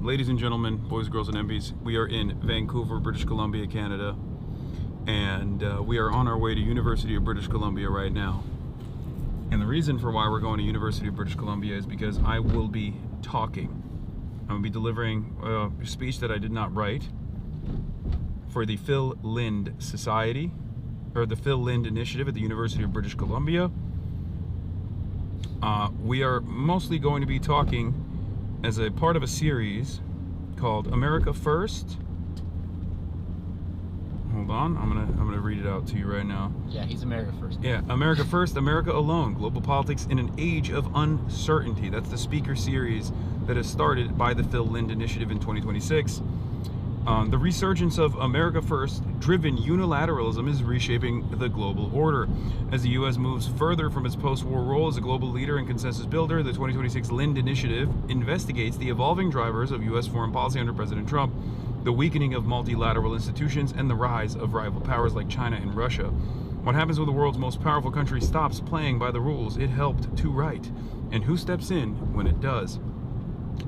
Ladies and gentlemen, boys, girls, and MBs, we are in Vancouver, British Columbia, Canada, and we are on our way to University of British Columbia right now. And the reason for why we're going to University of British Columbia is because I will be talking. I'm going to be delivering a speech that I did not write for the Phil Lind Society, or the Phil Lind Initiative at the University of British Columbia. We are mostly going to be talking as a part of a series called America First. Hold on, I'm gonna read it out to you right now. Yeah, he's America First. Yeah, America First, America Alone, Global Politics in an Age of Uncertainty. That's the speaker series that is started by the Phil Lind Initiative in 2026. The resurgence of America First driven unilateralism is reshaping the global order. As the U.S. moves further from its post-war role as a global leader and consensus builder, the 2026 Lind Initiative investigates the evolving drivers of U.S. foreign policy under President Trump, the weakening of multilateral institutions, and the rise of rival powers like China and Russia. What happens when the world's most powerful country stops playing by the rules it helped to write, and who steps in when it does?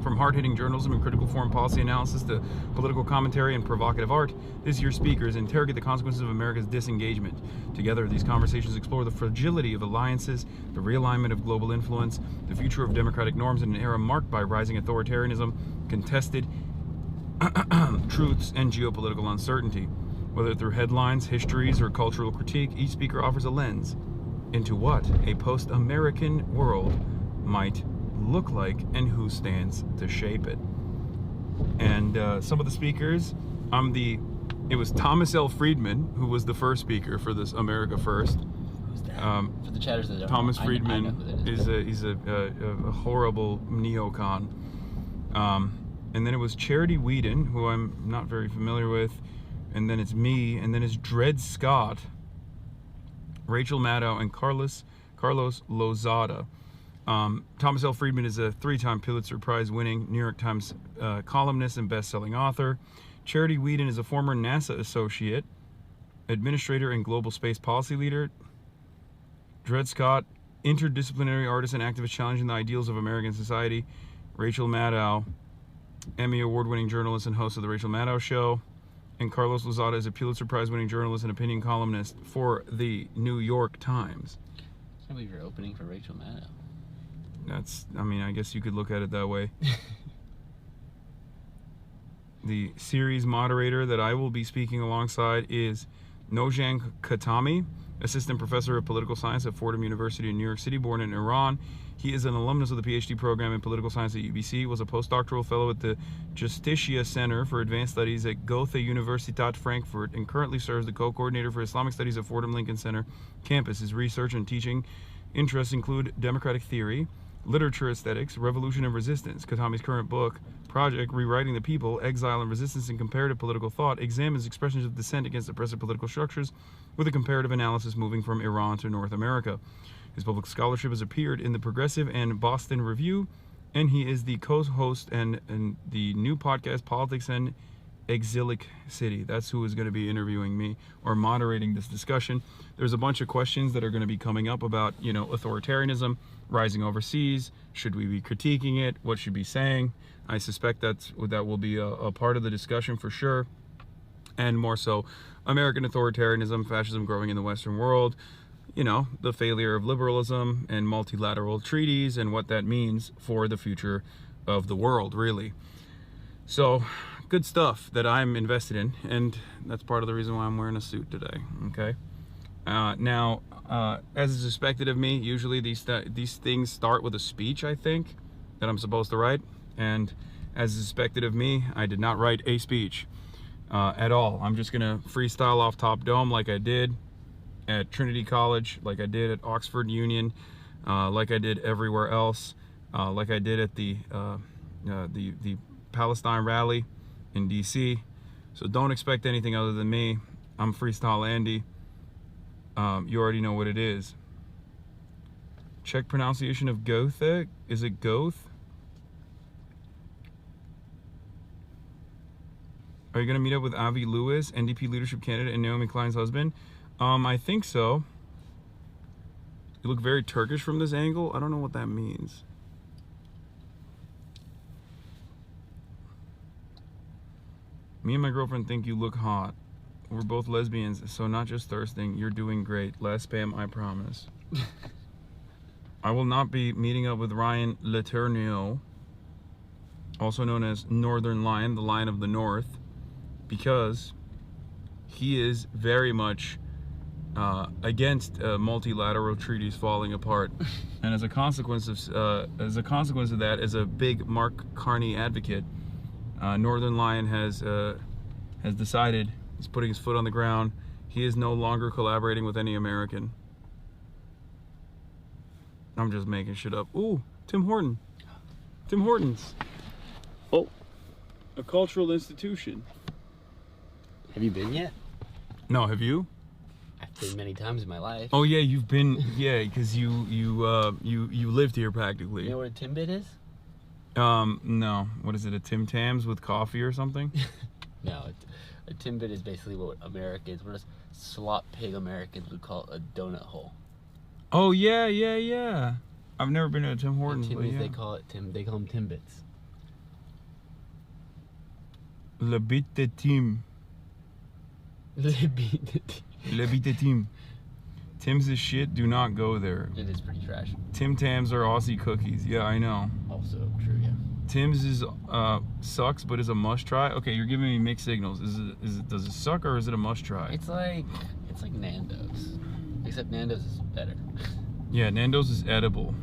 From hard-hitting journalism and critical foreign policy analysis to political commentary and provocative art, this year's speakers interrogate the consequences of America's disengagement. Together, these conversations explore the fragility of alliances, the realignment of global influence, the future of democratic norms in an era marked by rising authoritarianism, contested truths, and geopolitical uncertainty. Whether through headlines, histories, or cultural critique, each speaker offers a lens into what a post-American world might look like and who stands to shape it. And some of the speakers, it was Thomas L. Friedman who was the first speaker for this America First. Who's that? For the chatters that don't Thomas know, Friedman I know who that is. he's a horrible neocon. And then it was Charity Whedon, who I'm not very familiar with, and then it's me, and then it's Dred Scott, Rachel Maddow, and Carlos Lozada. Thomas L. Friedman is a 3-time Pulitzer Prize winning New York Times columnist and best-selling author. Charity Whedon is a former NASA associate, administrator, and global space policy leader. Dred Scott, interdisciplinary artist and activist challenging the ideals of American society. Rachel Maddow, Emmy Award-winning journalist and host of The Rachel Maddow Show. And Carlos Lozada is a Pulitzer Prize-winning journalist and opinion columnist for the New York Times. I can't believe you're opening for Rachel Maddow. I guess you could look at it that way. The series moderator that I will be speaking alongside is Nojang Khatami, assistant professor of political science at Fordham University in New York City, born in Iran. He is an alumnus of the PhD program in political science at UBC, was a postdoctoral fellow at the Justitia Center for Advanced Studies at Goethe Universität Frankfurt, and currently serves the co-coordinator for Islamic Studies at Fordham Lincoln Center campus. His research and teaching interests include democratic theory, literature aesthetics, revolution and resistance. Khatami's current book, project, Rewriting the People, Exile and Resistance in Comparative Political Thought, examines expressions of dissent against oppressive political structures with a comparative analysis moving from Iran to North America. His public scholarship has appeared in the Progressive and Boston Review, and he is the co-host and the new podcast, Politics and Exilic City. That's who is going to be interviewing me or moderating this discussion. There's a bunch of questions that are going to be coming up about, authoritarianism, rising overseas. Should we be critiquing it? What should we be saying? I suspect that will be a part of the discussion for sure. And more so, American authoritarianism, fascism growing in the Western world, the failure of liberalism and multilateral treaties and what that means for the future of the world, really. So, good stuff that I'm invested in, and that's part of the reason why I'm wearing a suit today, okay? Now, as is expected of me, usually these things start with a speech, I think, that I'm supposed to write, and as is expected of me, I did not write a speech at all. I'm just gonna freestyle off top dome like I did at Trinity College, like I did at Oxford Union, like I did everywhere else, like I did at the Palestine rally in DC. So don't expect anything other than me. I'm Freestyle Andy. You already know what it is. Czech pronunciation of Goethe. Is it Goethe? Are you going to meet up with Avi Lewis, NDP leadership candidate, and Naomi Klein's husband? I think so. You look very Turkish from this angle. I don't know what that means. Me and my girlfriend think you look hot. We're both lesbians, so not just thirsting. You're doing great. Last spam, I promise. I will not be meeting up with Ryan Leternio, also known as Northern Lion, the Lion of the North, because he is very much against multilateral treaties falling apart, and as a consequence of that, as a big Mark Carney advocate, Northern Lion has decided he's putting his foot on the ground. He is no longer collaborating with any American. I'm just making shit up. Ooh, Tim Horton. Tim Hortons. Oh, a cultural institution. Have you been yet? No, have you? I've been many times in my life. Oh yeah, you've been. Yeah, because you lived here practically. You know what a Timbit is? No. What is it? A Tim Tams with coffee or something? No, a Timbit is basically what Americans, what us slop pig Americans would call a donut hole. Oh yeah. I've never been to a Tim Hortons. And But Timmy's, yeah. they call them Timbits. Le bit de Tim. Le bit de Tim. Tim's is shit. Do not go there. It is pretty trash. Tim Tams are Aussie cookies. Yeah, I know. Also true, yeah. Tim's is sucks, but is a must try. Okay, you're giving me mixed signals. Does it suck or is it a must try? It's like Nando's, except Nando's is better. Yeah, Nando's is edible.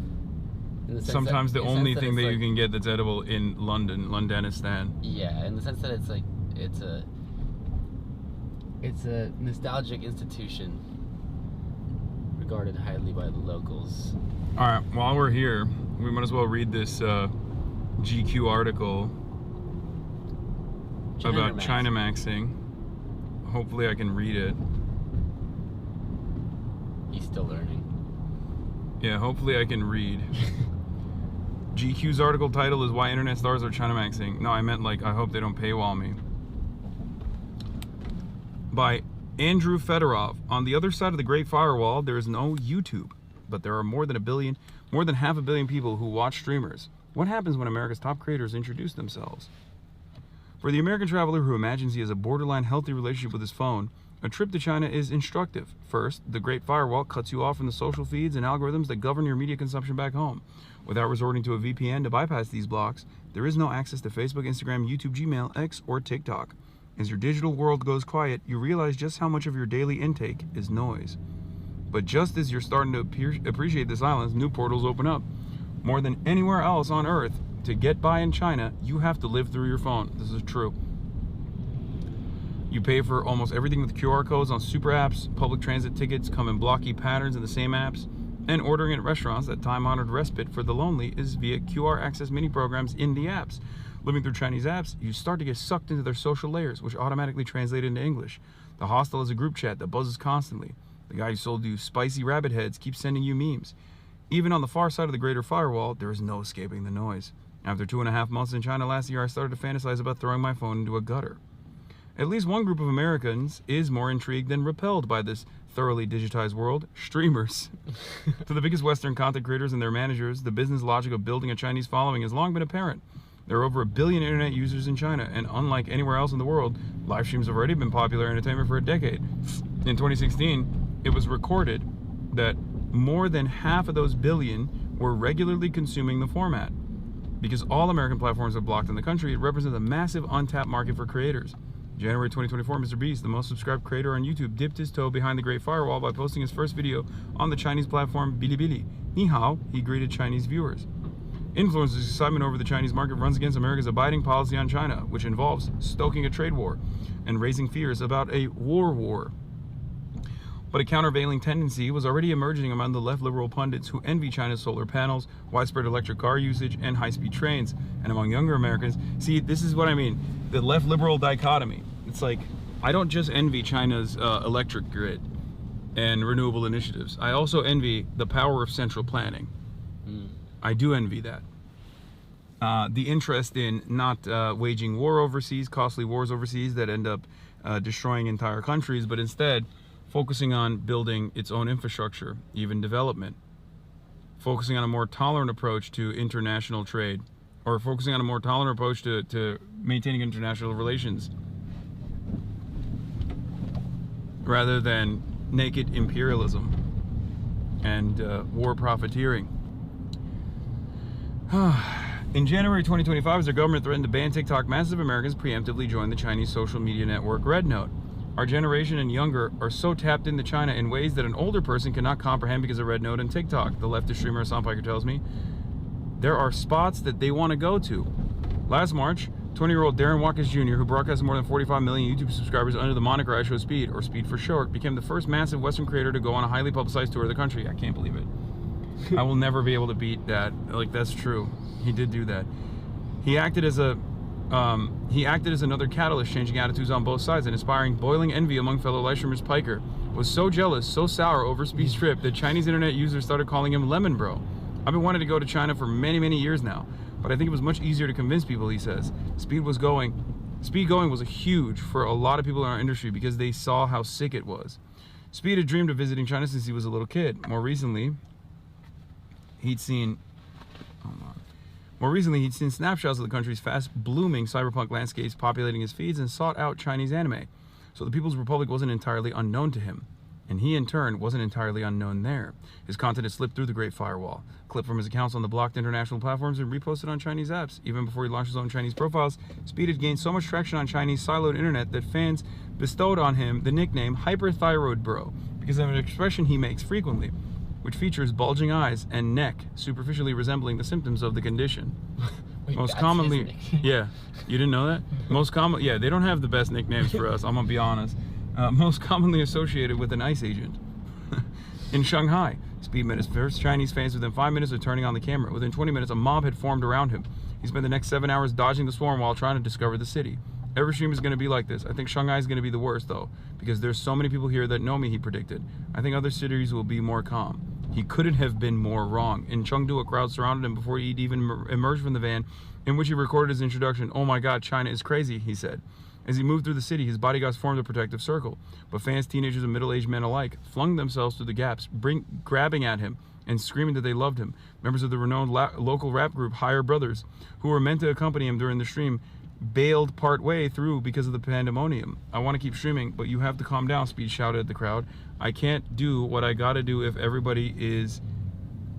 In the sense Sometimes that, the only thing that you can get that's edible in Londonistan. Yeah, in the sense that it's a nostalgic institution regarded highly by the locals. All right, while we're here, we might as well read this GQ article about Chinamaxing. Hopefully I can read it. He's still learning. Yeah, hopefully I can read. GQ's article title is Why Internet Stars Are Chinamaxing. No, I meant like, I hope they don't paywall me. By Andrew Fedorov. On the other side of the Great Firewall, there is no YouTube, but there are more than half a billion people who watch streamers. What happens when America's top creators introduce themselves? For the American traveler who imagines he has a borderline healthy relationship with his phone, a trip to China is instructive. First, the Great Firewall cuts you off from the social feeds and algorithms that govern your media consumption back home. Without resorting to a VPN to bypass these blocks, there is no access to Facebook, Instagram, YouTube, Gmail, X, or TikTok. As your digital world goes quiet, you realize just how much of your daily intake is noise. But just as you're starting to appreciate the silence, new portals open up. More than anywhere else on Earth, to get by in China, you have to live through your phone. This is true. You pay for almost everything with QR codes on super apps. Public transit tickets come in blocky patterns in the same apps. And ordering at restaurants, that time-honored respite for the lonely, is via QR access mini programs in the apps. Living through Chinese apps, you start to get sucked into their social layers, which automatically translate into English. The hostel is a group chat that buzzes constantly. The guy who sold you spicy rabbit heads keeps sending you memes. Even on the far side of the Greater Firewall, there is no escaping the noise. After 2.5 months in China last year, I started to fantasize about throwing my phone into a gutter. At least one group of Americans is more intrigued than repelled by this thoroughly digitized world: streamers. To the biggest Western content creators and their managers, the business logic of building a Chinese following has long been apparent. There are over 1 billion internet users in China, and unlike anywhere else in the world, live streams have already been popular entertainment for a decade. In 2016, it was recorded that more than half of those billion were regularly consuming the format. Because all American platforms are blocked in the country, it represents a massive untapped market for creators. January 2024, Mr. Beast, the most subscribed creator on YouTube, dipped his toe behind the Great Firewall by posting his first video on the Chinese platform Bilibili. Ni hao, he greeted Chinese viewers. Influencers' excitement over the Chinese market runs against America's abiding policy on China, which involves stoking a trade war and raising fears about a war. But a countervailing tendency was already emerging among the left liberal pundits who envy China's solar panels, widespread electric car usage, and high-speed trains. And among younger Americans, see, this is what I mean, the left liberal dichotomy. It's like, I don't just envy China's electric grid and renewable initiatives. I also envy the power of central planning. I do envy that. The interest in not waging war overseas, costly wars overseas that end up destroying entire countries, but instead focusing on building its own infrastructure, even development. Focusing on a more tolerant approach to international trade, or focusing on a more tolerant approach to maintaining international relations. rather than naked imperialism and war profiteering. In January 2025, as their government threatened to ban TikTok, masses of Americans preemptively joined the Chinese social media network Red Note. Our generation and younger are so tapped into China in ways that an older person cannot comprehend because of Red Note and TikTok. The leftist streamer Hasan Speech tells me there are spots that they want to go to. Last March, 20-year-old Darren Watkins Jr., who broadcasts more than 45 million YouTube subscribers under the moniker I Show Speed, or Speed for short, became the first massive Western creator to go on a highly publicized tour of the country. I can't believe it. I will never be able to beat that. Like, that's true. He did do that. He acted as another catalyst, changing attitudes on both sides and inspiring boiling envy among fellow live streamers. Piker was so jealous, so sour over Speed's trip that Chinese internet users started calling him Lemon Bro. I've been wanting to go to China for many, many years now, but I think it was much easier to convince people, he says. Speed going was a huge for a lot of people in our industry because they saw how sick it was. Speed had dreamed of visiting China since he was a little kid. More recently, he'd seen snapshots of the country's fast-blooming cyberpunk landscapes populating his feeds and sought out Chinese anime. So the People's Republic wasn't entirely unknown to him. And he, in turn, wasn't entirely unknown there. His content had slipped through the Great Firewall, clipped from his accounts on the blocked international platforms and reposted on Chinese apps. Even before he launched his own Chinese profiles, Speed had gained so much traction on Chinese siloed internet that fans bestowed on him the nickname Hyperthyroid Bro, because of an expression he makes frequently, which features bulging eyes and neck superficially resembling the symptoms of the condition. Wait, Most commonly, yeah, you didn't know that? Yeah, they don't have the best nicknames for us, I'm gonna be honest. Most commonly associated with an ICE agent. In Shanghai, Speed met his first Chinese fans within 5 minutes of turning on the camera. Within 20 minutes, a mob had formed around him. He spent the next 7 hours dodging the swarm while trying to discover the city. Every stream is going to be like this. I think Shanghai is going to be the worst, though, because there's so many people here that know me, he predicted. I think other cities will be more calm. He couldn't have been more wrong. In Chengdu, a crowd surrounded him before he'd even emerged from the van, in which he recorded his introduction. "Oh my God, China is crazy," he said. As he moved through the city, his bodyguards formed a protective circle, but fans, teenagers, and middle-aged men alike flung themselves through the gaps, grabbing at him and screaming that they loved him. Members of the renowned local rap group Higher Brothers, who were meant to accompany him during the stream, bailed part way through because of the pandemonium. "I want to keep streaming, but you have to calm down," Speed shouted at the crowd. "I can't do what I gotta do if everybody is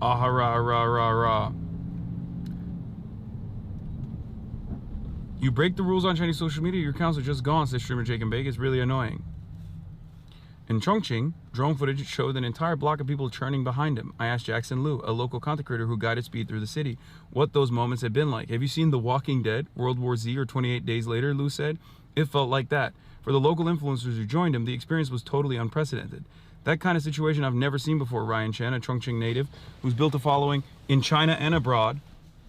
ah-ha-rah, rah, rah, rah. You break the rules on Chinese social media, your accounts are just gone," says streamer Jake and Bake. "It's really annoying." In Chongqing, drone footage showed an entire block of people churning behind him. I asked Jackson Liu, a local content creator who guided Speed through the city, what those moments had been like. "Have you seen The Walking Dead, World War Z, or 28 Days Later?" Liu said. "It felt like that. For the local influencers who joined him, the experience was totally unprecedented. That kind of situation I've never seen before," Ryan Chen, a Chongqing native who's built a following in China and abroad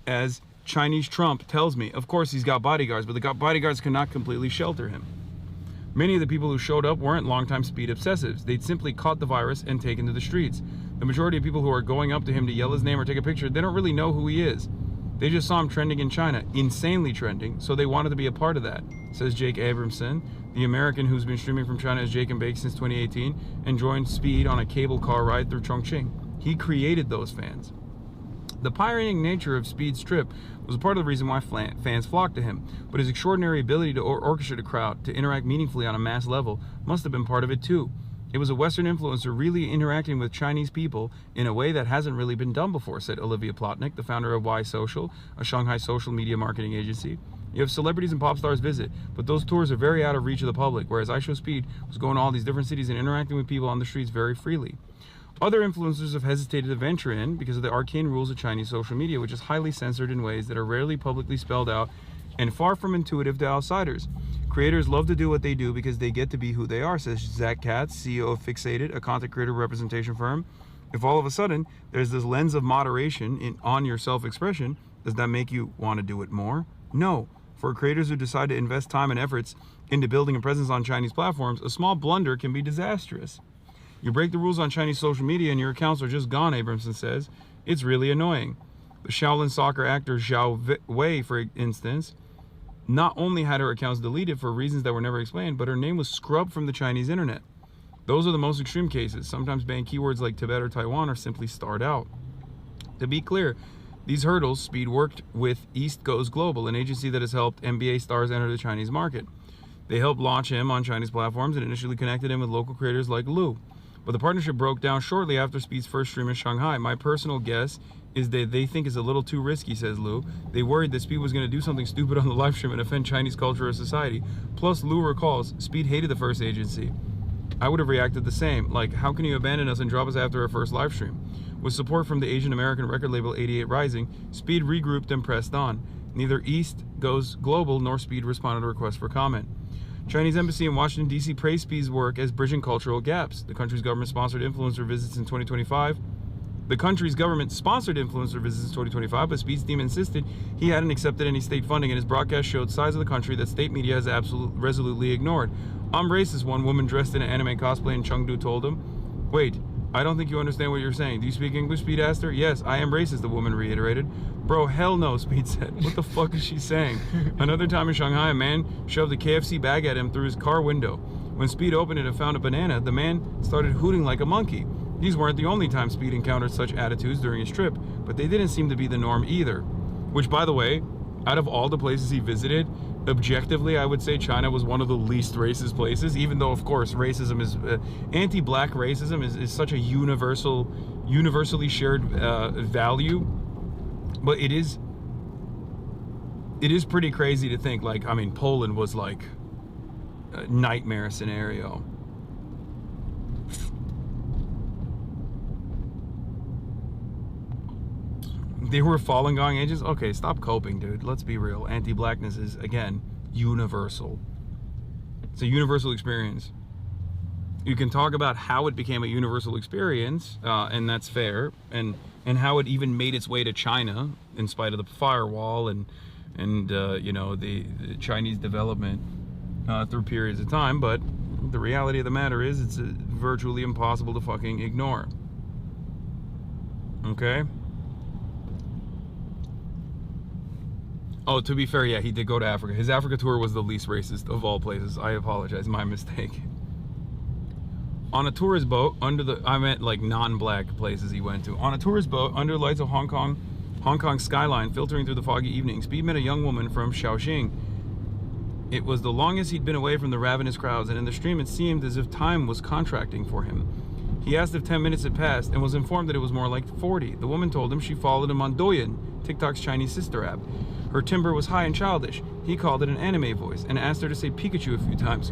as Chinese Trump, tells me. Of course, he's got bodyguards, but the bodyguards cannot completely shelter him. Many of the people who showed up weren't longtime Speed obsessives. They'd simply caught the virus and taken to the streets. The majority of people who are going up to him to yell his name or take a picture, they don't really know who he is. They just saw him trending in China, insanely trending, so they wanted to be a part of that, says Jake Abramson, the American who's been streaming from China as Jake and Bake since 2018 and joined Speed on a cable car ride through Chongqing. He created those fans. The pioneering nature of Speed's trip was part of the reason why fans flocked to him, but his extraordinary ability to orchestrate a crowd, to interact meaningfully on a mass level, must have been part of it too. It was a Western influencer really interacting with Chinese people in a way that hasn't really been done before, said Olivia Plotnick, the founder of Y Social, a Shanghai social media marketing agency. You have celebrities and pop stars visit, but those tours are very out of reach of the public, whereas I Show Speed was going to all these different cities and interacting with people on the streets very freely. Other influencers have hesitated to venture in because of the arcane rules of Chinese social media, which is highly censored in ways that are rarely publicly spelled out and far from intuitive to outsiders. Creators love to do what they do because they get to be who they are, says Zach Katz, CEO of Fixated, a content creator representation firm. If all of a sudden there's this lens of moderation on your self-expression, does that make you want to do it more? No. For creators who decide to invest time and efforts into building a presence on Chinese platforms, a small blunder can be disastrous. You break the rules on Chinese social media and your accounts are just gone, Abramson says. It's really annoying. The Shaolin soccer actor Zhao Wei, for instance, not only had her accounts deleted for reasons that were never explained, but her name was scrubbed from the Chinese internet. Those are the most extreme cases. Sometimes banned keywords like Tibet or Taiwan are simply starred out. To be clear, these hurdles, Speed worked with East Goes Global, an agency that has helped NBA stars enter the Chinese market. They helped launch him on Chinese platforms and initially connected him with local creators like Lu. But the partnership broke down shortly after Speed's first stream in Shanghai. My personal guess is that they think it's a little too risky, says Lu. They worried that Speed was going to do something stupid on the live stream and offend Chinese culture or society. Plus, Lu recalls, Speed hated the first agency. I would have reacted the same. Like, how can you abandon us and drop us after our first live stream? With support from the Asian American record label 88 Rising, Speed regrouped and pressed on. Neither East Goes Global nor Speed responded to requests for comment. Chinese embassy in Washington, D.C. praised Speed's work as bridging cultural gaps. The country's government-sponsored influencer visits in 2025. The country's government-sponsored influencer visits in 2025, but Speed's team insisted he hadn't accepted any state funding, and his broadcast showed sides of the country that state media has resolutely ignored. I'm racist, one woman dressed in an anime cosplay in Chengdu told him. Wait, I don't think you understand what you're saying. Do you speak English, Speed asked her. Yes, I am racist, the woman reiterated. Bro, hell no, Speed said. What the fuck is she saying? Another time in Shanghai, a man shoved a KFC bag at him through his car window. When Speed opened it and found a banana, the man started hooting like a monkey. These weren't the only time Speed encountered such attitudes during his trip, but they didn't seem to be the norm either. Which, by the way, out of all the places he visited, objectively, I would say China was one of the least racist places, even though, of course, racism is, anti-black racism is such a universally shared value. But it is pretty crazy to think, like, I mean, Poland was like a nightmare scenario. They were Falun Gong agents? Okay, stop coping, dude. Let's be real. Anti-blackness is, again, universal. It's a universal experience. You can talk about how it became a universal experience, and that's fair, and how it even made its way to China in spite of the firewall and you know, the Chinese development through periods of time. But the reality of the matter is it's virtually impossible to fucking ignore. Okay? Oh, to be fair, yeah, he did go to Africa. His Africa tour was the least racist of all places. I apologize, my mistake. On a tourist boat I meant like non-black places he went to. On a tourist boat under lights of Hong Kong skyline filtering through the foggy evening, Speed met a young woman from Shaoxing. It was the longest he'd been away from the ravenous crowds, and in the stream it seemed as if time was contracting for him. He asked if 10 minutes had passed and was informed that it was more like 40. The woman told him she followed him on Douyin, TikTok's Chinese sister app. Her timbre was high and childish. He called it an anime voice and asked her to say Pikachu a few times,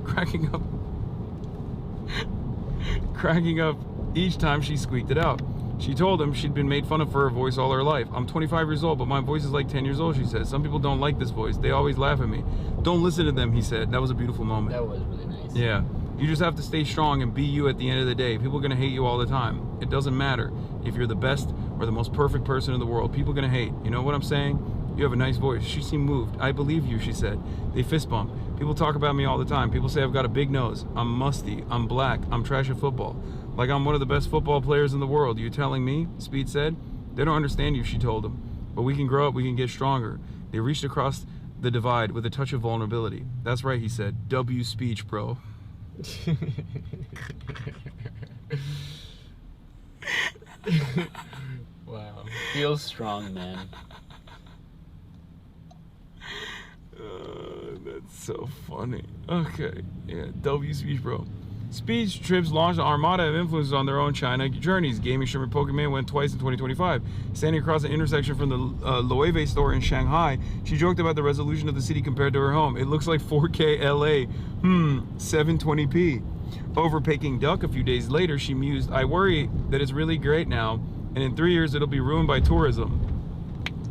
cracking up each time she squeaked it out. She told him she'd been made fun of for her voice all her life. I'm 25 years old, but my voice is like 10 years old, she said. Some people don't like this voice. They always laugh at me. Don't listen to them, he said. That was a beautiful moment. That was really nice. Yeah. You just have to stay strong and be you at the end of the day. People are going to hate you all the time. It doesn't matter if you're the best or the most perfect person in the world. People are going to hate. You know what I'm saying? You have a nice voice. She seemed moved. I believe you, she said. They fist bump. People talk about me all the time. People say I've got a big nose. I'm musty. I'm black. I'm trash at football. Like I'm one of the best football players in the world. You telling me? Speed said. They don't understand you, she told him. But we can grow up. We can get stronger. They reached across the divide with a touch of vulnerability. That's right, he said. W speech, bro. Wow. Feels strong, man. That's so funny. Okay, yeah, W speech, bro. Speech trips launched an armada of influencers on their own China journeys. Gaming streamer Pokemon went twice in 2025. Standing across an intersection from the Loewe store in Shanghai, she joked about the resolution of the city compared to her home. It looks like 4K LA. 720p. Over Peking duck a few days later, she mused, I worry that it's really great now, and in 3 years it'll be ruined by tourism.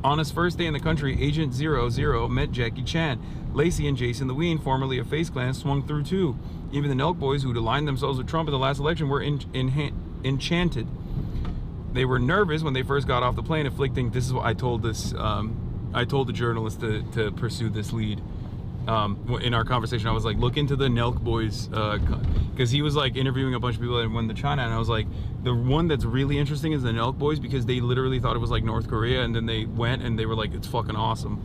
On his first day in the country, Agent 00 met Jackie Chan. Lacey and Jason the Ween, formerly of Face Clan, swung through too. Even the Nelk boys, who'd aligned themselves with Trump in the last election, were enchanted. They were nervous when they first got off the plane, afflicting, this is what I told this, I told the journalist to pursue this lead. In our conversation, I was like, look into the Nelk boys, because he was like interviewing a bunch of people that went to China, and I was like, the one that's really interesting is the Nelk boys, because they literally thought it was like North Korea, and then they went and they were like, it's fucking awesome.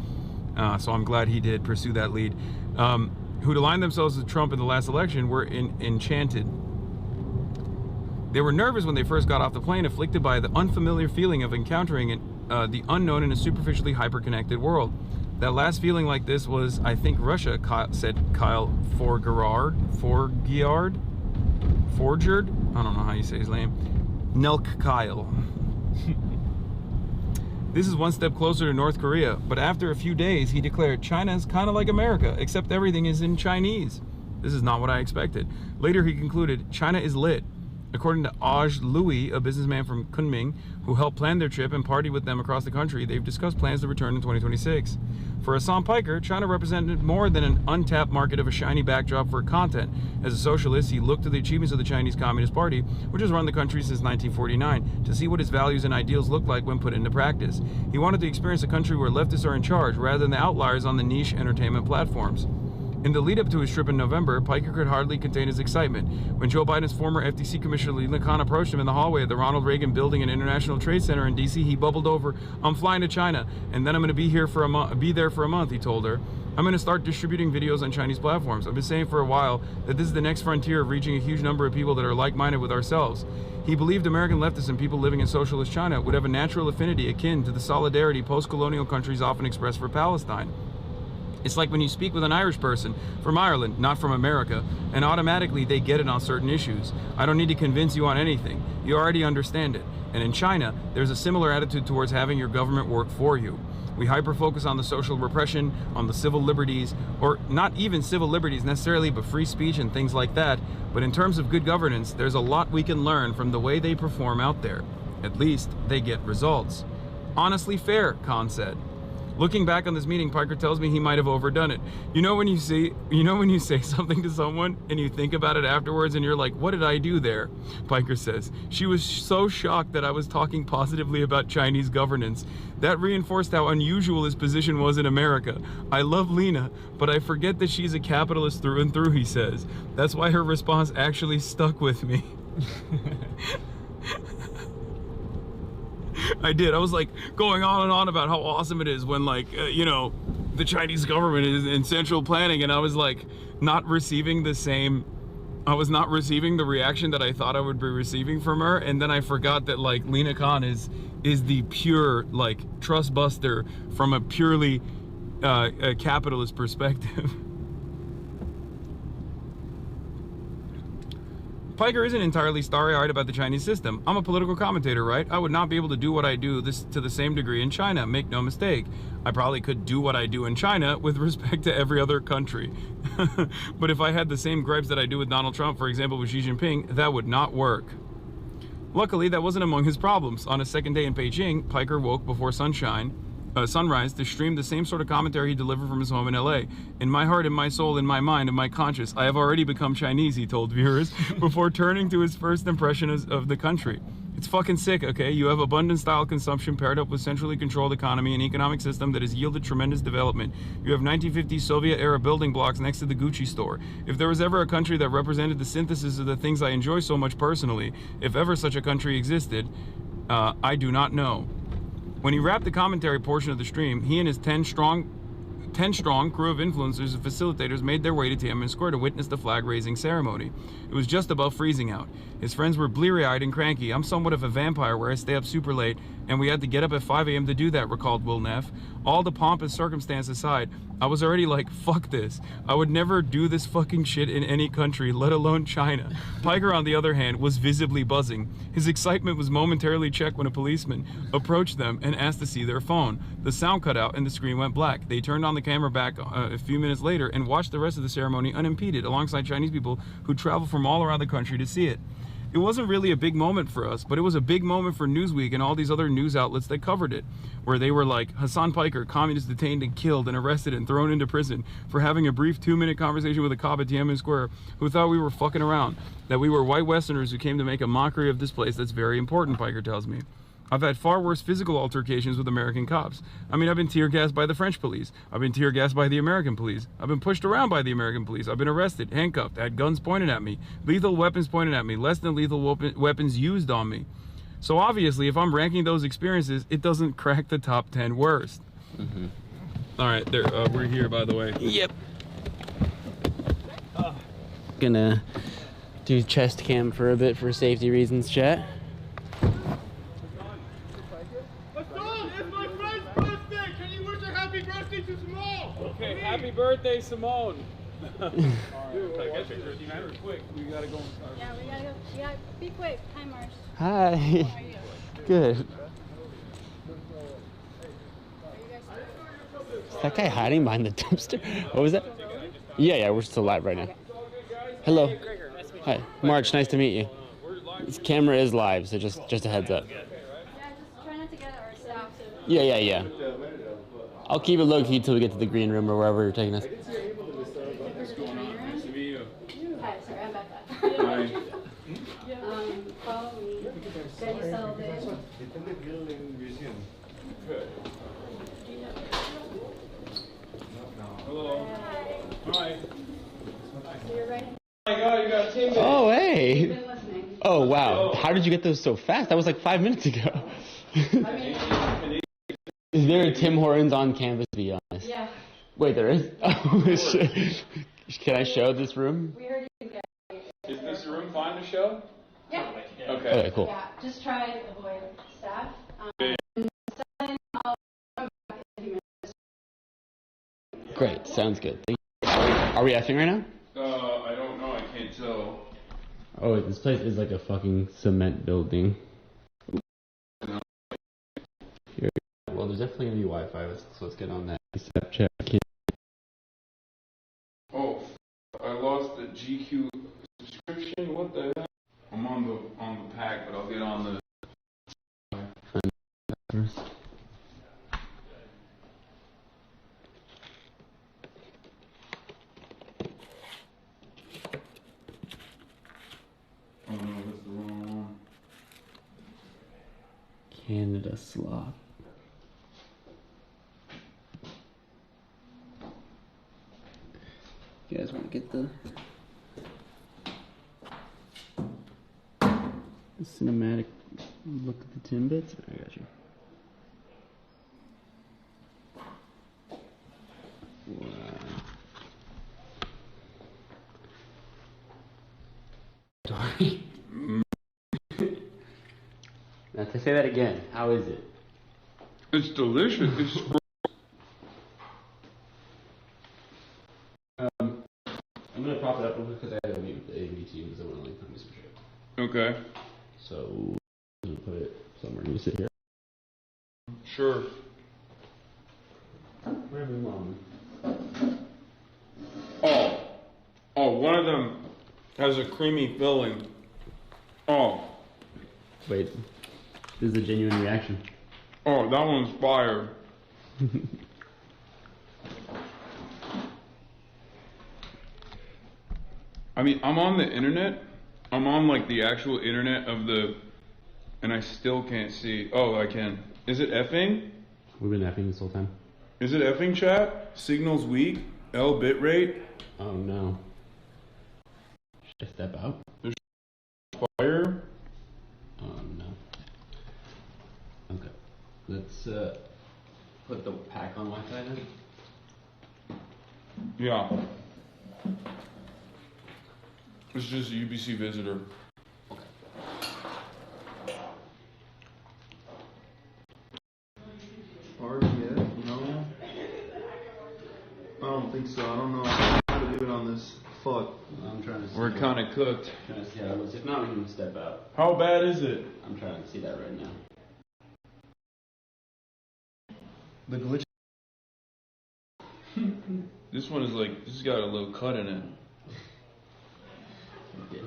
So I'm glad he did pursue that lead. Who'd aligned themselves with Trump in the last election were enchanted. They were nervous when they first got off the plane, afflicted by the unfamiliar feeling of encountering the unknown in a superficially hyper-connected world. That last feeling like this was, I think, Russia, said Kyle Forgeard. I don't know how you say his name. Nelk Kyle. This is one step closer to North Korea, but after a few days, he declared China is kind of like America, except everything is in Chinese. This is not what I expected. Later, he concluded, China is lit. According to Aj Louis, a businessman from Kunming, who helped plan their trip and party with them across the country, they've discussed plans to return in 2026. For Hasan Piker, China represented more than an untapped market of a shiny backdrop for content. As a socialist, he looked to the achievements of the Chinese Communist Party, which has run the country since 1949, to see what its values and ideals look like when put into practice. He wanted to experience a country where leftists are in charge, rather than the outliers on the niche entertainment platforms. In the lead-up to his trip in November, Piker could hardly contain his excitement. When Joe Biden's former FTC Commissioner Lina Khan approached him in the hallway of the Ronald Reagan Building and International Trade Center in D.C., he bubbled over, I'm flying to China, and then I'm going to be there for a month, he told her. I'm going to start distributing videos on Chinese platforms. I've been saying for a while that this is the next frontier of reaching a huge number of people that are like-minded with ourselves. He believed American leftists and people living in socialist China would have a natural affinity akin to the solidarity post-colonial countries often express for Palestine. It's like when you speak with an Irish person from Ireland, not from America, and automatically they get it on certain issues. I don't need to convince you on anything. You already understand it. And in China, there's a similar attitude towards having your government work for you. We hyper-focus on the social repression, on the civil liberties, or not even civil liberties necessarily, but free speech and things like that. But in terms of good governance, there's a lot we can learn from the way they perform out there. At least, they get results. Honestly fair, Khan said. Looking back on this meeting, Piker tells me he might have overdone it. You know when you say something to someone and you think about it afterwards and you're like, what did I do there? Piker says, she was so shocked that I was talking positively about Chinese governance. That reinforced how unusual his position was in America. I love Lena, but I forget that she's a capitalist through and through, he says. That's why her response actually stuck with me. I did. I was like going on and on about how awesome it is when the Chinese government is in central planning, and I was like not receiving the reaction that I thought I would be receiving from her. And then I forgot that like Lina Khan is the pure like trust buster from a purely a capitalist perspective. Piker isn't entirely starry-eyed about the Chinese system. I'm a political commentator, right? I would not be able to do what I do to the same degree in China, make no mistake. I probably could do what I do in China with respect to every other country. But if I had the same gripes that I do with Donald Trump, for example, with Xi Jinping, that would not work. Luckily, that wasn't among his problems. On his second day in Beijing, Piker woke before sunrise to stream the same sort of commentary he delivered from his home in LA. In my heart, in my soul, in my mind, in my conscience, I have already become Chinese, he told viewers, before turning to his first impression of the country. It's fucking sick, okay? You have abundant style consumption paired up with centrally controlled economy and economic system that has yielded tremendous development. You have 1950s Soviet-era building blocks next to the Gucci store. If there was ever a country that represented the synthesis of the things I enjoy so much personally, if ever such a country existed, I do not know. When he wrapped the commentary portion of the stream, he and his 10-strong crew of influencers and facilitators made their way to Tiananmen Square to witness the flag-raising ceremony. It was just above freezing out. His friends were bleary-eyed and cranky. I'm somewhat of a vampire where I stay up super late, and we had to get up at 5 a.m. to do that, recalled Will Neff. All the pomp and circumstance aside, I was already like, fuck this. I would never do this fucking shit in any country, let alone China. Piker, on the other hand, was visibly buzzing. His excitement was momentarily checked when a policeman approached them and asked to see their phone. The sound cut out and the screen went black. They turned on the camera back a few minutes later and watched the rest of the ceremony unimpeded alongside Chinese people who traveled from all around the country to see it. It wasn't really a big moment for us, but it was a big moment for Newsweek and all these other news outlets that covered it, where they were like, Hasan Piker, communist detained and killed and arrested and thrown into prison for having a brief 2-minute conversation with a cop at Tiananmen Square who thought we were fucking around, that we were white Westerners who came to make a mockery of this place that's very important, Piker tells me. I've had far worse physical altercations with American cops. I mean, I've been tear gassed by the French police. I've been tear gassed by the American police. I've been pushed around by the American police. I've been arrested, handcuffed, had guns pointed at me, lethal weapons pointed at me, less than lethal weapons used on me. So obviously, if I'm ranking those experiences, it doesn't crack the top 10 worst. Mm-hmm. All right, we're here, by the way. Yep. Gonna do chest cam for a bit for safety reasons, chat. It's my friend's birthday! Can you wish a happy birthday to Simone. Alright, watch it. Quick, we gotta go. Yeah, we gotta go. Yeah, be quick. Hi, Marsh. Hi. How are you? Good. Are you guys Is that guy hiding behind the dumpster? What was that? Yeah, we're still live right now. Hello. Hi, March. Nice to meet you. This camera is live, so just a heads up. Yeah, just try not to get our staff. Yeah. I'll keep it low key till we get to the green room or wherever you're taking us. Hi, sorry, I'm back. Follow me. Get yourself in. Hello. Hi. So you're right. Oh my God, you got Timbits. Oh, hey. Been listening. Oh, wow. How did you get those so fast? That was like 5 minutes ago. Is there a Tim Hortons on campus, to be honest? Yeah. Wait, there is? Oh, shit. Can I show this room? We heard you guys. Is this room fine to show? Yeah. Okay, cool. Yeah, just try to avoid staff. Great, sounds good. Thank you. Are we effing right now? I don't know. I can't tell. Oh, this place is like a fucking cement building. Here. Well, there's definitely gonna be Wi-Fi, so let's get on that. Snapchat. Oh, I lost the GQ subscription. What the hell? I'm on the pack, but I'll get on the. First. Oh no, that's the wrong one. Canada slot. You guys want to get the cinematic look at the Timbits? I got you. Wow. Now to say that again, how is it? It's delicious. It's I'm gonna prop it up real quick because I had to meet with the AV team because they wouldn't let me put me some shit. okay. So I'm gonna put it somewhere. You sit here. Sure. Wherever you want. Oh, one of them has a creamy filling. Oh, Wait, this is a genuine reaction. that one's fire. I mean, I'm on the internet. I'm on like the actual internet of the, and I still can't see. Oh, I can. Is it effing? We've been effing this whole time. Is it effing chat? Signal's weak. L bitrate. Oh no. Should I step out? There's fire. Oh no. Okay. Let's put the pack on Wi-Fi then. Yeah. It's just a UBC visitor. Okay. Party yet? No? I don't think so. I don't know how to do it on this. Fuck. I'm trying to see. We're kind of cooked. Trying to see how it looks. If not, we can step out. How bad is it? I'm trying to see that right now. The glitch. This one is like, this has got a little cut in it. Okay.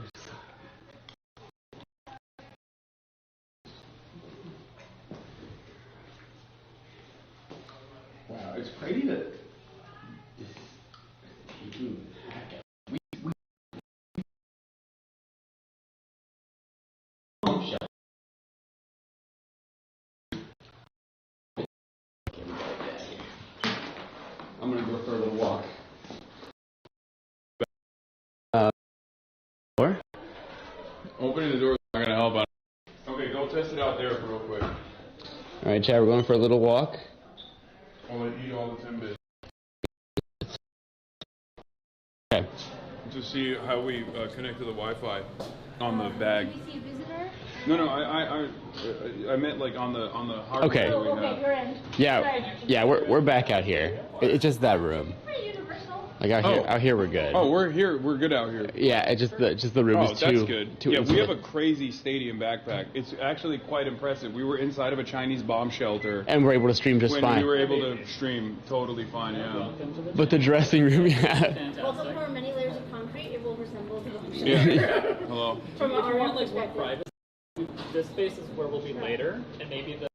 Wow, it's crazy that. I'm gonna go for a little walk. Door? Opening the door is not gonna help out. Okay, go test it out there real quick. Alright, Chad, we're going for a little walk. I'll let you eat all the Timbits. Okay. To see how we connect to the Wi-Fi on the bag. Did we see a visitor? No, I meant like on the hardware Okay. that we Oh, okay, have. you're in. Yeah, Sorry. yeah, we're back out here. It's just that room. Pretty universal. Like out here we're good. Oh, we're here. We're good out here. Yeah, it's just the room is too. That's good. Too Yeah, we have intimate. a crazy stadium backpack. It's actually quite impressive. We were inside of a Chinese bomb shelter. And we're able to stream just When fine. we were able to stream totally fine, yeah. But the dressing room, yeah. Also, for many layers of concrete, it will resemble the bomb shelter. Yeah. Hello. From If you our want like more perspective. privacy, this space is where we'll be later, and maybe the.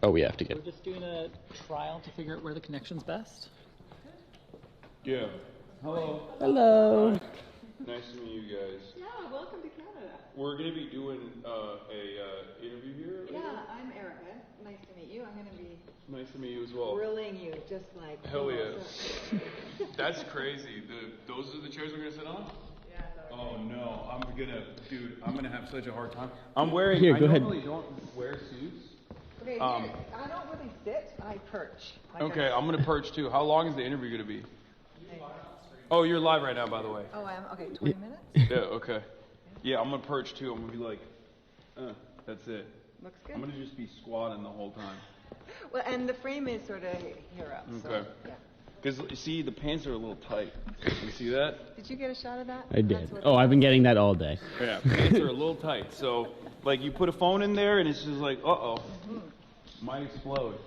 Oh, we have to We're get. just doing a trial to figure out where the connection's best. Yeah. Hello. Hello. Nice to meet you guys. Yeah, welcome to Canada. We're gonna be doing a interview here. Yeah, I'm Erica. Nice to meet you. I'm going to be Nice to meet you as well. grilling you just like. Hell yeah. That's crazy. Those are the chairs we're gonna sit on? Yeah. Oh no, I'm gonna have such a hard time. I'm wearing. Here, go I ahead. normally don't wear suits. Okay, Um, here, I don't really sit. I perch. Like Okay, I- I'm gonna perch too. How long is the interview gonna be? Oh, you're live right now, by the way. Oh, I'm okay. 20 minutes. Yeah. Okay. Yeah, I'm gonna perch too. I'm gonna be like, that's it. Looks I'm good. gonna just be squatting the whole time. Well, and the frame is sort of here up. So, Okay. yeah. Cause see, the pants are a little tight. You see that? Did you get a shot of that? I did. That's what- Oh, I've been getting that all day. Yeah, pants are a little tight. So, like, you put a phone in there, and it's just like, might explode.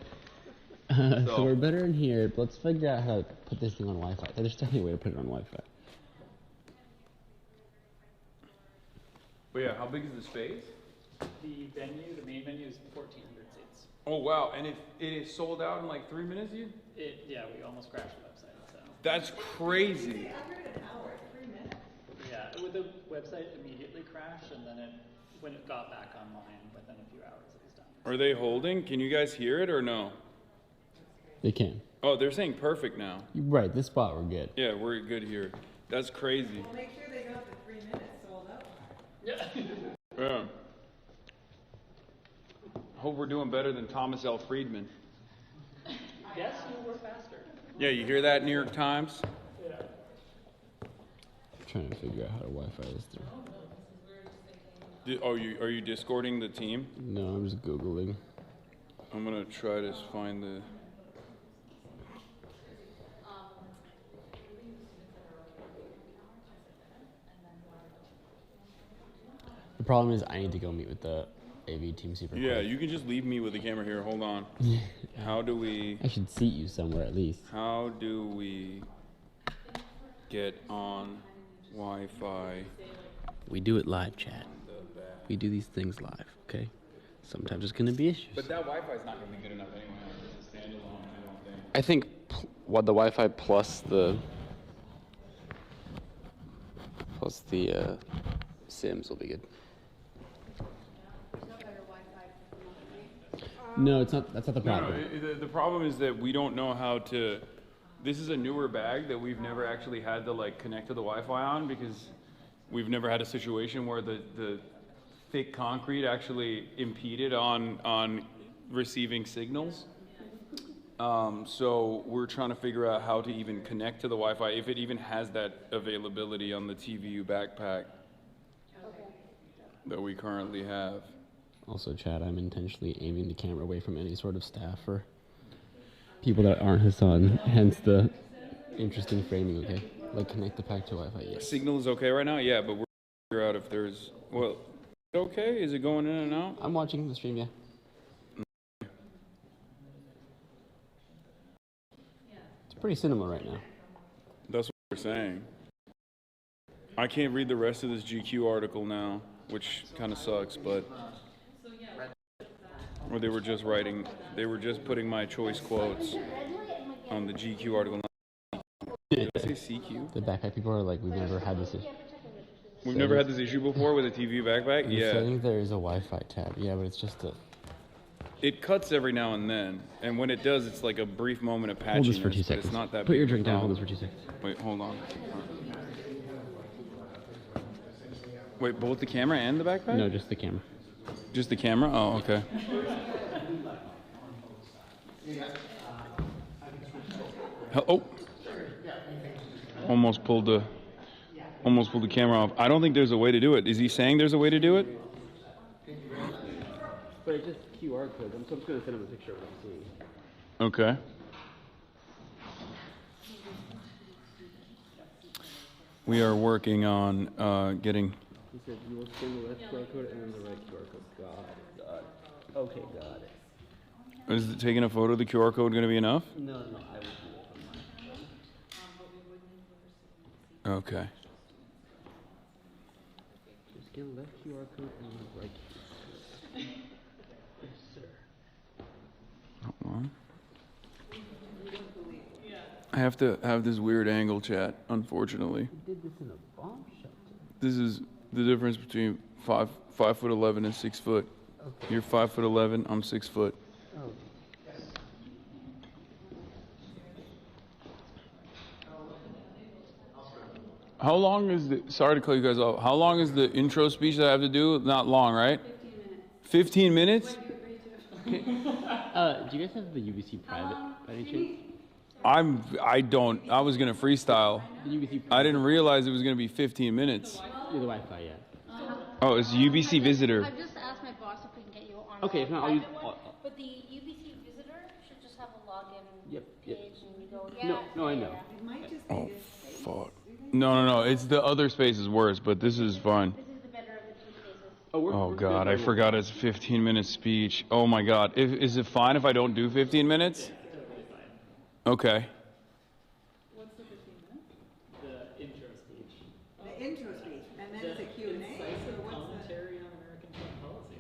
So we're better in here. But let's figure out how to put this thing on Wi-Fi. There's definitely a way to put it on Wi-Fi. But yeah, how big is the space? The venue, the main venue, is 1,400 seats. Oh wow, and it is sold out in like 3 minutes. Yeah, we almost crashed the website. So That's crazy. yeah, the website immediately crashed, and then when it got back online, within a few hours, it was done. Are they holding? Can you guys hear it or no? They can. Oh, they're saying perfect now. Right, this spot we're good. Yeah, we're good here. That's crazy. Make sure they got the 3 minutes sold out. Yeah. Hope we're doing better than Thomas L. Friedman. Yes, you were faster. Yeah, you hear that, New York Times? I'm trying to figure out how to Wi-Fi this through. Are you discording the team? No, I'm just Googling. I'm gonna try to find the. The problem is I need to go meet with the AV team super Yeah, quick. you can just leave me with the camera here. Hold on. How do we I should seat you somewhere at least. get on Wi-Fi? We do it live, Chad. We do these things live, okay? Sometimes there's gonna be issues. But that Wi-Fi is not gonna be good enough anyway. It's a standalone, I don't think. I think what the Wi-Fi plus the Sims will be good. No, it's not. That's not the problem. The problem is that we don't know how to. This is a newer bag that we've never actually had to like connect to the Wi-Fi on because we've never had a situation where the thick concrete actually impeded on receiving signals. So we're trying to figure out how to even connect to the Wi-Fi if it even has that availability on the TVU backpack that we currently have. Also, Chad, I'm intentionally aiming the camera away from any sort of staff or people that aren't Hasan, hence the interesting framing, okay? Like, connect the pack to Wi-Fi, yes. Signal is okay right now? Yeah, but we're trying to figure out if there's, well, is it okay? Is it going in and out? I'm watching the stream, yeah. It's pretty cinema right now. That's what we're saying. I can't read the rest of this GQ article now, which kind of sucks, but... Or they were just putting my choice quotes on the GQ article. Did I say CQ? The backpack people are like, we've never had this issue. We've never had this issue before with a TV backpack? In the Yeah. settings, there is a Wi-Fi tab, yeah, but it's just a... It cuts every now and then, and when it does, it's like a brief moment of patchiness. Hold this for 2 but seconds. It's not that Put big your of a drink down, hold this problem. for 2 seconds. Wait, hold on. Wait, both the camera and the backpack? No, just the camera. Just the camera? Oh, okay. Oh. Almost pulled the camera off. I don't think there's a way to do it. Is he saying there's a way to do it? But it's just QR codes. I'm just going to send him a picture of what I'm seeing. Okay. We are working on getting. He said you will scan the left QR code and then the right QR code. Got it. Okay, got it. Is it taking a photo of the QR code going to be enough? No, I will do it on mine. Okay. Just scan the left QR code and the right. Yes, sir. Hold on. I have to have this weird angle, chat, unfortunately. We did this in a bomb shelter. This is the difference between 5'11" and 6 foot. Okay. You're 5'11", I'm 6 foot. Oh. How long is the, sorry to call you guys off, how long is the intro speech that I have to do? Not long, right? 15 minutes. 15 minutes? Do you guys have the UBC private by any chance? I was gonna freestyle. The UBC I didn't realize it was gonna be 15 minutes. Yeah, the Wi-Fi, yeah. Oh, it's UBC visitor. I've just asked my boss if we can get you on Okay, if the not, I'll use. private one, but the UBC visitor should just have a login Yep. page and you go, yeah. No, I know. Oh, fuck. No. It's the other space is worse, but this is fine. This is the better of the two spaces. Oh God, I forgot it's a 15-minute speech. Oh my God, is it fine if I don't do 15 minutes? Okay. What's the 15 minutes? The intro speech. The intro speech, and then it's a Q&A, so what's Commentary on American foreign policy.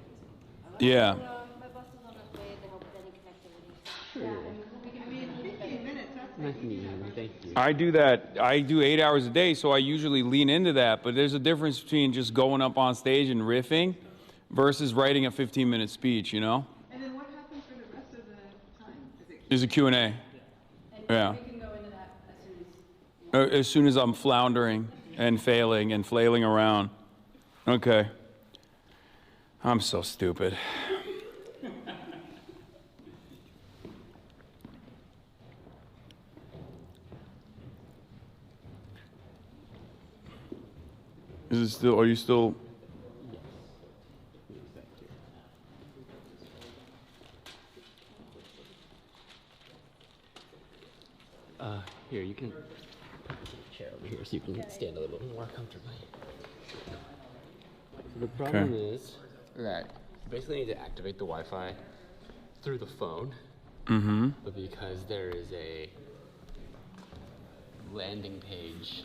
Yeah. My boss is on his way to help with any connectivity. Sure. We can read it. 15 minutes, that's Nice to meet you. Thank you. I do that. I do 8 hours a day, so I usually lean into that. But there's a difference between just going up on stage and riffing versus writing a 15-minute speech, you know? And then what happens for the rest of the time? Is it There's a Q&A. Yeah. We can go into that as soon as. As soon as I'm floundering and failing and flailing around. Okay. I'm so stupid. Is it still, are you still? Here, you can put the chair over here so you can stand a little more comfortably. So the problem is that you basically need to activate the Wi-Fi through the phone. Mm-hmm. But because there is a landing page,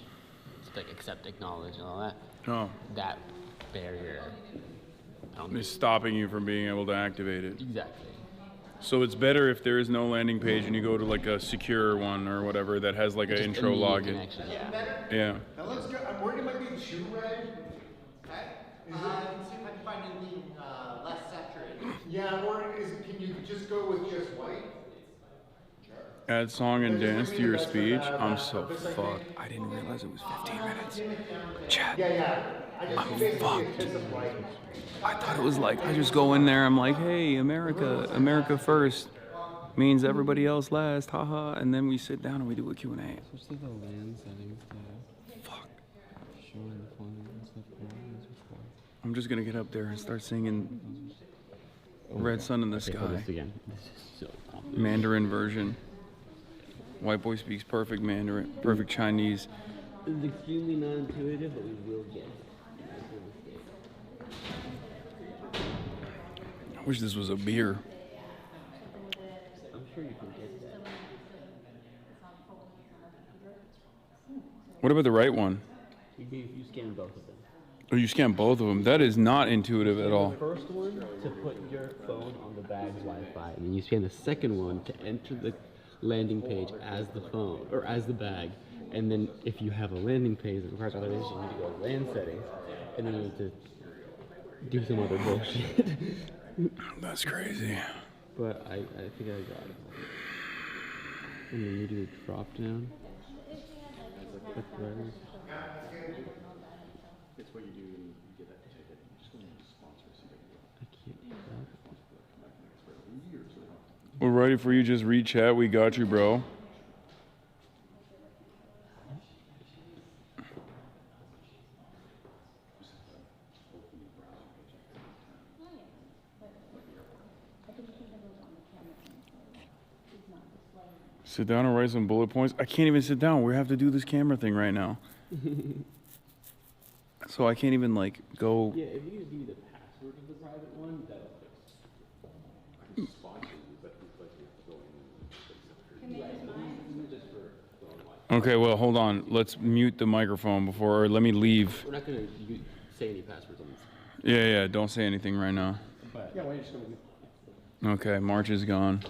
it's like accept, acknowledge, and all that, Oh. that barrier. It's stopping you from being able to activate it. Exactly. So it's better if there is no landing page and you go to like a secure one or whatever that has like an Just intro immediate login. connection, yeah. Yeah. Now let's go. I'm worried it might be too red. See if I can find anything less saturated. Yeah, I'm worried. Can you just go with just white? Add song and dance to your speech. I'm so fucked. I didn't realize it was 15 minutes. Chat. I'm fucked. I thought it was like, I just go in there, I'm like, hey, America first means everybody else last, haha, and then we sit down and we do a Q&A. Switch to the land settings Fuck. show the font and stuff. I'm just gonna get up there and start singing Red Sun in the Sky. This again. This is so complicated. Mandarin version. White boy speaks perfect Mandarin, perfect Chinese. It's extremely non-intuitive, but we will get it. I wish this was a beer. I'm sure you can get that. What about the right one? You scan both of them. Oh, you scan both of them. That is not intuitive at all. The first one to put your phone on the bag's Wi-Fi, and then you scan the second one to enter the landing page as the phone or as the bag. And then if you have a landing page that requires authorization, you need to go to land settings, and then you need to do some other bullshit. That's crazy. But I think I got it. And then you do the drop down. Click letters. It's what you do when you get that ticket. Just go to sponsors. I can't do that. We're ready for you. Just read chat. We got you, bro. Sit down and write some bullet points. I can't even sit down. We have to do this camera thing right now. So I can't even like go. Yeah, if you could give me the password of the private one, that'll fix. Okay, well, hold on. Let's mute the microphone before, or let me leave. We're not gonna say any passwords on this. Yeah, don't say anything right now. But yeah, why don't you just go with Okay, March is gone.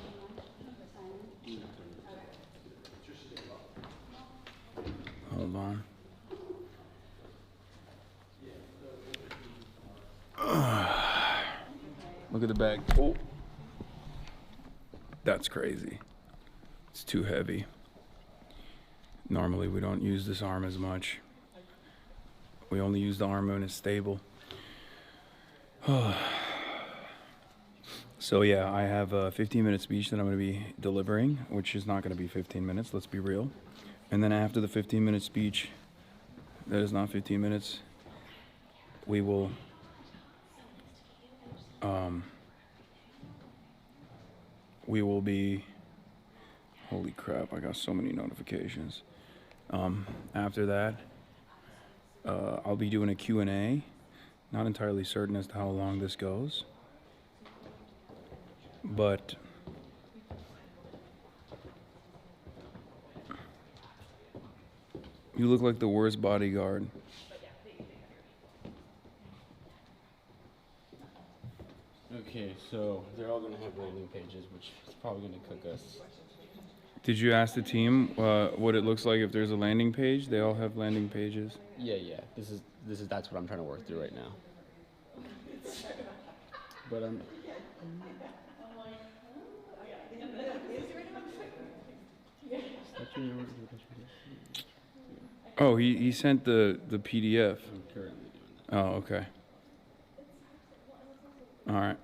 Hold on. Look at the bag. Oh. That's crazy. It's too heavy. Normally we don't use this arm as much. We only use the arm when it's stable. So yeah, I have a 15-minute speech that I'm going to be delivering, which is not going to be 15 minutes, let's be real. And then after the 15-minute speech, that is not 15 minutes, we will be, holy crap, I got so many notifications. After that, I'll be doing a Q&A. Not entirely certain as to how long this goes, but you look like the worst bodyguard. Okay, so they're all gonna have landing pages, which is probably gonna cook us. Did you ask the team what it looks like if there's a landing page? They all have landing pages. Yeah. That's what I'm trying to work through right now. But Oh, he sent the PDF. I'm currently doing that. Oh, okay. All right.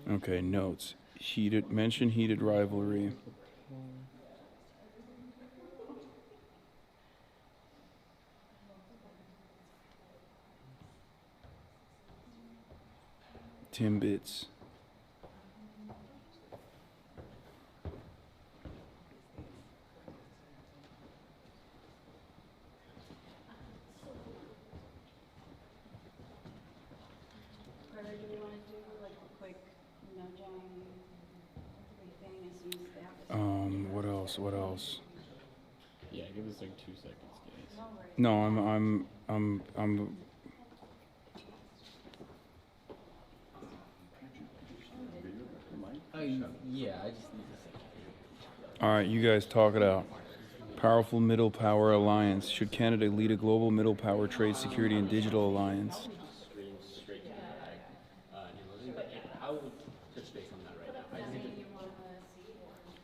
Okay, notes. Mention heated rivalry. Timbits. Carter, do we want to do like a quick no-jang briefing as soon as they have this? What else? Yeah, give us like 2 seconds, guys. No, I'm Yeah, I just need a second. all right, you guys talk it out. Powerful middle power alliance. Should Canada lead a global middle power trade, security, and digital alliance? I would touch base on that right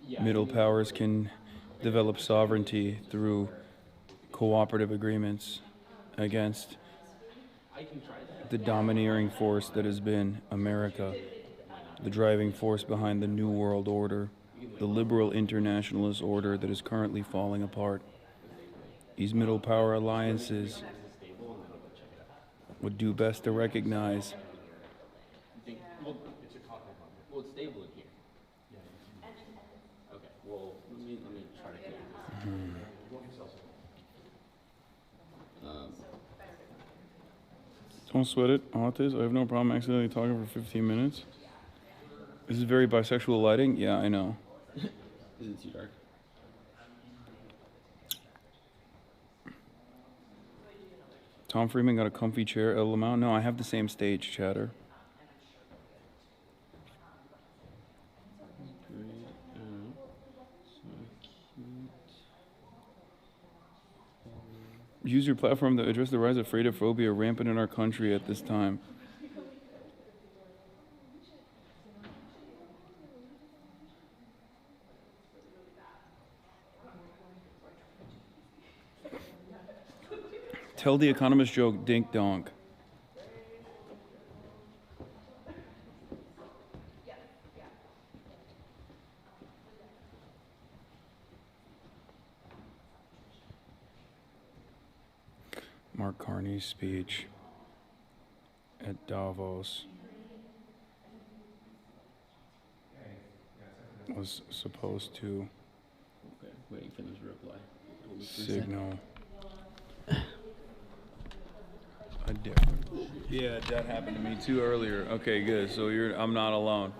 now. Middle powers can develop sovereignty through cooperative agreements against the domineering force that has been America, the driving force behind the New World Order, the liberal internationalist order that is currently falling apart. These middle power alliances would do best to recognize Well, it's stable in here. Okay, well, let me try to get this. Don't sweat it, Autis. I have no problem accidentally talking for 15 minutes. This is very bisexual lighting. Yeah, I know. Is it too dark? Tom Freeman got a comfy chair, L amount. No, I have the same stage, chatter. Use your platform to address the rise of freightophobia rampant in our country at this time. Tell the Economist joke, dink donk. Mark Carney's speech at Davos was supposed to Waiting for them to reply. Signal. Yeah, that happened to me too earlier. Okay, good. So I'm not alone.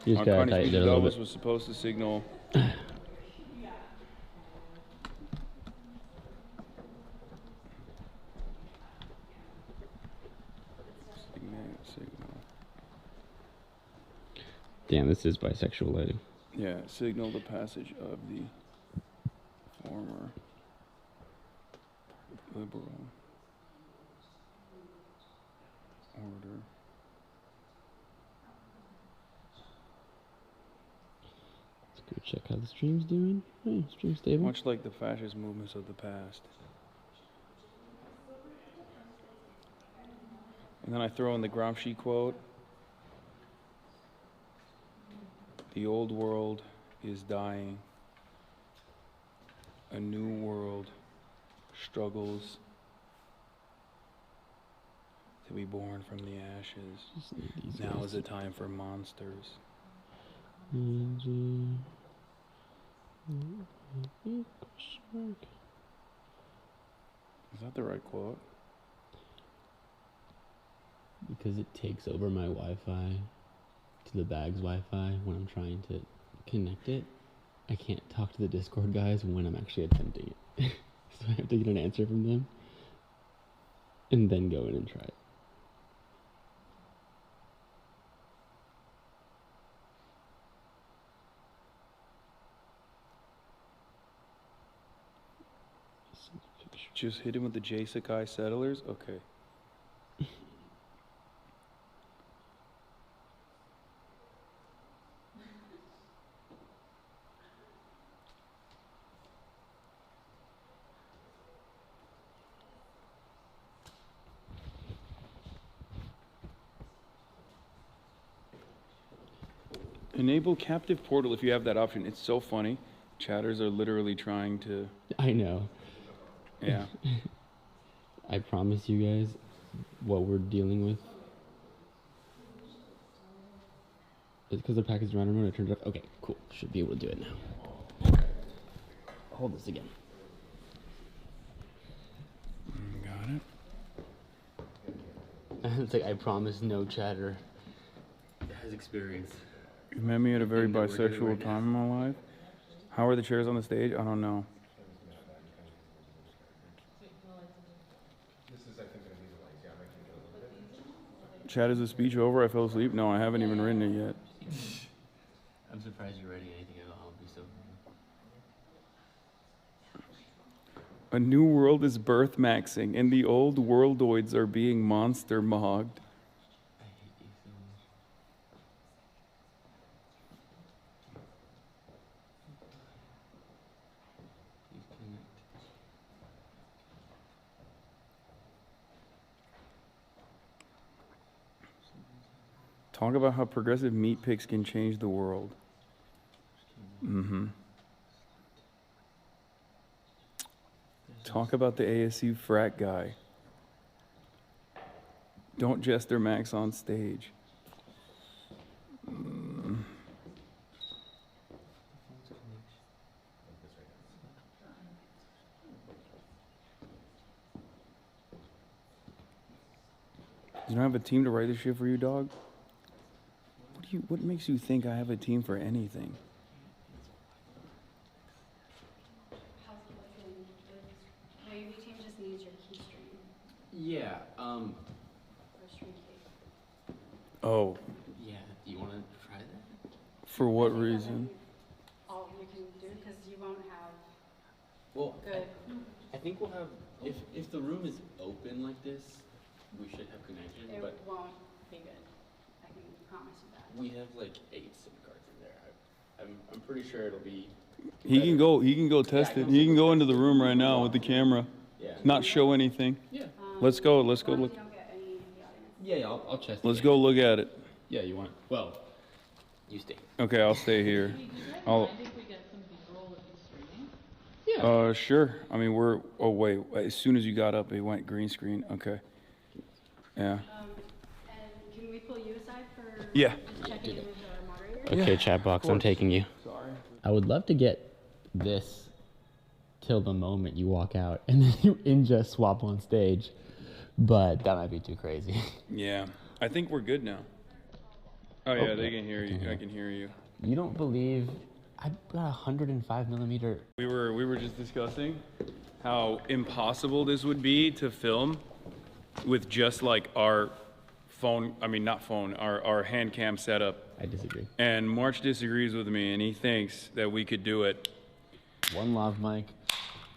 You just gotta tighten it a little bit. Was supposed to signal. Signal. Damn, this is bisexual lighting. Yeah, signal the passage of the former liberal order. Let's go check how the stream's doing. Hey, stream's stable. Much like the fascist movements of the past. And then I throw in the Gramsci quote. The old world is dying. A new world struggles to be born from the ashes. Now is the time for monsters. Is that the right quote? Because it takes over my Wi-Fi to the bag's Wi-Fi when I'm trying to connect it. I can't talk to the Discord guys when I'm actually attempting it. So I have to get an answer from them and then go in and try it. Just hit him with the J Sakai settlers? Okay. Enable captive portal if you have that option. It's so funny. Chatters are literally trying to... I know. Yeah. I promise you guys what we're dealing with. It's because the package is running when I turned it off. Okay, cool. Should be able to do it now. Hold this again. Got it. It's like, I promise no chatter has experience. You met me at a very Thing that we're doing bisexual right time in my life. How are the chairs on the stage? I don't know. Chat, is the speech over? I fell asleep? No, I haven't even written it yet. I'm surprised you're writing anything at all. I'll be so... A new world is birth maxing, and the old worldoids are being monster mogged. I hate you so much. Please connect. Talk about how progressive meat picks can change the world. Mm-hmm. Talk about the ASU frat guy. Don't jester Max on stage. You don't have a team to write this shit for you, dog? What makes you think I have a team for anything? How's it looking? The UV team just needs your key stream Yeah, for stream key. Oh, yeah. Do you want to try that? for what reason? All you can do, because you won't have Well, good. I think we'll have, if the room is open like this, we should have connection, It but won't be good. I can promise you that. we have like 8 SIM cards in there. I'm pretty sure it'll be... He can go test it. He can go into the room right now with the camera. Yeah. Not show anything. Yeah. Let's go As long look. as you don't get any in the audience. Yeah, I'll test it. Let's go look at it. Yeah, you want it? Well, you stay. Okay, I'll stay here. I'll Yeah. sure. I mean, oh wait, as soon as you got up, it went green screen. Okay. Yeah. And can we pull you aside for Yeah. just checking in with our moderator? Okay, chat box, I'm taking you. Sorry. I would love to get this till the moment you walk out, and then you ingest swap on stage. But that might be too crazy. Yeah, I think we're good now. Oh yeah, they can hear you. I can hear you. You don't believe I got 105 millimeter. We were just discussing how impossible this would be to film with just like our phone. I mean, not phone. Our hand cam setup. I disagree. And March disagrees with me, and he thinks that we could do it. One lav mic,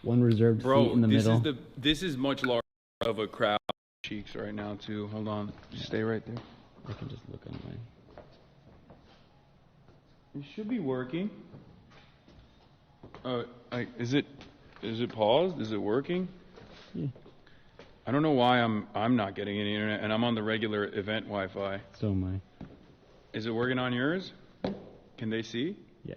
one reserved seat in the middle. This is much larger of a crowd. Cheeks right now too. Hold on, just stay right there. I can just look online. It should be working. Is it paused? Is it working? Yeah. I don't know why I'm not getting any internet, and I'm on the regular event Wi-Fi. So am I. Is it working on yours? Can they see? Yeah.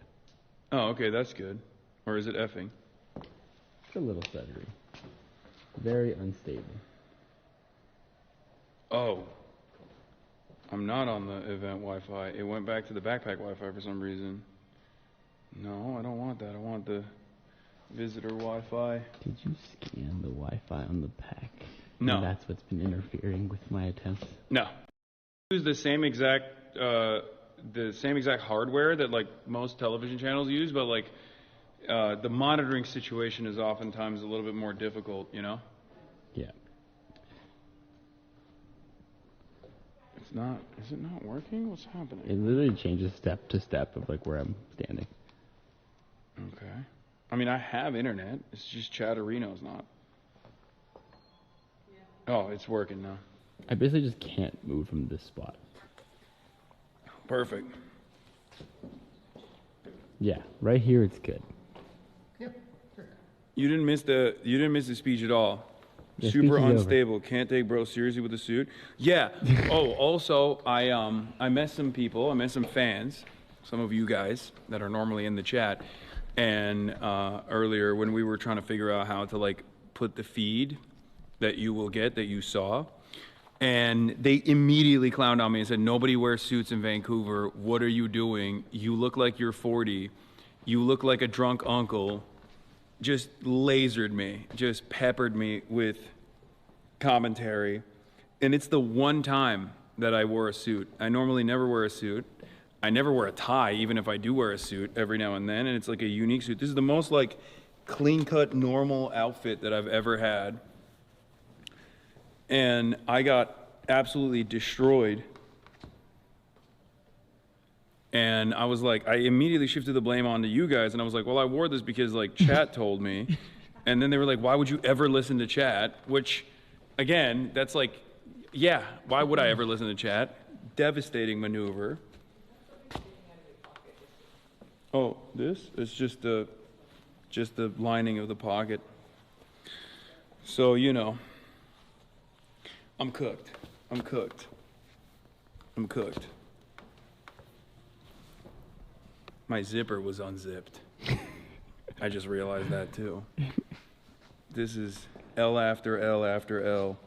Oh, okay, that's good. Or is it effing? It's a little stuttery. Very unstable. Oh. I'm not on the event Wi-Fi. It went back to the backpack Wi-Fi for some reason. No, I don't want that. I want the visitor Wi-Fi. Did you scan the Wi-Fi on the pack? No. And that's what's been interfering with my attempts. No. Use the same exact hardware that like most television channels use, but like the monitoring situation is oftentimes a little bit more difficult, you know? Yeah. Is it not working? What's happening? It literally changes step to step of like where I'm standing. Okay. I mean, I have internet. It's just Chatterino's not. Yeah. Oh, it's working now. I basically just can't move from this spot. Perfect. Yeah, right here it's good. You didn't miss the speech at all. Yeah, Super speech is unstable. Can't take bro seriously with a suit. Yeah. Oh, also, I met some people. I met some fans. Some of you guys that are normally in the chat. And earlier when we were trying to figure out how to like put the feed that you will get that you saw, and they immediately clowned on me and said, "Nobody wears suits in Vancouver. What are you doing? You look like you're 40. You look like a drunk uncle." Just lasered me, just peppered me with commentary. And it's the one time that I wore a suit. I normally never wear a suit. I never wear a tie, even if I do wear a suit every now and then. And it's like a unique suit. This is the most like clean-cut, normal outfit that I've ever had. And I got absolutely destroyed. And I was like, I immediately shifted the blame onto you guys. And I was like, well, I wore this because like chat told me. And then they were like, why would you ever listen to chat? Which, again, that's like, yeah, why would I ever listen to chat? Devastating maneuver. Oh, this? It's just the lining of the pocket. So, you know, I'm cooked. I'm cooked. I'm cooked. My zipper was unzipped. I just realized that too. This is L after L after L.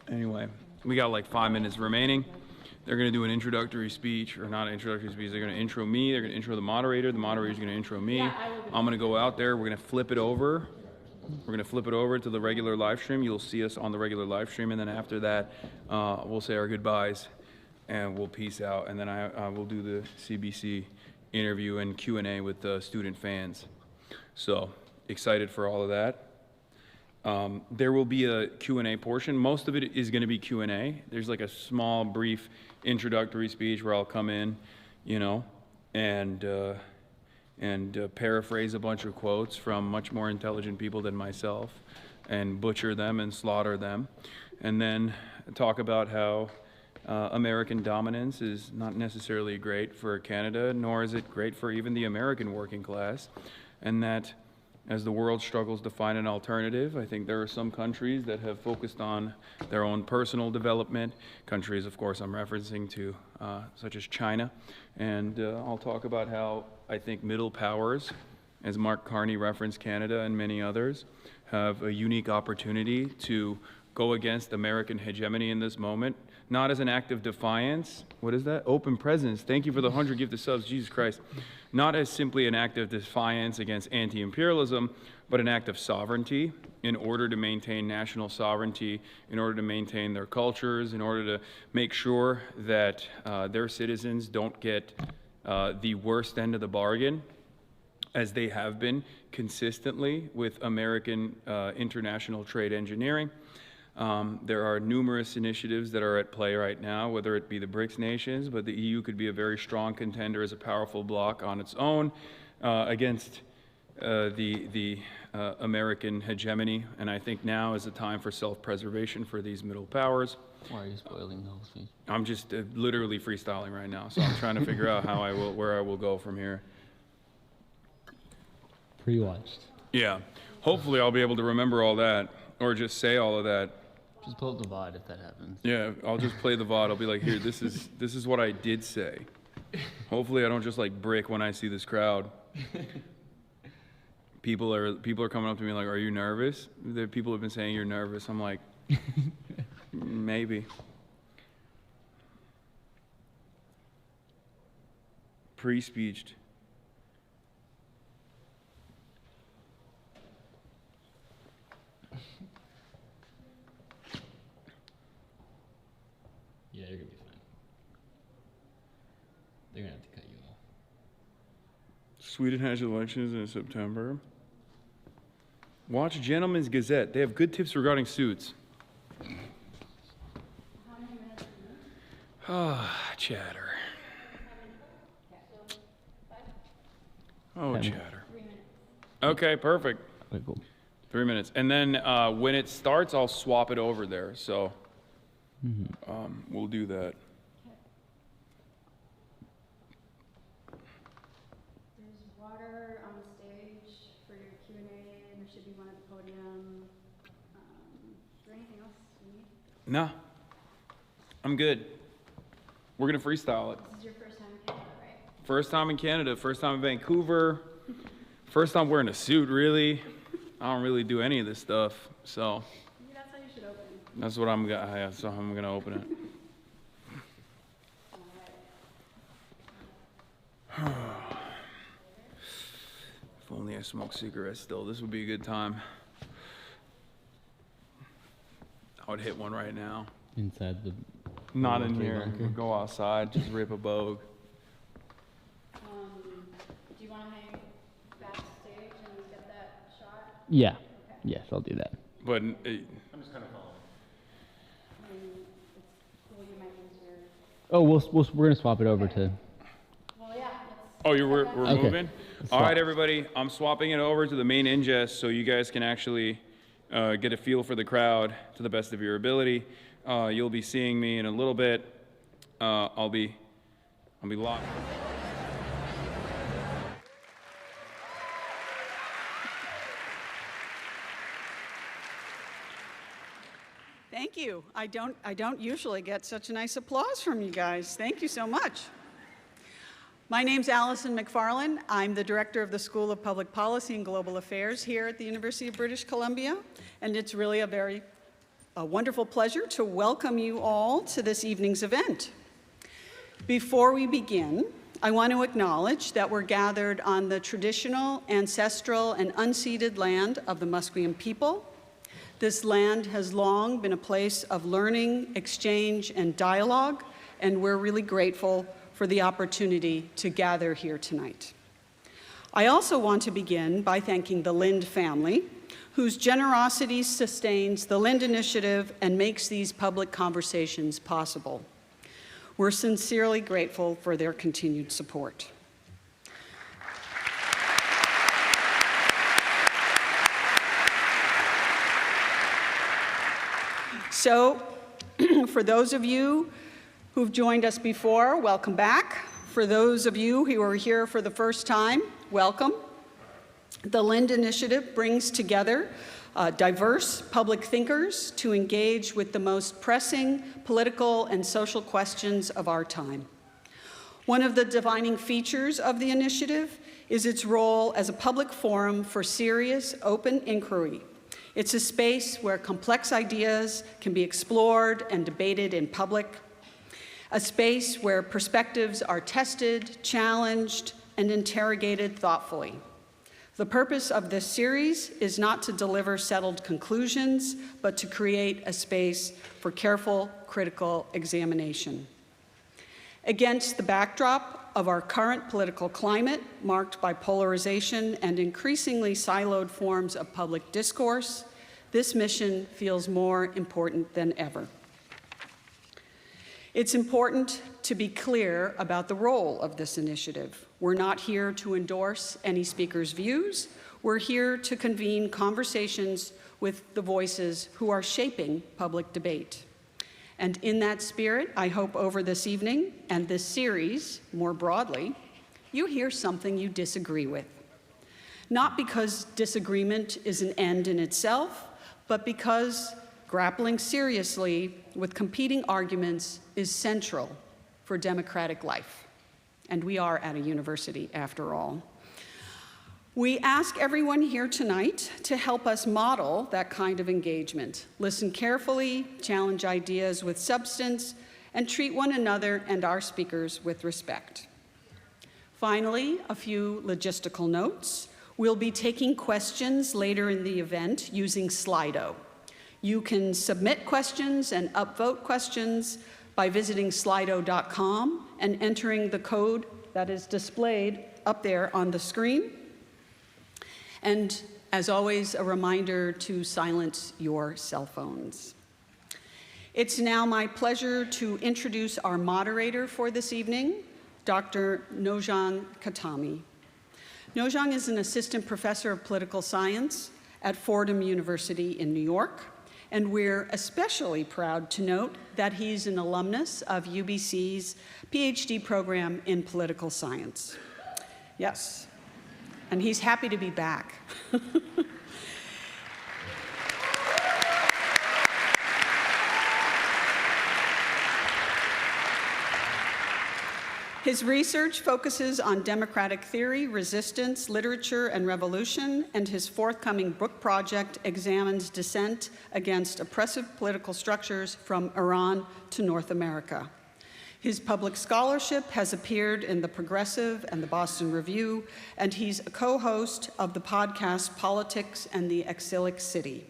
Anyway, we got like 5 minutes remaining. They're going to do an introductory speech, or not an introductory speech. They're going to intro me. They're going to intro the moderator. The moderator's going to intro me. I'm going to go out there. We're going to flip it over. We're going to flip it over to the regular live stream. You'll see us on the regular live stream. And then after that, we'll say our goodbyes and we'll peace out. And then I will do the CBC interview and Q&A with the student fans. So excited for all of that. There will be a Q&A portion. Most of it is going to be Q&A. There's like a small, brief introductory speech where I'll come in, you know, and paraphrase a bunch of quotes from much more intelligent people than myself and butcher them and slaughter them. And then talk about how American dominance is not necessarily great for Canada, nor is it great for even the American working class. And that as the world struggles to find an alternative, I think there are some countries that have focused on their own personal development. Countries, of course, I'm referencing to, such as China. And I'll talk about how I think middle powers, as Mark Carney referenced Canada and many others, have a unique opportunity to go against American hegemony in this moment, not as an act of defiance. What is that? Open presence. Thank you for the 100 gifted subs, Jesus Christ. Not as simply an act of defiance against anti-imperialism, but an act of sovereignty in order to maintain national sovereignty, in order to maintain their cultures, in order to make sure that their citizens don't get the worst end of the bargain, as they have been consistently with American international trade engineering. There are numerous initiatives that are at play right now, whether it be the BRICS nations, but the EU could be a very strong contender as a powerful bloc on its own against the American hegemony. And I think now is the time for self-preservation for these middle powers. Why are you spoiling the whole speech? I'm just literally freestyling right now, so I'm trying to figure out where I will go from here. Pre-watched. Yeah, hopefully I'll be able to remember all that, or just say all of that. Just pull up the VOD if that happens. Yeah, I'll just play the VOD. I'll be like, here, this is what I did say. Hopefully I don't just like break when I see this crowd. People are coming up to me like, are you nervous? People have been saying you're nervous. I'm like, maybe. Pre-speeched. Yeah, you're gonna be fine. They're gonna have to cut you off. Sweden has elections in September. Watch Gentleman's Gazette. They have good tips regarding suits. Chatter. Oh, chatter. Okay, perfect. Okay, cool. 3 minutes. And then when it starts, I'll swap it over there. So we'll do that. There's water on the stage for your Q&A. There should be one at the podium. Is there anything else you need? No, I'm good. We're gonna freestyle it. This is your first time in Canada, right? First time in Canada, first time in Vancouver, first time wearing a suit, really. I don't really do any of this stuff, so Maybe that's how you should open. that's what I'm gonna, yeah, so I'm gonna open it. If only I smoked cigarettes still, this would be a good time. I would hit one right now. Inside the. Not in Lovely here. bunker. We'll go outside, just rip a bogue. Do you want to hang backstage and get that shot? Yeah. Yes, I'll do that. But I'm just kind of following. I mean, it's cool you might lose your... Oh, we're gonna swap it over to. Well, yeah. oh, we're Okay. moving. Let's All swap. right, everybody. I'm swapping it over to the main ingest, so you guys can actually get a feel for the crowd to the best of your ability. You'll be seeing me in a little bit. I'll be live. Thank you. I don't usually get such a nice applause from you guys. Thank you so much. My name's Allison McFarlane. I'm the director of the School of Public Policy and Global Affairs here at the University of British Columbia, and it's really a wonderful pleasure to welcome you all to this evening's event. Before we begin, I want to acknowledge that we're gathered on the traditional, ancestral, and unceded land of the Musqueam people. This land has long been a place of learning, exchange, and dialogue, and we're really grateful for the opportunity to gather here tonight. I also want to begin by thanking the Lind family, whose generosity sustains the Lind Initiative and makes these public conversations possible. We're sincerely grateful for their continued support. So, for those of you who've joined us before, welcome back. For those of you who are here for the first time, welcome. The Lind Initiative brings together diverse public thinkers to engage with the most pressing political and social questions of our time. One of the defining features of the initiative is its role as a public forum for serious, open inquiry It's a space where complex ideas can be explored and debated in public, a space where perspectives are tested, challenged, and interrogated thoughtfully. The purpose of this series is not to deliver settled conclusions, but to create a space for careful, critical examination. Against the backdrop of our current political climate, marked by polarization and increasingly siloed forms of public discourse, this mission feels more important than ever. It's important to be clear about the role of this initiative. We're not here to endorse any speaker's views. We're here to convene conversations with the voices who are shaping public debate. And in that spirit, I hope over this evening and this series more broadly, you hear something you disagree with. Not because disagreement is an end in itself, but because grappling seriously with competing arguments is central for democratic life. And we are at a university, after all. We ask everyone here tonight to help us model that kind of engagement. Listen carefully, challenge ideas with substance, and treat one another and our speakers with respect. Finally, a few logistical notes. We'll be taking questions later in the event using Slido. You can submit questions and upvote questions by visiting slido.com and entering the code that is displayed up there on the screen. And as always, a reminder to silence your cell phones. It's now my pleasure to introduce our moderator for this evening, Dr. Nojang Khatami. Nojang is an assistant professor of political science at Fordham University in New York, and we're especially proud to note that he's an alumnus of UBC's PhD program in political science. Yes, and he's happy to be back. His research focuses on democratic theory, resistance, literature, and revolution, and his forthcoming book project examines dissent against oppressive political structures from Iran to North America. His public scholarship has appeared in The Progressive and the Boston Review, and he's a co-host of the podcast Politics and the Exilic City.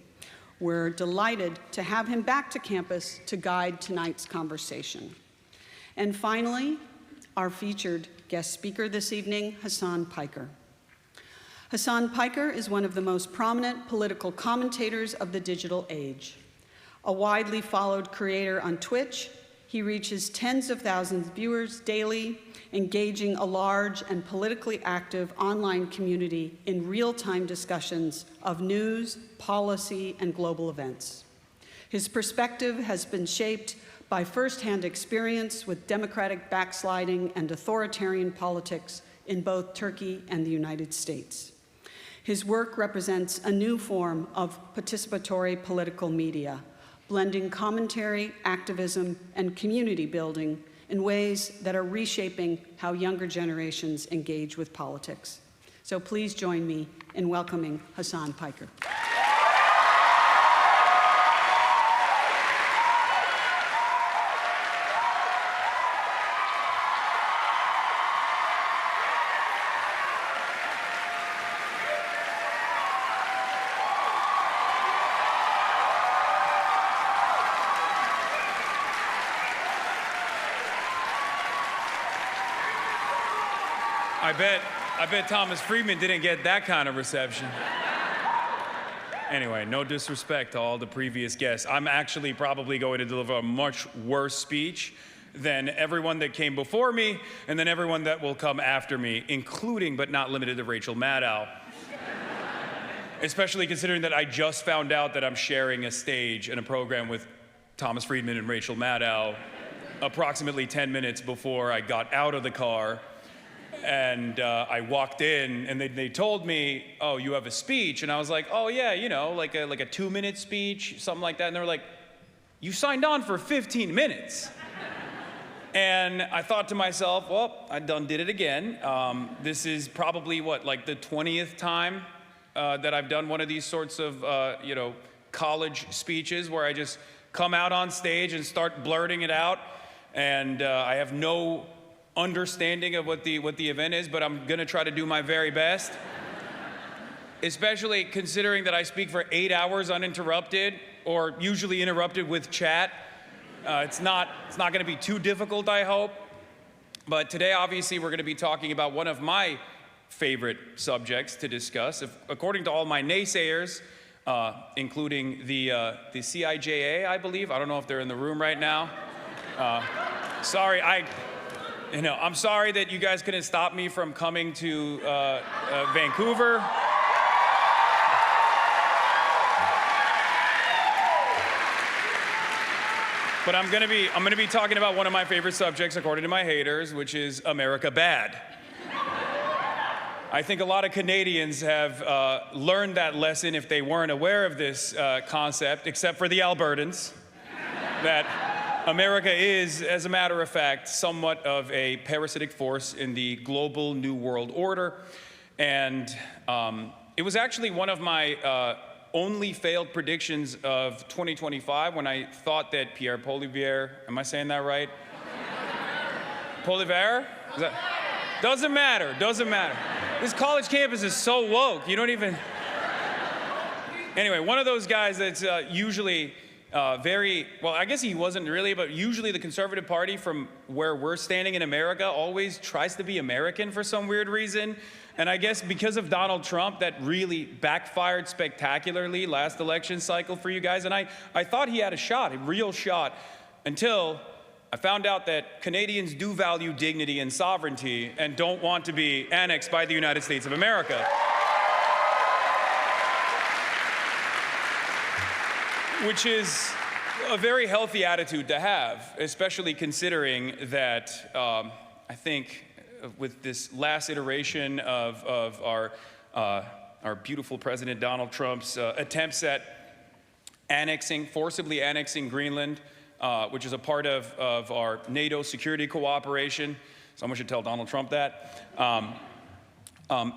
We're delighted to have him back to campus to guide tonight's conversation. And finally, our featured guest speaker this evening, Hasan Piker. Hasan Piker is one of the most prominent political commentators of the digital age. A widely followed creator on Twitch, he reaches tens of thousands of viewers daily, engaging a large and politically active online community in real-time discussions of news, policy, and global events. His perspective has been shaped by firsthand experience with democratic backsliding and authoritarian politics in both Turkey and the United States. His work represents a new form of participatory political media, blending commentary, activism, and community building in ways that are reshaping how younger generations engage with politics. So please join me in welcoming Hasan Piker. I bet Thomas Friedman didn't get that kind of reception. Anyway, no disrespect to all the previous guests. I'm actually probably going to deliver a much worse speech than everyone that came before me and then everyone that will come after me, including but not limited to Rachel Maddow. Especially considering that I just found out that I'm sharing a stage in a program with Thomas Friedman and Rachel Maddow approximately 10 minutes before I got out of the car. And I walked in, and they told me, "Oh, you have a speech," and I was like, "Oh yeah, you know, like a 2-minute speech, something like that." And they were like, "You signed on for 15 minutes." And I thought to myself, "Well, I done did it again. This is probably what, like the 20th time that I've done one of these sorts of, college speeches where I just come out on stage and start blurting it out. And I have no understanding of what the event is, but I'm gonna try to do my very best. Especially considering that I speak for 8 hours uninterrupted, or usually interrupted with chat. It's not gonna be too difficult, I hope. But today, obviously, we're gonna be talking about one of my favorite subjects to discuss. According to all my naysayers, including the CIJA, I believe. I don't know if they're in the room right now. Sorry, I'm sorry that you guys couldn't stop me from coming to Vancouver. But I'm gonna be talking about one of my favorite subjects, according to my haters, which is America bad. I think a lot of Canadians have learned that lesson if they weren't aware of this concept, except for the Albertans, that America is, as a matter of fact, somewhat of a parasitic force in the global New World Order. And it was actually one of my only failed predictions of 2025 when I thought that Pierre Poilievre, am I saying that right? Poilievre? Doesn't matter. This college campus is so woke, you don't even... Anyway, one of those guys that's usually very, well, I guess he wasn't really, but usually the Conservative Party from where we're standing in America always tries to be American for some weird reason. And I guess because of Donald Trump, that really backfired spectacularly last election cycle for you guys. And I thought he had a real shot, until I found out that Canadians do value dignity and sovereignty and don't want to be annexed by the United States of America. Which is a very healthy attitude to have, especially considering that I think with this last iteration of our beautiful President Donald Trump's attempts at forcibly annexing Greenland, which is a part of our NATO security cooperation. Someone should tell Donald Trump that.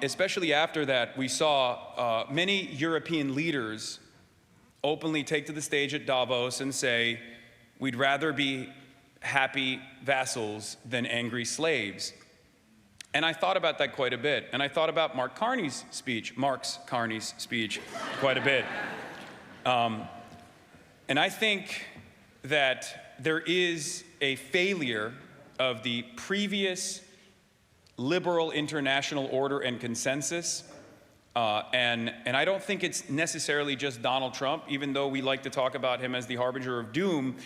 Especially after that, we saw many European leaders openly take to the stage at Davos and say, we'd rather be happy vassals than angry slaves. And I thought about that quite a bit. And I thought about Mark Carney's speech quite a bit. And I think that there is a failure of the previous liberal international order and consensus. And I don't think it's necessarily just Donald Trump, even though we like to talk about him as the harbinger of doom.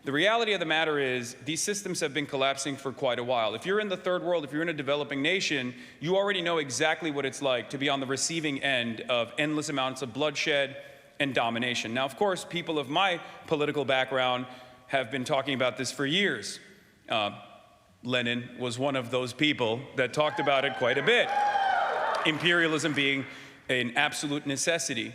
The reality of the matter is these systems have been collapsing for quite a while. If you're in the third world, if you're in a developing nation, you already know exactly what it's like to be on the receiving end of endless amounts of bloodshed and domination. Now, of course, people of my political background have been talking about this for years. Lenin was one of those people that talked about it quite a bit. Imperialism being an absolute necessity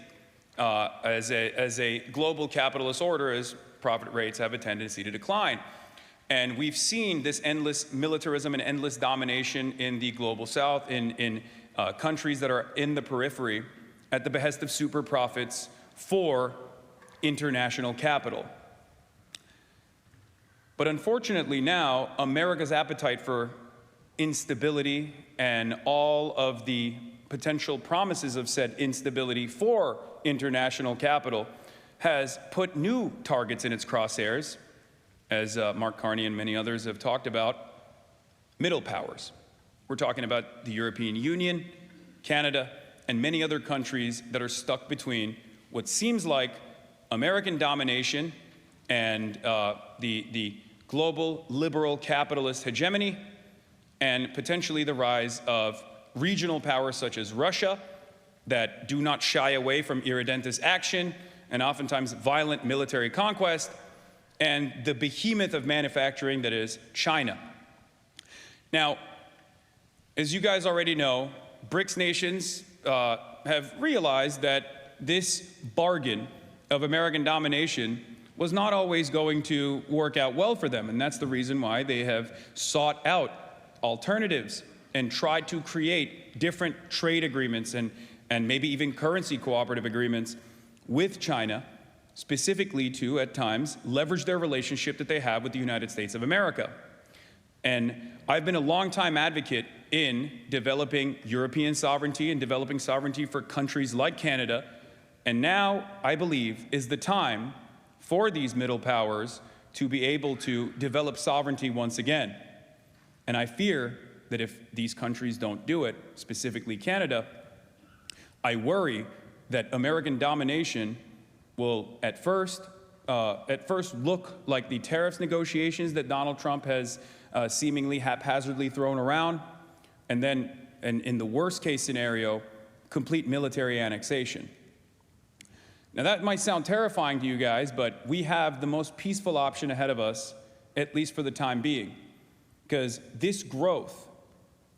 as a global capitalist order, as profit rates have a tendency to decline. And we've seen this endless militarism and endless domination in the global south, in countries that are in the periphery, at the behest of super profits for international capital. But unfortunately now, America's appetite for instability and all of the potential promises of said instability for international capital has put new targets in its crosshairs, as Mark Carney and many others have talked about, middle powers. We're talking about the European Union, Canada, and many other countries that are stuck between what seems like American domination and the global liberal capitalist hegemony, and potentially the rise of regional powers such as Russia that do not shy away from irredentist action and oftentimes violent military conquest, and the behemoth of manufacturing that is China. Now, as you guys already know, BRICS nations have realized that this bargain of American domination was not always going to work out well for them, and that's the reason why they have sought out alternatives and tried to create different trade agreements and and maybe even currency cooperative agreements with China, specifically to, at times, leverage their relationship that they have with the United States of America. And I've been a longtime advocate in developing European sovereignty and developing sovereignty for countries like Canada. And now, I believe, is the time for these middle powers to be able to develop sovereignty once again. And I fear that if these countries don't do it, specifically Canada, I worry that American domination will at first look like the tariffs negotiations that Donald Trump has seemingly haphazardly thrown around, and then, and in the worst case scenario, complete military annexation. Now that might sound terrifying to you guys, but we have the most peaceful option ahead of us, at least for the time being, because this growth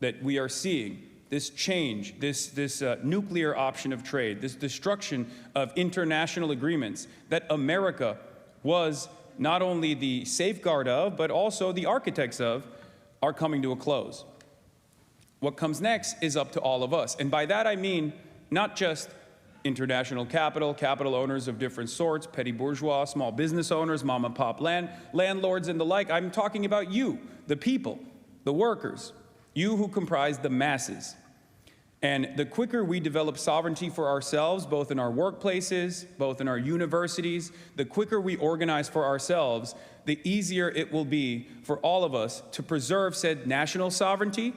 that we are seeing, this change, this nuclear option of trade, this destruction of international agreements that America was not only the safeguard of, but also the architects of, are coming to a close. What comes next is up to all of us. And by that I mean not just international capital, capital owners of different sorts, petty bourgeois, small business owners, mom and pop landlords and the like. I'm talking about you, the people, the workers, you who comprise the masses. And the quicker we develop sovereignty for ourselves, both in our workplaces, both in our universities, the quicker we organize for ourselves, the easier it will be for all of us to preserve said national sovereignty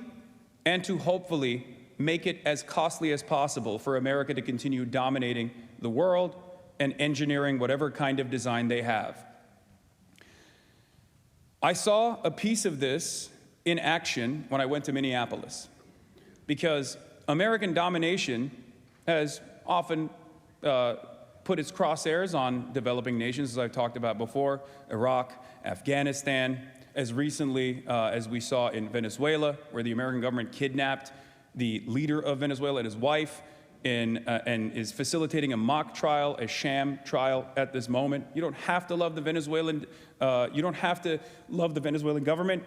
and to hopefully make it as costly as possible for America to continue dominating the world and engineering whatever kind of design they have. I saw a piece of this in action when I went to Minneapolis, because American domination has often put its crosshairs on developing nations, as I've talked about before, Iraq, Afghanistan, as recently as we saw in Venezuela, where the American government kidnapped the leader of Venezuela and his wife and is facilitating a mock trial, a sham trial at this moment. You don't have to love the Venezuelan, you don't have to love the Venezuelan government.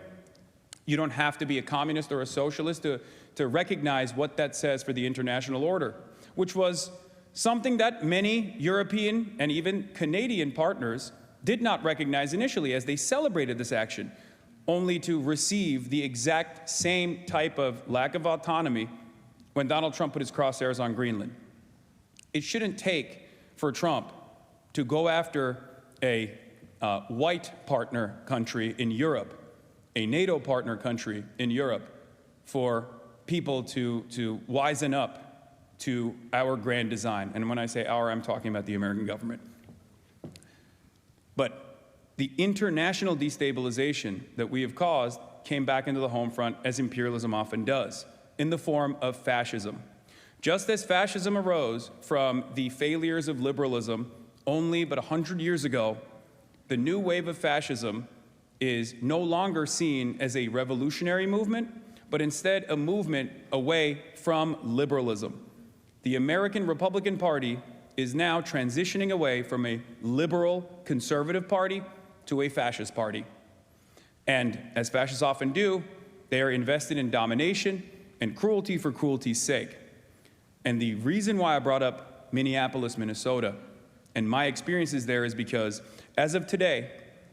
You don't have to be a communist or a socialist to recognize what that says for the international order, which was something that many European and even Canadian partners did not recognize initially as they celebrated this action, only to receive the exact same type of lack of autonomy when Donald Trump put his crosshairs on Greenland. It shouldn't take for Trump to go after a white partner country in Europe, a NATO partner country in Europe, for people to wisen up to our grand design. And when I say our, I'm talking about the American government. But the international destabilization that we have caused came back into the home front, as imperialism often does, in the form of fascism. Just as fascism arose from the failures of liberalism only but 100 years ago, the new wave of fascism is no longer seen as a revolutionary movement, but instead a movement away from liberalism. The American Republican Party is now transitioning away from a liberal conservative party to a fascist party. And as fascists often do, they are invested in domination and cruelty for cruelty's sake. And the reason why I brought up Minneapolis, Minnesota, and my experiences there is because, as of today,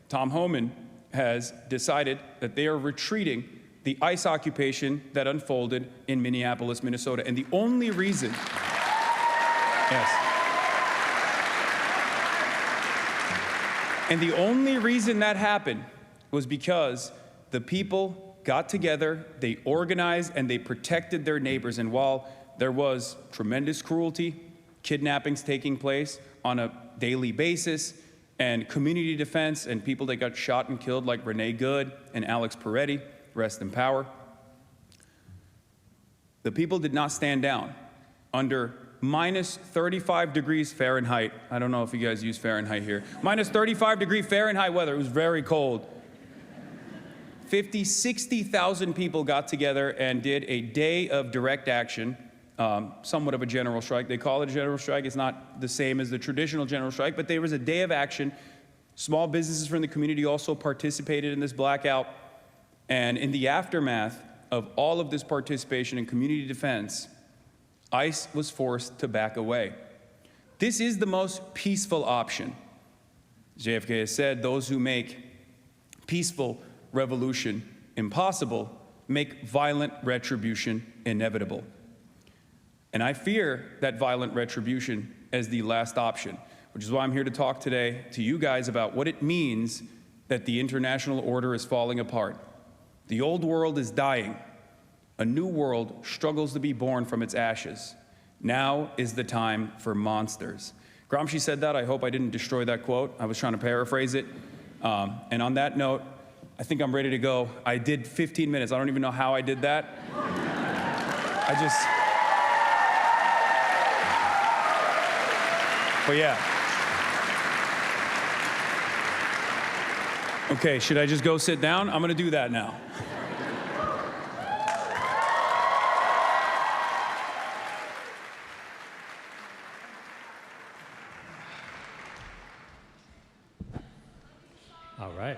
Tom Homan has decided that they are retreating the ICE occupation that unfolded in Minneapolis, Minnesota. And the only reason, yes, and the only reason that happened was because the people got together, they organized, and they protected their neighbors. And while there was tremendous cruelty, kidnappings taking place on a daily basis, and community defense, and people that got shot and killed like Renee Good and Alex Peretti, rest in power, the people did not stand down under minus 35 degrees Fahrenheit. I don't know if you guys use Fahrenheit here. Minus 35-degree Fahrenheit weather. It was very cold. 60,000 people got together and did a day of direct action, somewhat of a general strike. They call it a general strike. It's not the same as the traditional general strike, but there was a day of action. Small businesses from the community also participated in this blackout. And in the aftermath of all of this participation in community defense, ICE was forced to back away. This is the most peaceful option. JFK has said, those who make peaceful revolution impossible make violent retribution inevitable. And I fear that violent retribution as the last option, which is why I'm here to talk today to you guys about what it means that the international order is falling apart. The old world is dying. A new world struggles to be born from its ashes. Now is the time for monsters. Gramsci said that. I hope I didn't destroy that quote. I was trying to paraphrase it. And on that note, I think I'm ready to go. I did 15 minutes. I don't even know how I did that. But yeah. Okay, should I just go sit down? I'm gonna do that now. All right.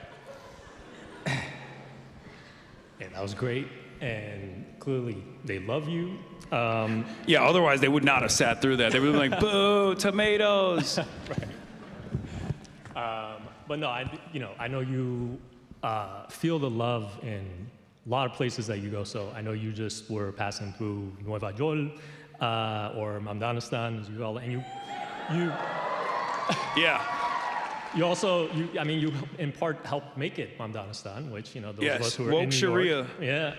And that was great, and clearly they love you. Yeah, otherwise they would not have sat through that. They would have been like, boo, tomatoes. Right. But no, I know you feel the love in a lot of places that you go. So I know you just were passing through Nueva York or Mamdanistan, as you call it, and you yeah. You also, you in part helped make it Mamdanistan, which, those of us who are woke in New Sharia. York. Yeah.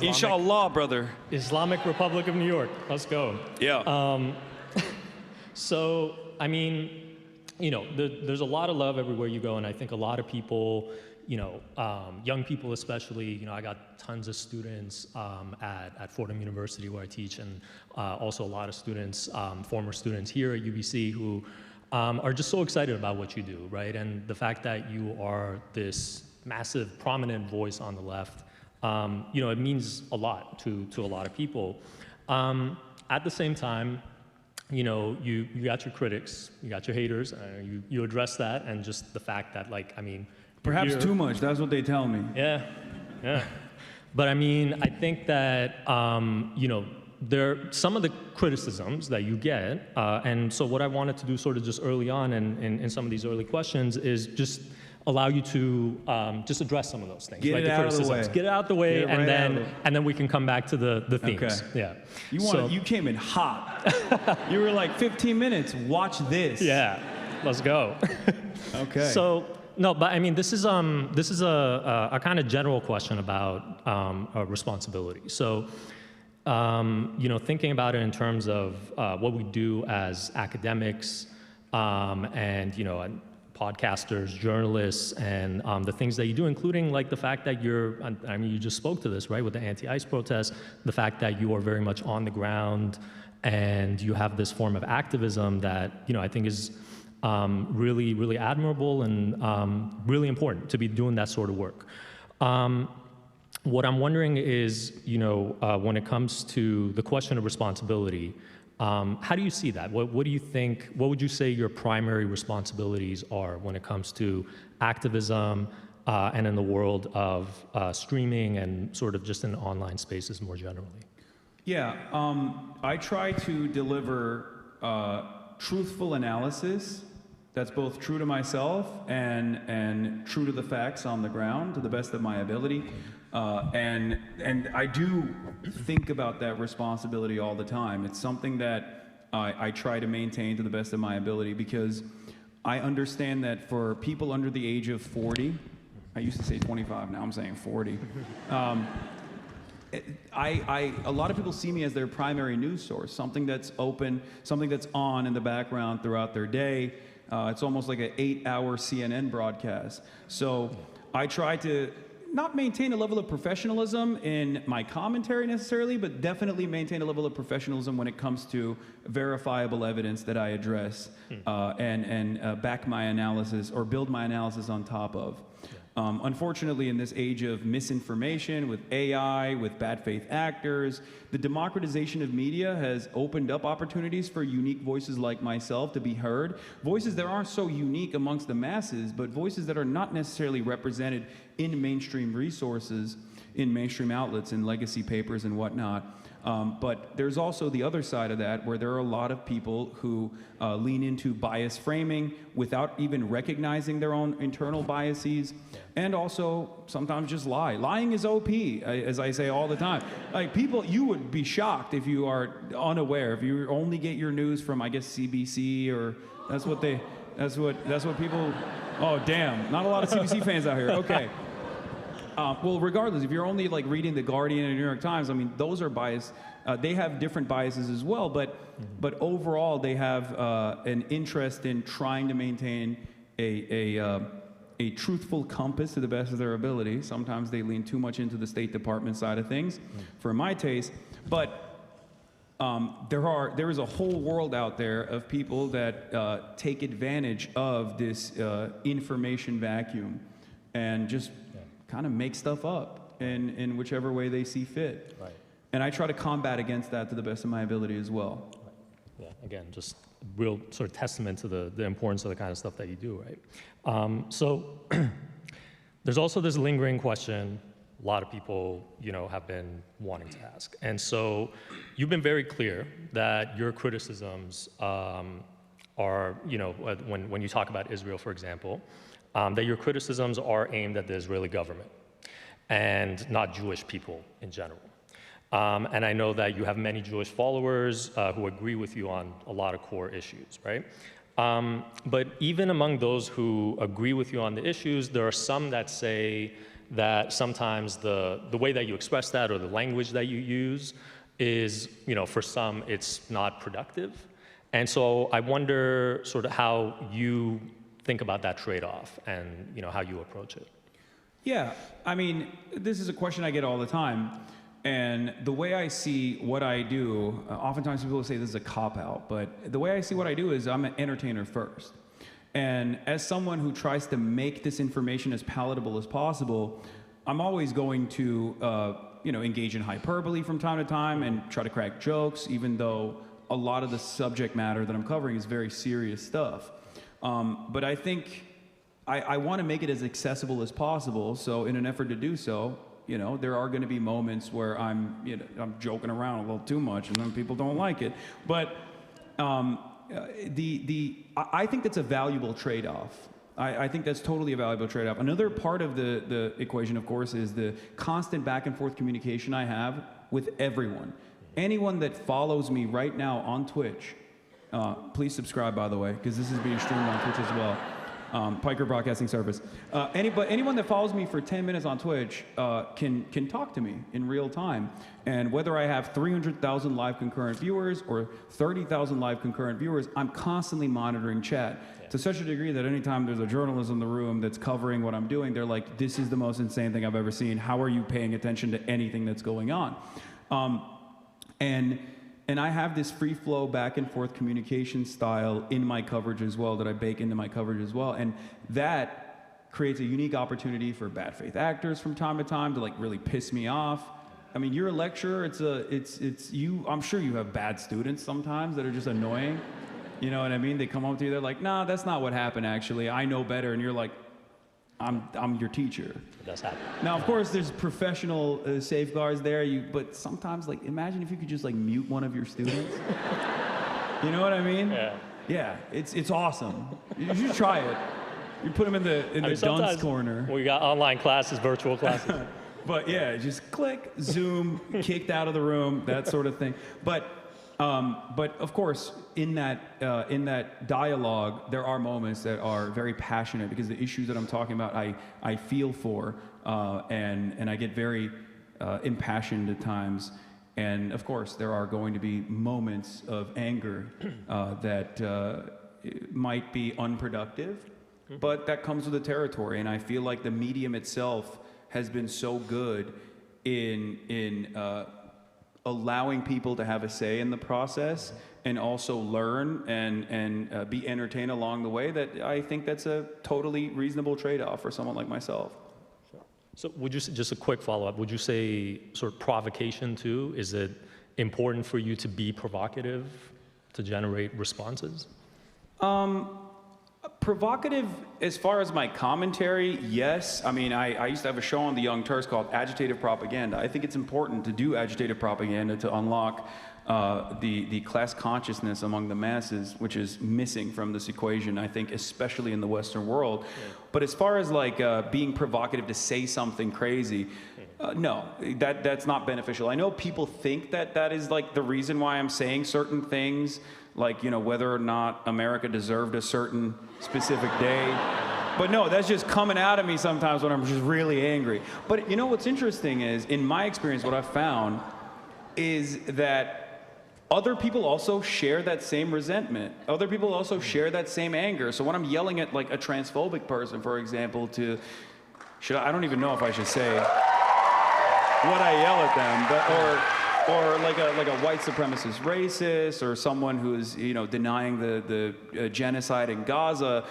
Inshallah, brother. Islamic Republic of New York. Let's go. Yeah. So, there's a lot of love everywhere you go, and I think a lot of people, young people especially, I got tons of students at Fordham University where I teach, and also a lot of students, former students here at UBC who are just so excited about what you do, right? And the fact that you are this massive, prominent voice on the left, it means a lot to a lot of people. At the same time, you got your critics, you got your haters, you address that, and just the fact that, perhaps too much, that's what they tell me. Yeah. But I think that, there are some of the criticisms that you get, and so what I wanted to do sort of just early on in some of these early questions is just allow you to just address some of those things. Get it out of the way. Get it out the way, and then we can come back to the themes. Okay. Yeah. You came in hot. You were like 15 minutes. Watch this. Yeah. Let's go. Okay. So no, but this is a kind of general question about responsibility. So. Thinking about it in terms of what we do as academics and podcasters, journalists, and the things that you do, including the fact that you just spoke to this, right, with the anti-ICE protests, the fact that you are very much on the ground and you have this form of activism that, I think is really, really admirable and really important to be doing that sort of work. What I'm wondering is, when it comes to the question of responsibility, how do you see that? What do you think, what would you say your primary responsibilities are when it comes to activism and in the world of streaming and sort of just in online spaces more generally? Yeah, I try to deliver truthful analysis that's both true to myself and true to the facts on the ground to the best of my ability. And I do think about that responsibility all the time. It's something that I try to maintain to the best of my ability because I understand that for people under the age of 40, I used to say 25, now I'm saying 40. A lot of people see me as their primary news source, something that's open, something that's on in the background throughout their day. It's almost like an 8-hour CNN broadcast. So I try to not maintain a level of professionalism in my commentary necessarily, but definitely maintain a level of professionalism when it comes to verifiable evidence that I address and back my analysis or build my analysis on top of. Unfortunately, in this age of misinformation, with AI, with bad faith actors, the democratization of media has opened up opportunities for unique voices like myself to be heard. Voices that aren't so unique amongst the masses, but voices that are not necessarily represented in mainstream resources, in mainstream outlets, in legacy papers and whatnot. But there's also the other side of that, where there are a lot of people who lean into bias framing without even recognizing their own internal biases, and also sometimes just lie. Lying is OP, as I say all the time. Like, people, you would be shocked if you are unaware, if you only get your news from, I guess, CBC, or that's what people, oh damn, not a lot of CBC fans out here, okay. Well, regardless, if you're only like reading The Guardian and New York Times, I mean, those are biased. They have different biases as well, but overall they have an interest in trying to maintain a truthful compass to the best of their ability. Sometimes they lean too much into the State Department side of things, for my taste. But there is a whole world out there of people that take advantage of this information vacuum and just kind of make stuff up in whichever way they see fit. Right. And I try to combat against that to the best of my ability as well. Yeah, again, just real sort of testament to the importance of the kind of stuff that you do, right? So there's also this lingering question a lot of people, have been wanting to ask. And so you've been very clear that your criticisms are, when you talk about Israel, for example, that your criticisms are aimed at the Israeli government and not Jewish people in general. And I know that you have many Jewish followers who agree with you on a lot of core issues, right? But even among those who agree with you on the issues, there are some that say that sometimes the way that you express that or the language that you use is, for some, it's not productive. And so I wonder sort of how you think about that trade-off and, how you approach it. Yeah, I mean, this is a question I get all the time. And the way I see what I do, oftentimes people say this is a cop-out, but the way I see what I do is I'm an entertainer first. And as someone who tries to make this information as palatable as possible, I'm always going to, engage in hyperbole from time to time and try to crack jokes, even though a lot of the subject matter that I'm covering is very serious stuff. But I think I want to make it as accessible as possible. So in an effort to do so, there are going to be moments where I'm joking around a little too much, and then people don't like it. But I think that's a valuable trade-off. I think that's totally a valuable trade-off. Another part of the equation, of course, is the constant back and forth communication I have with everyone. Anyone that follows me right now on Twitch, please subscribe, by the way, because this is being streamed on Twitch as well. Piker Broadcasting Service. Anyone that follows me for 10 minutes on Twitch can talk to me in real time. And whether I have 300,000 live concurrent viewers or 30,000 live concurrent viewers, I'm constantly monitoring chat to such a degree that anytime there's a journalist in the room that's covering what I'm doing, they're like, this is the most insane thing I've ever seen. How are you paying attention to anything that's going on? And I have this free flow back and forth communication style in my coverage as well that I bake into my coverage as well. And that creates a unique opportunity for bad faith actors from time to time to really piss me off. I mean, you're a lecturer, it's you, I'm sure you have bad students sometimes that are just annoying. You know what I mean? They come up to you, they're like, nah, that's not what happened actually. I know better. And you're like, I'm your teacher. It does happen. Now, of course, there's professional safeguards there, but sometimes, imagine if you could just, mute one of your students. You know what I mean? Yeah. Yeah, it's awesome. You should try it. You put them in the dunce corner. We got online classes, virtual classes. But yeah, just click, Zoom, kicked out of the room, that sort of thing. But of course, in that dialogue, there are moments that are very passionate because the issues that I'm talking about, I feel for, and I get very impassioned at times. And of course, there are going to be moments of anger that might be unproductive, but that comes with the territory. And I feel like the medium itself has been so good in allowing people to have a say in the process and also learn and be entertained along the way, that I think that's a totally reasonable trade-off for someone like myself. So would you, just a quick follow-up, would you say sort of provocation too? Is it important for you to be provocative to generate responses? Provocative, as far as my commentary, yes. I mean, I used to have a show on the Young Turks called Agitative Propaganda. I think it's important to do agitative propaganda to unlock the class consciousness among the masses, which is missing from this equation, I think, especially in the Western world. Yeah. But as far as like being provocative to say something crazy, no, that's not beneficial. I know people think that that is like the reason why I'm saying certain things, like, you know, whether or not America deserved a certain specific day. But no, that's just coming out of me sometimes when I'm just really angry. But you know what's interesting is, in my experience, what I've found is that other people also share that same resentment. Other people also share that same anger. So when I'm yelling at like a transphobic person, for example, I don't even know if I should say what I yell at them, but or like a white supremacist racist, or someone who's, you know, denying the genocide in Gaza.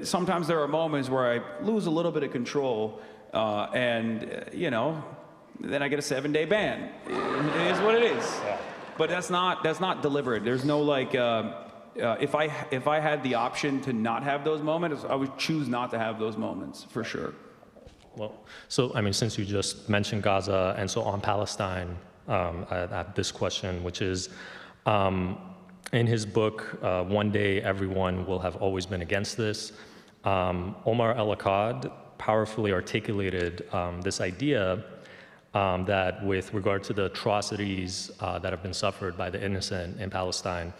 Sometimes there are moments where I lose a little bit of control, and you know, then I get a 7-day ban. It is what it is. But that's not deliberate. There's no like, if I had the option to not have those moments, I would choose not to have those moments, for sure. Well, so I mean, since you just mentioned Gaza, and so on Palestine, I have this question, which is, in his book, One Day Everyone Will Have Always Been Against This, Omar El-Akkad powerfully articulated this idea that with regard to the atrocities that have been suffered by the innocent in Palestine,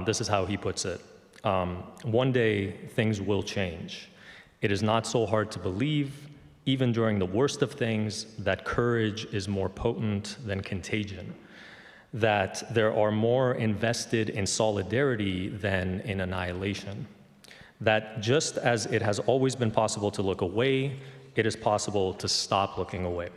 this is how he puts it. One day, things will change. It is not so hard to believe, even during the worst of things, that courage is more potent than contagion, that there are more invested in solidarity than in annihilation, that just as it has always been possible to look away, it is possible to stop looking away.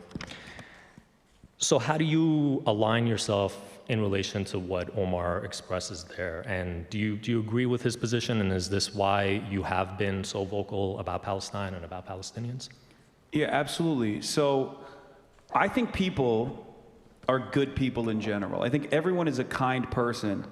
So how do you align yourself in relation to what Omar expresses there? And do you agree with his position? And is this why you have been so vocal about Palestine and about Palestinians? Yeah, absolutely. So I think people are good people in general. I think everyone is a kind person,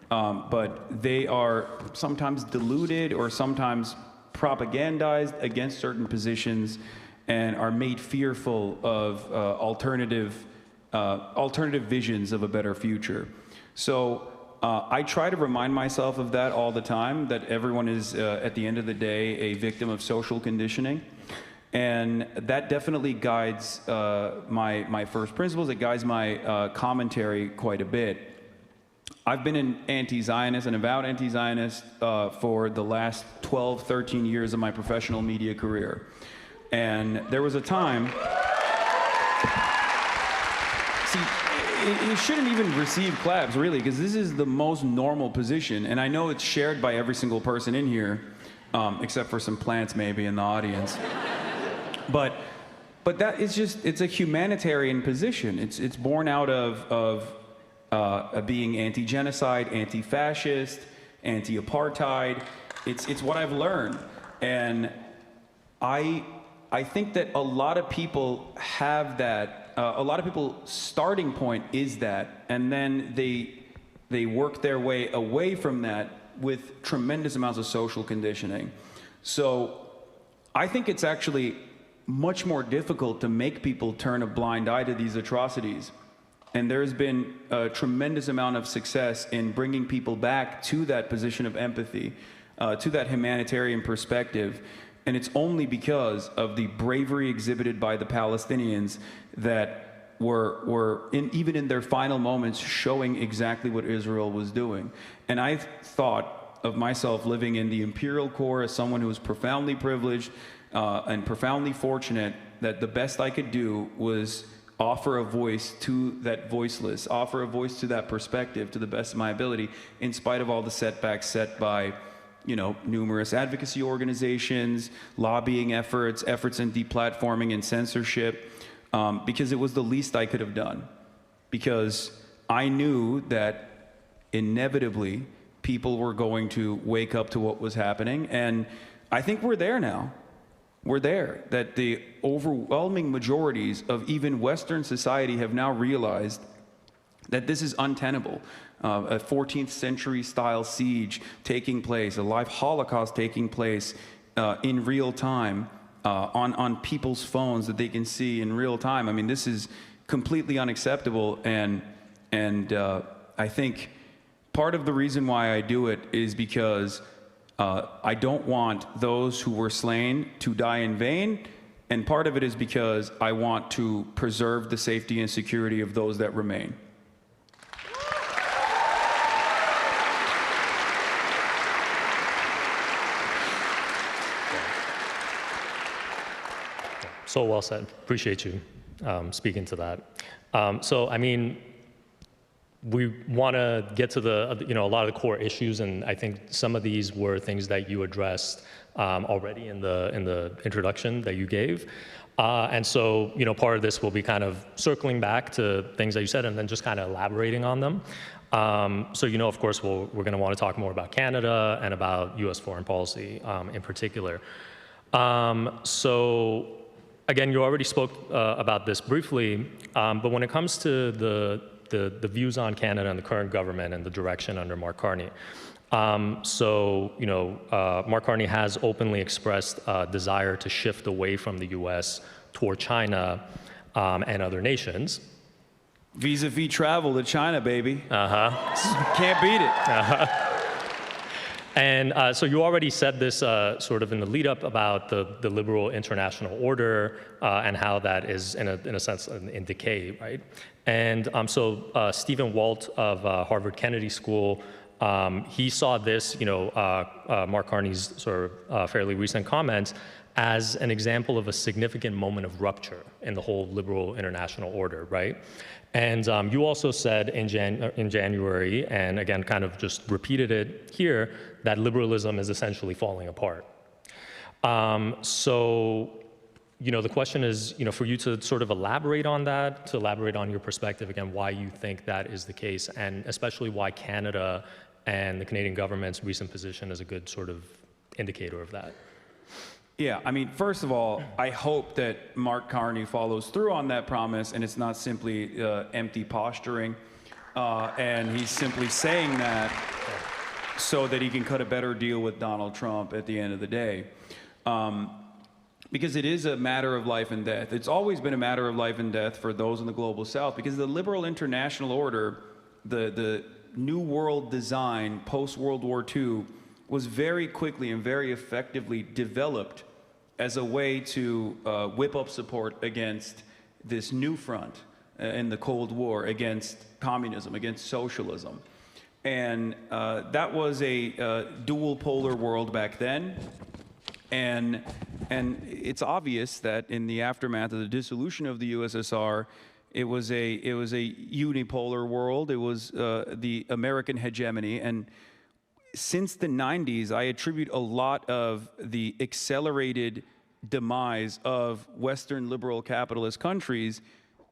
but they are sometimes deluded or sometimes propagandized against certain positions and are made fearful of alternative visions of a better future. So I try to remind myself of that all the time, that everyone is, at the end of the day, a victim of social conditioning. And that definitely guides my first principles. It guides my commentary quite a bit. I've been an anti-Zionist, an avowed anti-Zionist, for the last 12, 13 years of my professional media career. And there was a time... See, it shouldn't even receive claps, really, because this is the most normal position. And I know it's shared by every single person in here, except for some plants maybe in the audience. But that is just, it's a humanitarian position. It's born out of being anti-genocide, anti-fascist, anti-apartheid. It's what I've learned. And I think that a lot of people have that. A lot of people's starting point is that, and then they work their way away from that with tremendous amounts of social conditioning. So I think it's actually much more difficult to make people turn a blind eye to these atrocities. And there's been a tremendous amount of success in bringing people back to that position of empathy, to that humanitarian perspective. And it's only because of the bravery exhibited by the Palestinians that were even in their final moments, showing exactly what Israel was doing. And I thought of myself living in the imperial core as someone who was profoundly privileged and profoundly fortunate, that the best I could do was offer a voice to that voiceless, offer a voice to that perspective to the best of my ability, in spite of all the setbacks set by, you know, numerous advocacy organizations, lobbying efforts in deplatforming and censorship, because it was the least I could have done. Because I knew that inevitably people were going to wake up to what was happening, and I think we're there now. We're there, that the overwhelming majorities of even Western society have now realized that this is untenable. A 14th century style siege taking place, a live Holocaust taking place in real time on people's phones that they can see in real time. I mean, this is completely unacceptable, and I think part of the reason why I do it is because I don't want those who were slain to die in vain, and part of it is because I want to preserve the safety and security of those that remain. So well said. Appreciate you speaking to that. So, I mean, we want to get to the, a lot of the core issues, and I think some of these were things that you addressed already in the introduction that you gave. And so, part of this will be kind of circling back to things that you said and then just kind of elaborating on them. So, of course, we're going to want to talk more about Canada and about U.S. foreign policy in particular. So, again, you already spoke about this briefly, but when it comes to the views on Canada and the current government and the direction under Mark Carney. Mark Carney has openly expressed a desire to shift away from the U.S. toward China and other nations. Vis-a-vis travel to China, baby. Can't beat it. And so you already said this sort of in the lead up about the liberal international order and how that is, in a sense, in decay, right? And so Stephen Walt of Harvard Kennedy School, he saw this, Mark Carney's sort of fairly recent comments as an example of a significant moment of rupture in the whole liberal international order, right? And you also said in January, and again, kind of just repeated it here, that liberalism is essentially falling apart. So, the question is, for you to sort of elaborate on that, to elaborate on your perspective, again, why you think that is the case, and especially why Canada and the Canadian government's recent position is a good sort of indicator of that. Yeah, I mean, first of all, I hope that Mark Carney follows through on that promise, and it's not simply empty posturing, and he's simply saying that so that he can cut a better deal with Donald Trump at the end of the day. Because it is a matter of life and death. It's always been a matter of life and death for those in the global south, because the liberal international order, the New World design post-World War II, was very quickly and very effectively developed as a way to whip up support against this new front in the Cold War, against communism, against socialism. And that was a dual polar world back then. And it's obvious that in the aftermath of the dissolution of the USSR, it was a unipolar world. It was the American hegemony. And since the 90s, I attribute a lot of the accelerated demise of Western liberal capitalist countries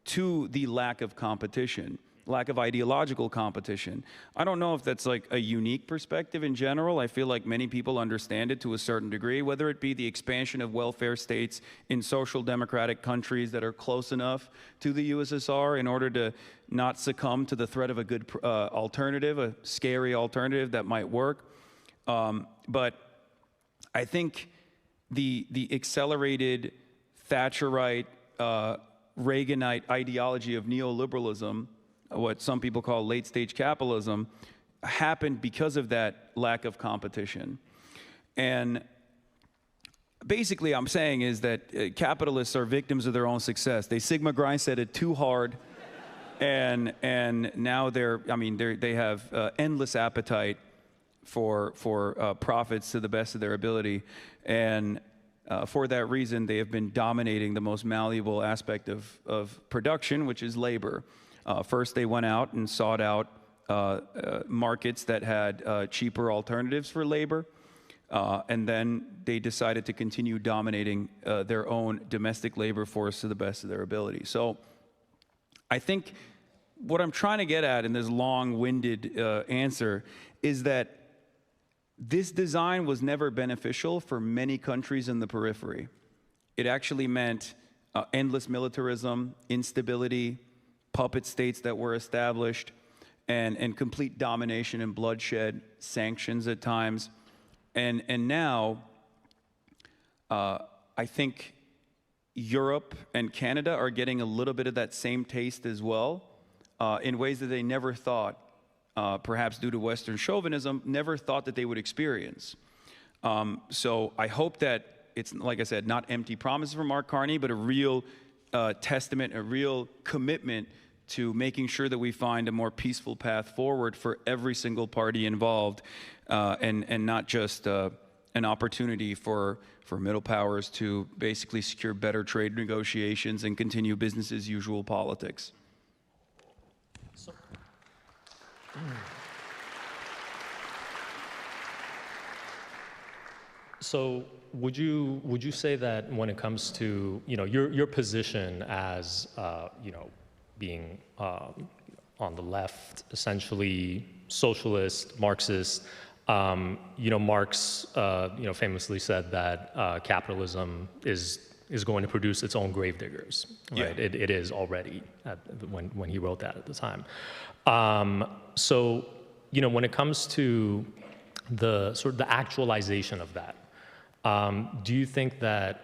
to the lack of competition, lack of ideological competition. I don't know if that's like a unique perspective in general. I feel like many people understand it to a certain degree, whether it be the expansion of welfare states in social democratic countries that are close enough to the USSR in order to not succumb to the threat of a good alternative, a scary alternative that might work. But I think the accelerated Thatcherite, Reaganite ideology of neoliberalism, what some people call late-stage capitalism, happened because of that lack of competition. And basically, I'm saying is that capitalists are victims of their own success. They Sigma grindset it too hard, and now they have endless appetite for profits to the best of their ability, and for that reason, they have been dominating the most malleable aspect of production, which is labor. First, they went out and sought out markets that had cheaper alternatives for labor, and then they decided to continue dominating their own domestic labor force to the best of their ability. So I think what I'm trying to get at in this long-winded answer is that this design was never beneficial for many countries in the periphery. It actually meant endless militarism, instability, puppet states that were established, and complete domination and bloodshed, sanctions at times. And now, I think Europe and Canada are getting a little bit of that same taste as well, in ways that they never thought, perhaps due to Western chauvinism, never thought that they would experience. So I hope that it's, like I said, not empty promises from Mark Carney, but a real testament, a real commitment to making sure that we find a more peaceful path forward for every single party involved, and not just an opportunity for middle powers to basically secure better trade negotiations and continue business as usual politics. So would you say that when it comes to your position as being on the left, essentially socialist, Marxist, Marx famously said that capitalism is going to produce its own gravediggers, right? Yeah. It is already when he wrote that at the time. So when it comes to the sort of the actualization of that, do you think that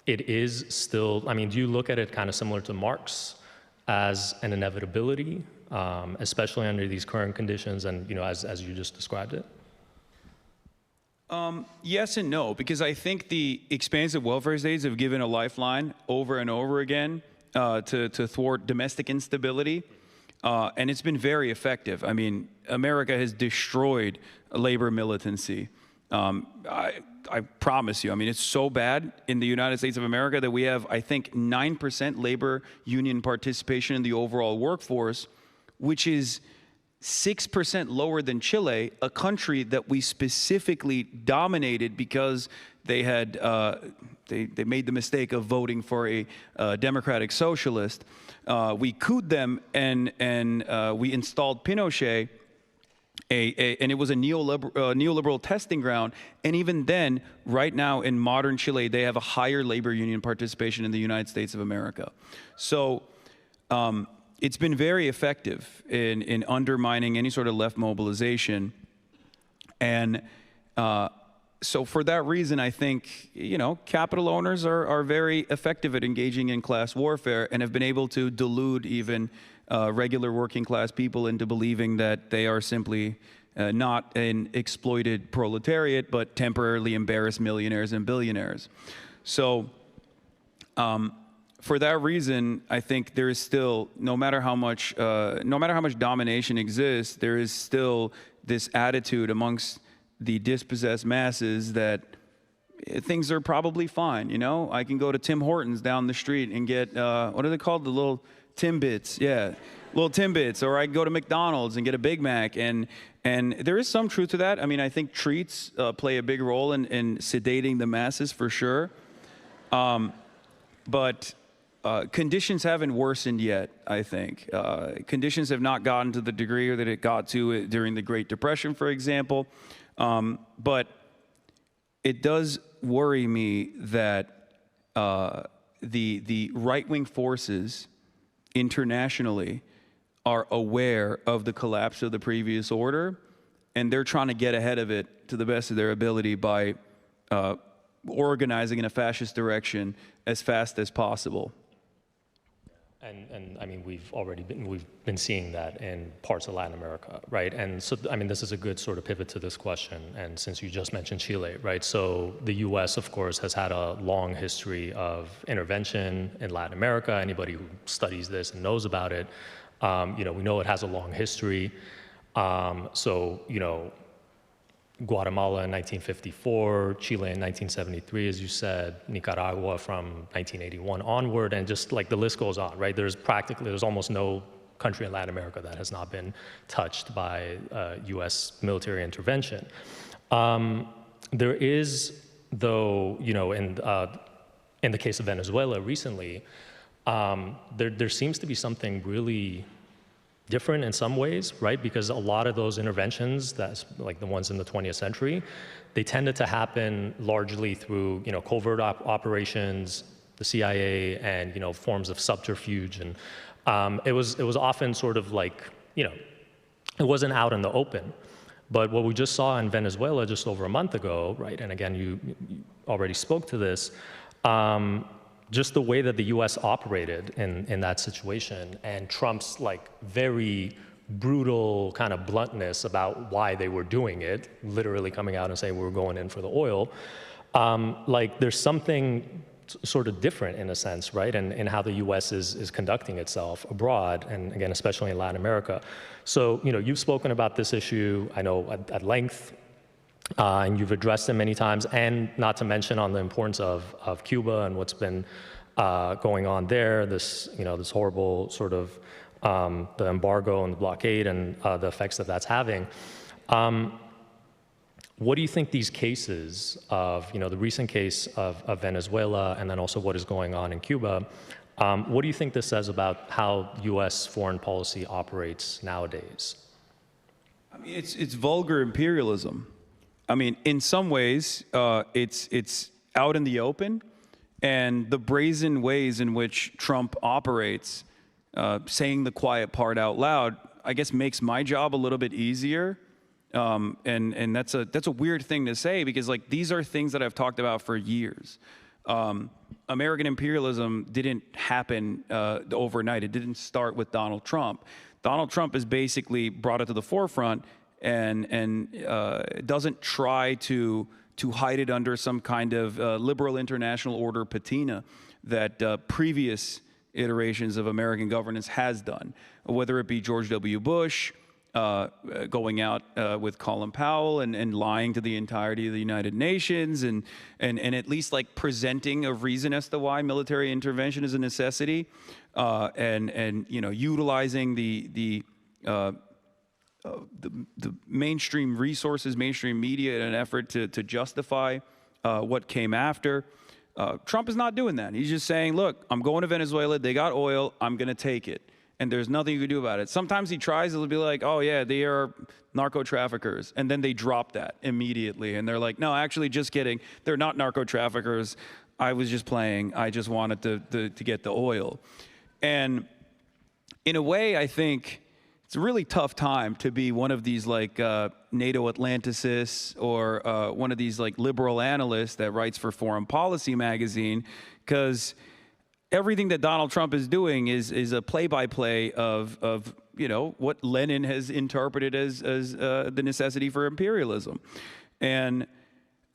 it is still, do you look at it kind of similar to Marx as an inevitability, especially under these current conditions and, as you just described it? Yes and no, because I think the expansive welfare states have given a lifeline over and over again to thwart domestic instability, and it's been very effective. America has destroyed labor militancy. I promise you, it's so bad in the United States of America that we have, I think, 9% labor union participation in the overall workforce, which is 6% lower than Chile, a country that we specifically dominated because they had they made the mistake of voting for a democratic socialist. We couped them and we installed Pinochet. And it was a neoliberal testing ground. And even then, right now in modern Chile, they have a higher labor union participation in the United States of America. So it's been very effective in undermining any sort of left mobilization. And so for that reason, I think, capital owners are very effective at engaging in class warfare and have been able to delude even regular working class people into believing that they are simply not an exploited proletariat, but temporarily embarrassed millionaires and billionaires. So for that reason, I think there is still, no matter how much domination exists, there is still this attitude amongst the dispossessed masses that things are probably fine. I can go to Tim Hortons down the street and get what are they called, the little Timbits, little Timbits, or I can go to McDonald's and get a Big Mac, and there is some truth to that. I think treats play a big role in sedating the masses for sure, but conditions haven't worsened yet. I think conditions have not gotten to the degree that it got to during the Great Depression, for example, but it does worry me that the right-wing forces internationally are aware of the collapse of the previous order, and they're trying to get ahead of it to the best of their ability by organizing in a fascist direction as fast as possible. And we've been seeing that in parts of Latin America, right? And so, this is a good sort of pivot to this question. And since you just mentioned Chile, right? So the U.S., of course, has had a long history of intervention in Latin America. Anybody who studies this and knows about it, we know it has a long history. Guatemala in 1954, Chile in 1973, as you said, Nicaragua from 1981 onward, and just like the list goes on, right? There's almost no country in Latin America that has not been touched by U.S. military intervention. There is, though, in the case of Venezuela recently, there seems to be something really different in some ways, right? Because a lot of those interventions, that's like the ones in the 20th century, they tended to happen largely through, covert operations, the CIA, and, forms of subterfuge. And it was often sort of like, it wasn't out in the open. But what we just saw in Venezuela just over a month ago, right, and again, you already spoke to this, just the way that the US operated in that situation, and Trump's like very brutal kind of bluntness about why they were doing it, literally coming out and saying we were going in for the oil, like there's something sort of different in a sense, right, in how the US is conducting itself abroad, and again, especially in Latin America. So, you've spoken about this issue, I know, at length, and you've addressed it many times, and not to mention on the importance of Cuba and what's been going on there, this horrible sort of the embargo and the blockade and the effects that that's having. What do you think these cases of, the recent case of Venezuela and then also what is going on in Cuba, what do you think this says about how U.S. foreign policy operates nowadays? I mean, it's vulgar imperialism. I mean, in some ways, it's out in the open, and the brazen ways in which Trump operates, saying the quiet part out loud, I guess makes my job a little bit easier. And that's a weird thing to say, because like these are things that I've talked about for years. American imperialism didn't happen overnight. It didn't start with Donald Trump. Donald Trump has basically brought it to the forefront and doesn't try to hide it under some kind of liberal international order patina that previous iterations of American governance has done, whether it be George W. Bush going out with Colin Powell and lying to the entirety of the United Nations and at least like presenting a reason as to why military intervention is a necessity, and utilizing the mainstream resources, mainstream media in an effort to justify what came after. Trump is not doing that. He's just saying, look, I'm going to Venezuela. They got oil. I'm going to take it. And there's nothing you can do about it. Sometimes he tries, it'll be like, oh yeah, they are narco traffickers. And then they drop that immediately. And they're like, no, actually, just kidding. They're not narco traffickers. I was just playing. I just wanted to get the oil. And in a way, I think it's a really tough time to be one of these like NATO Atlanticists or one of these like liberal analysts that writes for Foreign Policy magazine, because everything that Donald Trump is doing is a play-by-play of what Lenin has interpreted as the necessity for imperialism. And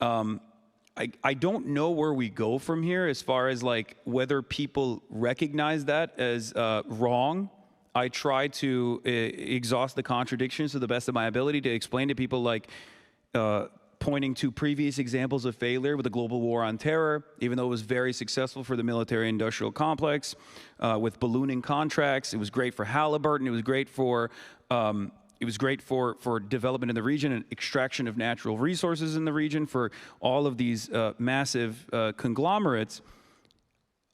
I don't know where we go from here as far as like whether people recognize that as wrong. I try to exhaust the contradictions to the best of my ability to explain to people, like pointing to previous examples of failure with the global war on terror, even though it was very successful for the military-industrial complex, with ballooning contracts. It was great for Halliburton. It was great for development in the region and extraction of natural resources in the region for all of these massive conglomerates.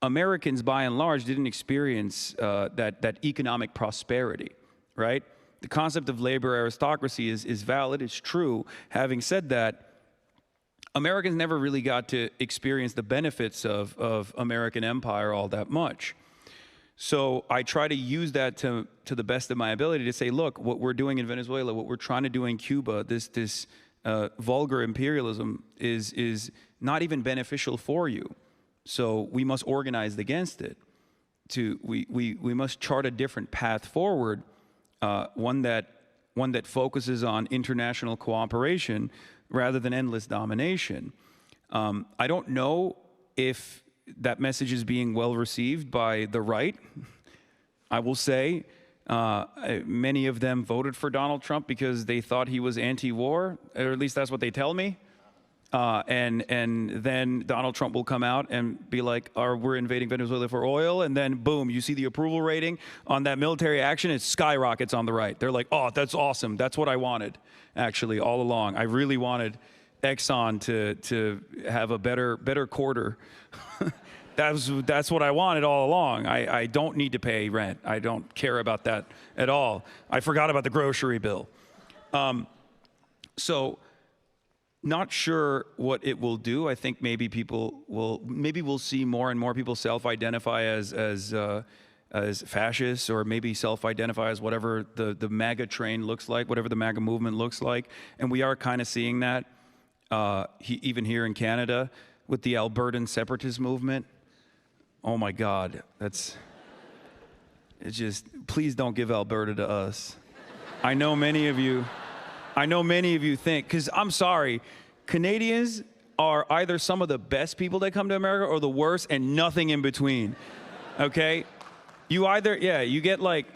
Americans, by and large, didn't experience that economic prosperity, right? The concept of labor aristocracy is valid, it's true. Having said that, Americans never really got to experience the benefits of American empire all that much. So I try to use that to the best of my ability to say, look, what we're doing in Venezuela, what we're trying to do in Cuba, this vulgar imperialism is not even beneficial for you. So we must organize against it. We must chart a different path forward, one that focuses on international cooperation rather than endless domination. I don't know if that message is being well received by the right. I will say many of them voted for Donald Trump because they thought he was anti-war, or at least that's what they tell me. And then Donald Trump will come out and be like, we're invading Venezuela for oil. And then boom, you see the approval rating on that military action. It skyrockets on the right. They're like, oh, that's awesome. That's what I wanted, actually, all along. I really wanted Exxon to have a better quarter. That's what I wanted all along. I don't need to pay rent. I don't care about that at all. I forgot about the grocery bill. So not sure what it will do. I think maybe we'll see more and more people self-identify as as fascists or maybe self-identify as whatever the MAGA train looks like, whatever the MAGA movement looks like. And we are kind of seeing that even here in Canada with the Albertan separatist movement. Oh my God, it's just, please don't give Alberta to us. I know many of you think, because I'm sorry, Canadians are either some of the best people that come to America or the worst and nothing in between, okay? You either, you get like,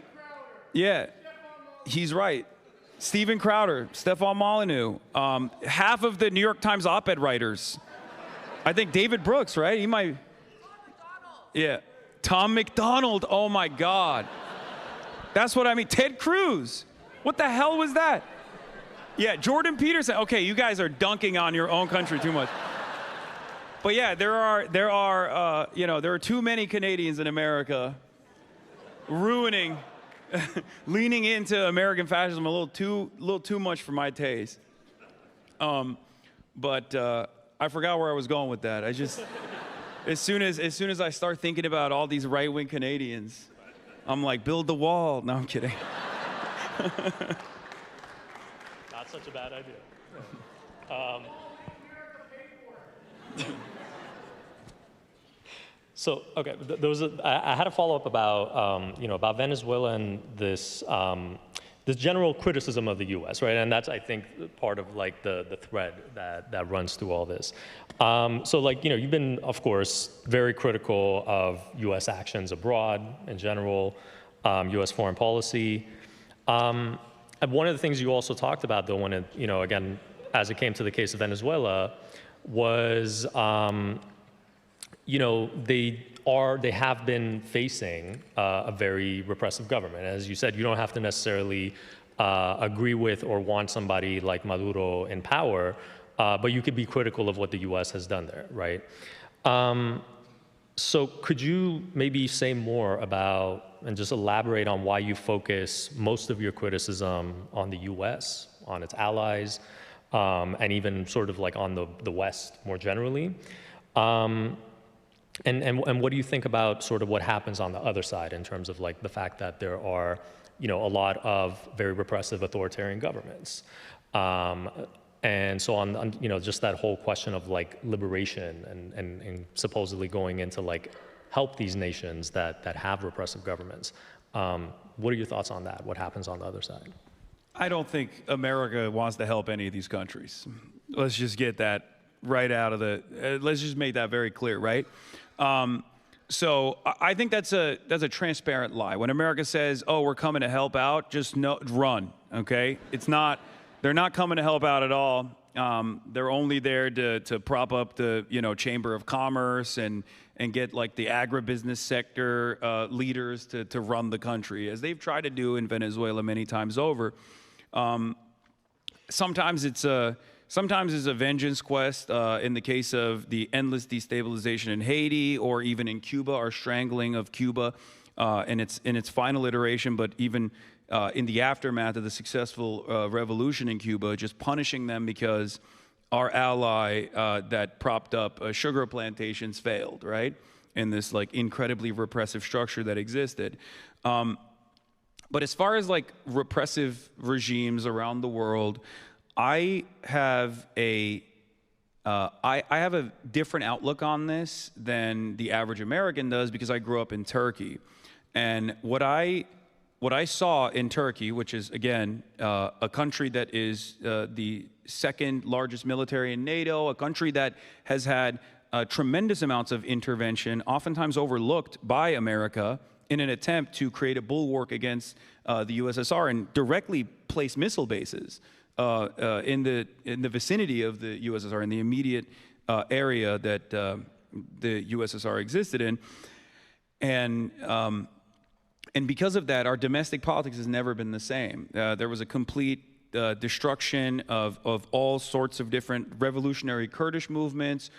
he's right. Steven Crowder, Stefan Molyneux, half of the New York Times op-ed writers. I think David Brooks, right? He might, Tom McDonald, oh my God. That's what I mean, Ted Cruz. What the hell was that? Yeah, Jordan Peterson. Okay, you guys are dunking on your own country too much. But yeah, there are too many Canadians in America ruining, leaning into American fascism a little too much for my taste. But I forgot where I was going with that. I just, as soon as I start thinking about all these right-wing Canadians, I'm like, build the wall. No, I'm kidding. Not such a bad idea. So, okay, I had a follow-up about, about Venezuela and this general criticism of the U.S., right? And that's, I think, part of like the thread that runs through all this. So, like, you've been, of course, very critical of U.S. actions abroad in general, U.S. foreign policy. And one of the things you also talked about, though, when it, again, as it came to the case of Venezuela, was, they have been facing a very repressive government. As you said, you don't have to necessarily agree with or want somebody like Maduro in power, but you could be critical of what the U.S. has done there, right? So could you maybe say more about and just elaborate on why you focus most of your criticism on the U.S., on its allies, and even sort of like on the West more generally? And what do you think about sort of what happens on the other side in terms of like the fact that there are, a lot of very repressive authoritarian governments? And so on, just that whole question of like liberation and supposedly going into like help these nations that have repressive governments. What are your thoughts on that? What happens on the other side? I don't think America wants to help any of these countries. Let's just get that right out of let's just make that very clear, right? So I think that's a transparent lie. When America says, "Oh, we're coming to help out," just run, okay? They're not coming to help out at all. They're only there to prop up the Chamber of Commerce and get like the agribusiness sector leaders to run the country, as they've tried to do in Venezuela many times over. Sometimes it's a vengeance quest. In the case of the endless destabilization in Haiti, or even in Cuba, our strangling of Cuba in its final iteration, but even in the aftermath of the successful revolution in Cuba, just punishing them because our ally that propped up sugar plantations failed, right? In this like incredibly repressive structure that existed. But as far as like repressive regimes around the world, I have a different outlook on this than the average American does, because I grew up in Turkey. And what I saw in Turkey, which is, again, a country that is the second largest military in NATO, a country that has had tremendous amounts of intervention, oftentimes overlooked by America, in an attempt to create a bulwark against the USSR and directly place missile bases in the vicinity of the USSR, in the immediate area that the USSR existed in. And because of that, our domestic politics has never been the same. There was a complete destruction of all sorts of different revolutionary Kurdish movements,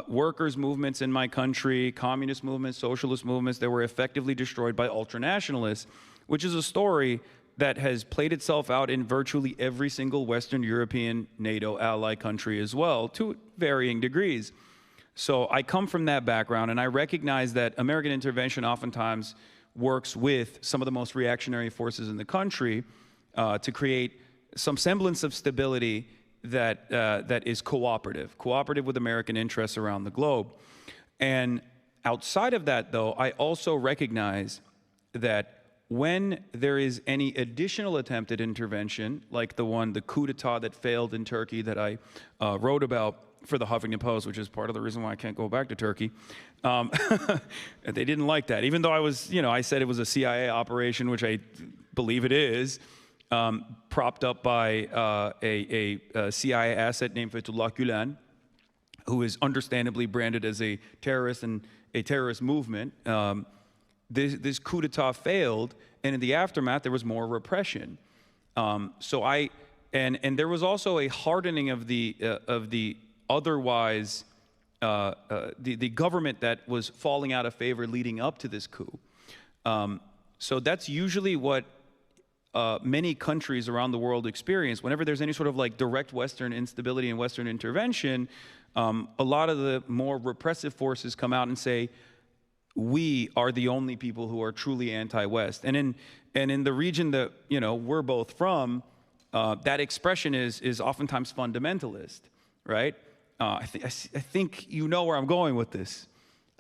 workers' movements in my country, communist movements, socialist movements that were effectively destroyed by ultranationalists, which is a story that has played itself out in virtually every single Western European NATO ally country as well, to varying degrees. So I come from that background, and I recognize that American intervention oftentimes works with some of the most reactionary forces in the country to create some semblance of stability that is cooperative with American interests around the globe. And outside of that, though, I also recognize that when there is any additional attempt at intervention, like the coup d'etat that failed in Turkey that I wrote about for the Huffington Post, which is part of the reason why I can't go back to Turkey, they didn't like that. Even though I said it was a CIA operation, which I believe it is, propped up by a CIA asset named Fethullah Gülen, who is understandably branded as a terrorist and a terrorist movement. This coup d'etat failed, and in the aftermath, there was more repression. And there was also a hardening of the otherwise the government that was falling out of favor leading up to this coup. So that's usually what many countries around the world experience. Whenever there's any sort of like direct Western instability and Western intervention, a lot of the more repressive forces come out and say, we are the only people who are truly anti-West. And in the region that we're both from, that expression is oftentimes fundamentalist, right? I think you know where I'm going with this,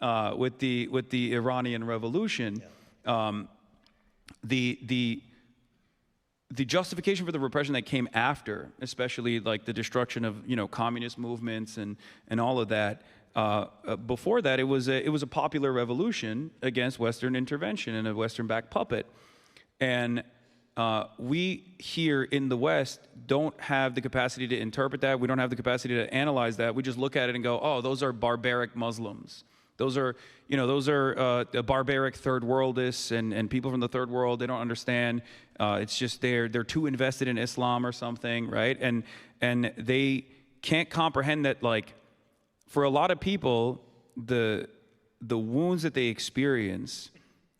with the Iranian Revolution. Yeah. The justification for the repression that came after, especially like the destruction of communist movements and all of that. Before that, it was a popular revolution against Western intervention and a Western-backed puppet. And we here in the West don't have the capacity to interpret that. We don't have the capacity to analyze that. We just look at it and go, oh, those are barbaric Muslims. Those are barbaric third worldists and people from the third world. They don't understand. It's just they're too invested in Islam or something, right? And they can't comprehend that, like, for a lot of people, the wounds that they experience,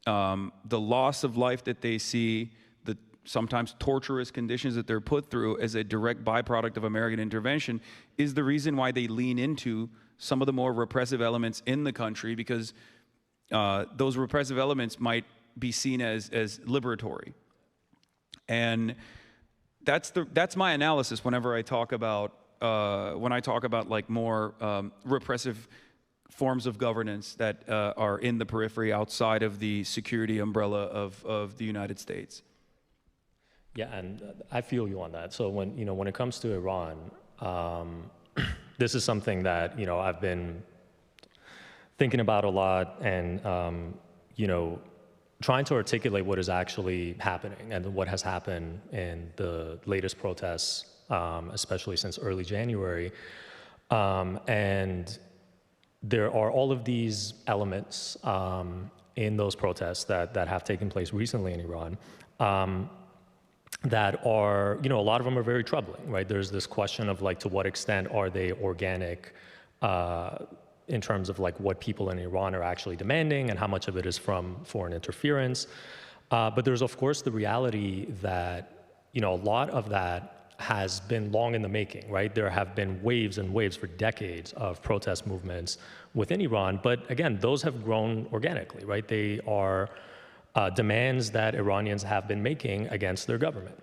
the loss of life that they see, the sometimes torturous conditions that they're put through as a direct byproduct of American intervention is the reason why they lean into some of the more repressive elements in the country, because those repressive elements might be seen as liberatory. And that's my analysis whenever I talk about like more repressive forms of governance that are in the periphery outside of the security umbrella of the United States. Yeah, and I feel you on that. So when it comes to Iran, this is something that I've been thinking about a lot, and trying to articulate what is actually happening and what has happened in the latest protests, especially since early January. And there are all of these elements in those protests that have taken place recently in Iran that are, a lot of them are very troubling, right? There's this question of like, to what extent are they organic in terms of like what people in Iran are actually demanding and how much of it is from foreign interference. But there's of course the reality that, a lot of that has been long in the making, right? There have been waves and waves for decades of protest movements within Iran, but again, those have grown organically, right? They are demands that Iranians have been making against their government.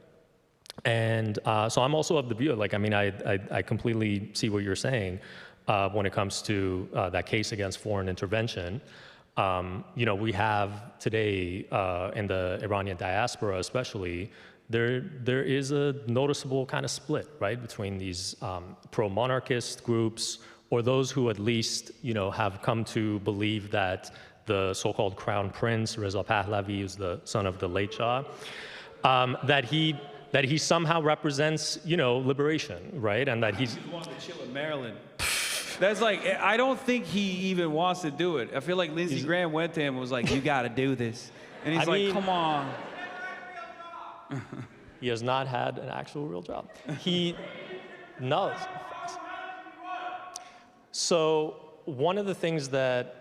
And so I'm also of the view, like, I completely see what you're saying when it comes to that case against foreign intervention. We have today in the Iranian diaspora especially, there is a noticeable kind of split, right, between these pro-monarchist groups, or those who at least, have come to believe that the so-called crown prince, Reza Pahlavi, is the son of the late Shah, that he somehow represents, liberation, right? And that he's the one to chill in Maryland. That's like, I don't think he even wants to do it. I feel like Lindsey Graham went to him and was like, you got to do this. And he's like, come on. He has not had an actual real job. No. So one of the things that,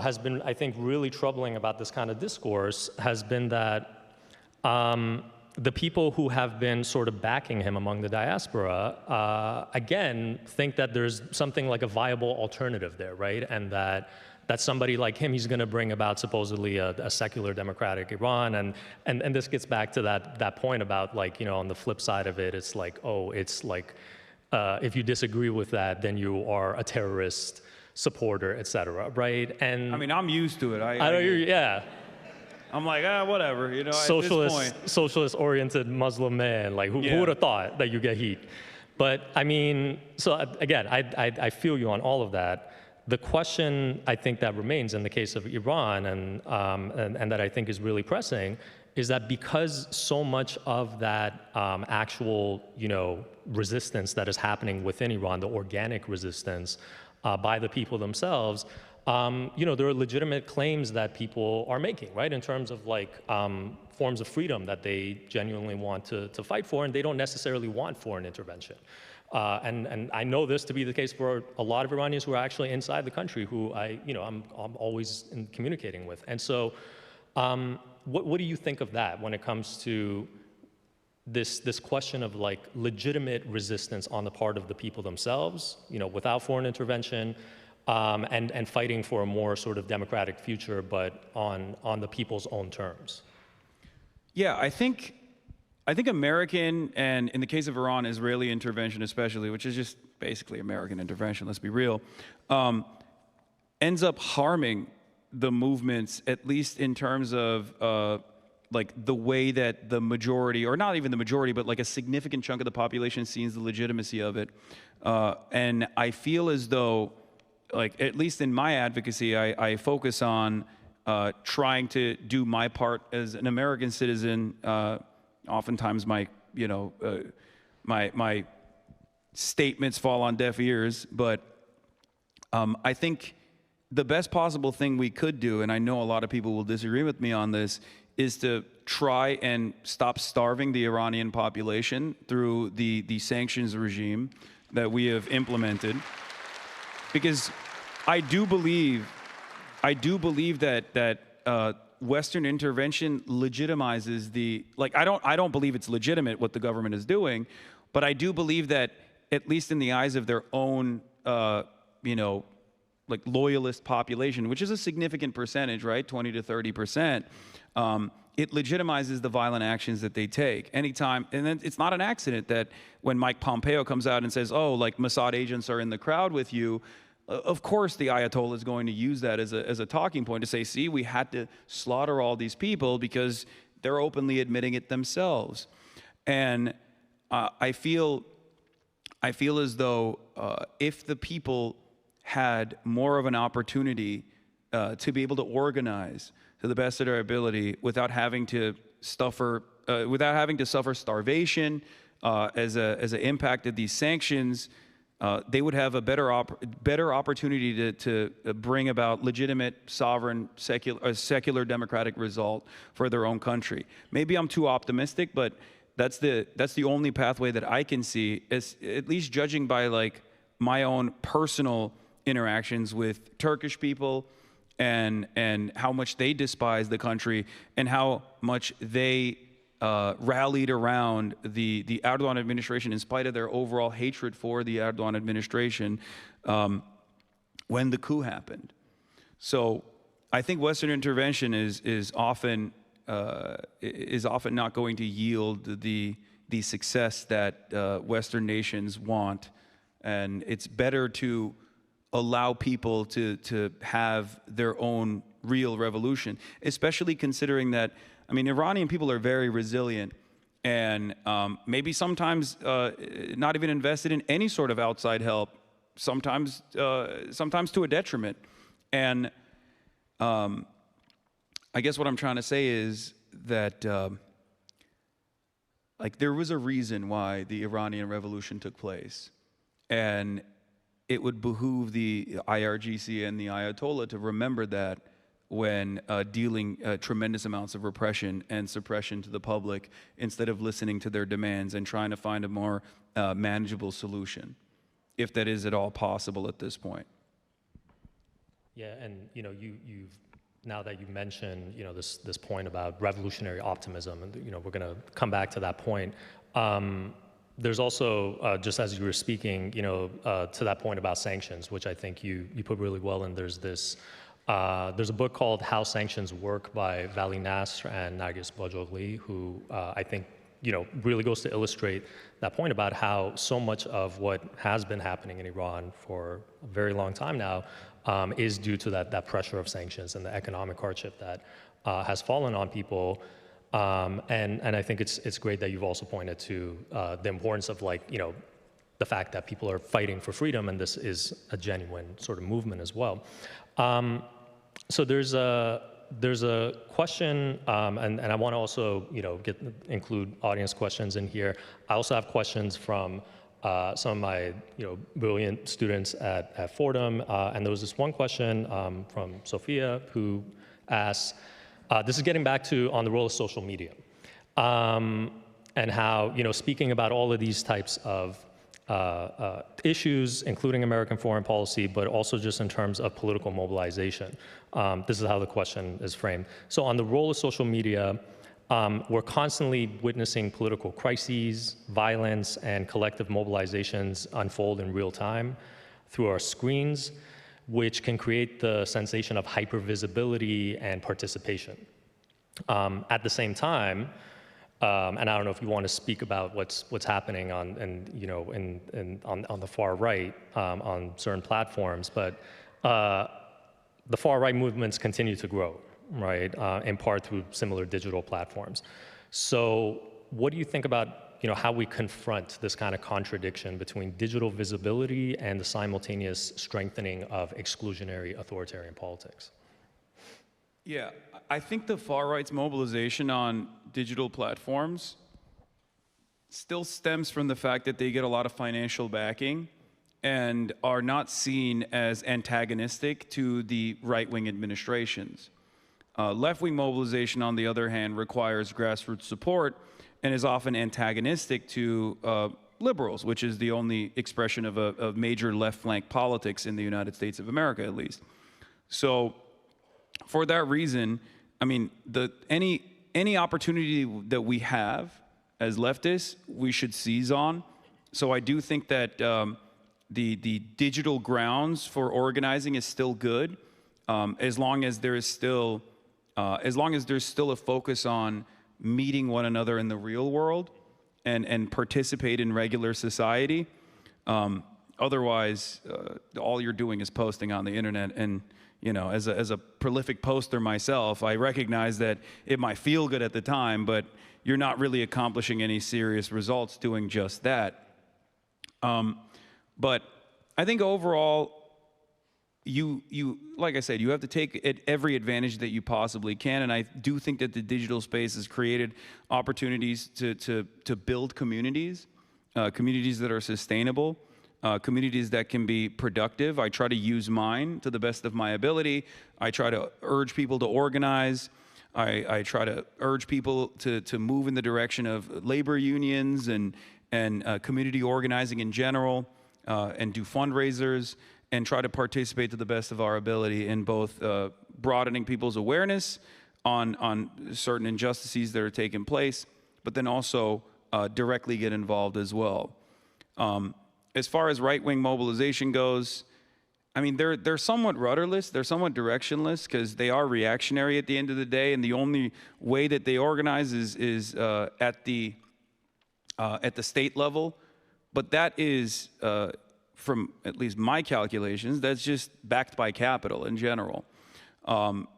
has been, I think, really troubling about this kind of discourse has been that the people who have been sort of backing him among the diaspora, again, think that there's something like a viable alternative there, right? And that that somebody like him, he's going to bring about supposedly a secular democratic Iran, and this gets back to that point about like, you know, on the flip side of it, it's like, oh, it's like if you disagree with that, then you are a terrorist supporter, et cetera, right? And I mean, I'm used to it. yeah. I'm like, whatever, you know, Socialist, at this point. socialist-oriented Muslim man, like who would have thought that you get heat? But I mean, so again, I feel you on all of that. The question I think that remains in the case of Iran and that I think is really pressing is that because so much of that actual, you know, resistance that is happening within Iran, the organic resistance by the people themselves, you know, there are legitimate claims that people are making, right, in terms of like forms of freedom that they genuinely want to fight for, and they don't necessarily want foreign intervention. And I know this to be the case for a lot of Iranians who are actually inside the country, who I'm always communicating with. And so, what do you think of that when it comes to this question of like legitimate resistance on the part of the people themselves, you know, without foreign intervention, and fighting for a more sort of democratic future, but on the people's own terms? Yeah, I think American, and in the case of Iran, Israeli intervention especially, which is just basically American intervention, let's be real, ends up harming the movements, at least in terms of like the way that the majority, or not even the majority, but like a significant chunk of the population sees the legitimacy of it. And I feel as though, like, at least in my advocacy, I focus on trying to do my part as an American citizen. Oftentimes my statements fall on deaf ears, but I think the best possible thing we could do, and I know a lot of people will disagree with me on this, is to try and stop starving the Iranian population through the sanctions regime that we have implemented. Because I do believe that Western intervention legitimizes the, like, I don't believe it's legitimate what the government is doing, but I do believe that, at least in the eyes of their own, like loyalist population, which is a significant percentage, right, 20 to 30%, it legitimizes the violent actions that they take. Anytime, and then it's not an accident that when Mike Pompeo comes out and says, oh, like Mossad agents are in the crowd with you, of course the Ayatollah is going to use that as a talking point to say, see, we had to slaughter all these people because they're openly admitting it themselves. And I feel as though if the people had more of an opportunity to be able to organize to the best of their ability without having to suffer starvation as an impact of these sanctions, they would have a better opportunity to bring about legitimate, sovereign, secular democratic result for their own country. Maybe I'm too optimistic, but that's the only pathway that I can see, at least judging by like my own personal interactions with Turkish people and how much they despise the country and how much they rallied around the Erdogan administration in spite of their overall hatred for the Erdogan administration when the coup happened. So I think Western intervention is often not going to yield the success that Western nations want, and it's better to allow people to have their own real revolution, especially considering that, I mean, Iranian people are very resilient and maybe sometimes not even invested in any sort of outside help, sometimes to a detriment. And I guess what I'm trying to say is that like there was a reason why the Iranian Revolution took place, and it would behoove the IRGC and the Ayatollah to remember that when dealing tremendous amounts of repression and suppression to the public, instead of listening to their demands and trying to find a more manageable solution, if that is at all possible at this point. Yeah, and you know, you've now that you mentioned, you know, this point about revolutionary optimism, and you know, we're going to come back to that point. There's also, just as you were speaking, you know, to that point about sanctions, which I think you put really well, and there's this There's a book called How Sanctions Work by Vali Nasr and Nargis Bajogli, who I think really goes to illustrate that point about how so much of what has been happening in Iran for a very long time now is due to that pressure of sanctions and the economic hardship that has fallen on people. And I think it's great that you've also pointed to the importance of the fact that people are fighting for freedom, and this is a genuine sort of movement as well. So there's a question, and I want to also include audience questions in here. I also have questions from some of my brilliant students at Fordham, and there was this one question from Sophia who asks, this is getting back to on the role of social media, and how speaking about all of these types of issues, including American foreign policy, but also just in terms of political mobilization. This is how the question is framed. So on the role of social media, we're constantly witnessing political crises, violence, and collective mobilizations unfold in real time through our screens, which can create the sensation of hypervisibility and participation. At the same time, and I don't know if you want to speak about what's happening on the far right on certain platforms, but the far right movements continue to grow, right? In part through similar digital platforms. So, what do you think about how we confront this kind of contradiction between digital visibility and the simultaneous strengthening of exclusionary authoritarian politics? Yeah, I think the far right's mobilization on digital platforms still stems from the fact that they get a lot of financial backing and are not seen as antagonistic to the right-wing administrations. Left-wing mobilization, on the other hand, requires grassroots support and is often antagonistic to liberals, which is the only expression of major left-flank politics in the United States of America, at least. So, for that reason, I mean, any opportunity that we have as leftists, we should seize on. So I do think that the digital grounds for organizing is still good, as long as there is still a focus on meeting one another in the real world and participate in regular society. Otherwise, all you're doing is posting on the internet. And as a prolific poster myself, I recognize that it might feel good at the time, but you're not really accomplishing any serious results doing just that. But I think overall, like I said, you have to take every advantage that you possibly can, and I do think that the digital space has created opportunities to build communities, communities that are sustainable, communities that can be productive. I try to use mine to the best of my ability. I try to urge people to organize. I try to urge people to move in the direction of labor unions and community organizing in general, and do fundraisers, and try to participate to the best of our ability in both broadening people's awareness on certain injustices that are taking place, but then also directly get involved as well. As far as right-wing mobilization goes, I mean, they're somewhat rudderless, they're somewhat directionless, because they are reactionary at the end of the day, and the only way that they organize is at the state level. But that is, from at least my calculations, that's just backed by capital in general.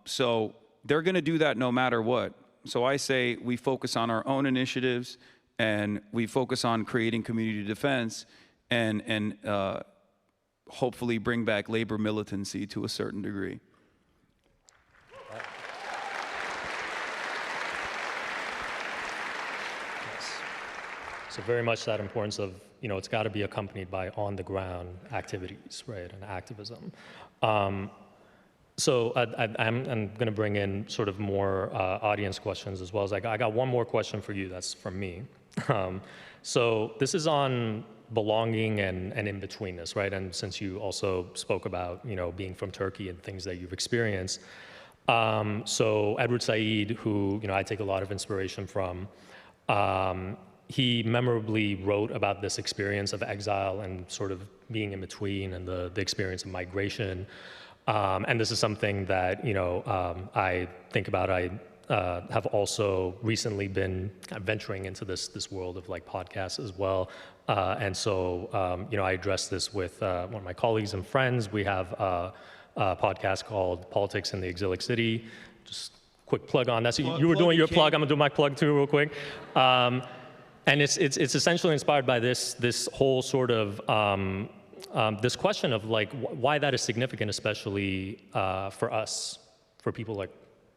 So they're going to do that no matter what. So I say we focus on our own initiatives, and we focus on creating community defense, and hopefully bring back labor militancy to a certain degree. Yes. So very much that importance of, it's got to be accompanied by on-the-ground activities, right, and activism. So I'm going to bring in sort of more audience questions as well. As I got one more question for you that's from me. So this is on belonging and in-betweenness, right? And since you also spoke about, being from Turkey and things that you've experienced. So Edward Said, who, I take a lot of inspiration from, he memorably wrote about this experience of exile and sort of being in between and the experience of migration. And this is something that, I think about. I have also recently been kind of venturing into this world of like podcasts as well. And so, I address this with one of my colleagues and friends. We have a podcast called Politics in the Exilic City. Just quick plug on that. So you were doing your plug. I'm gonna do my plug too real quick. And it's essentially inspired by this whole sort of this question of like why that is significant, especially for us, for people like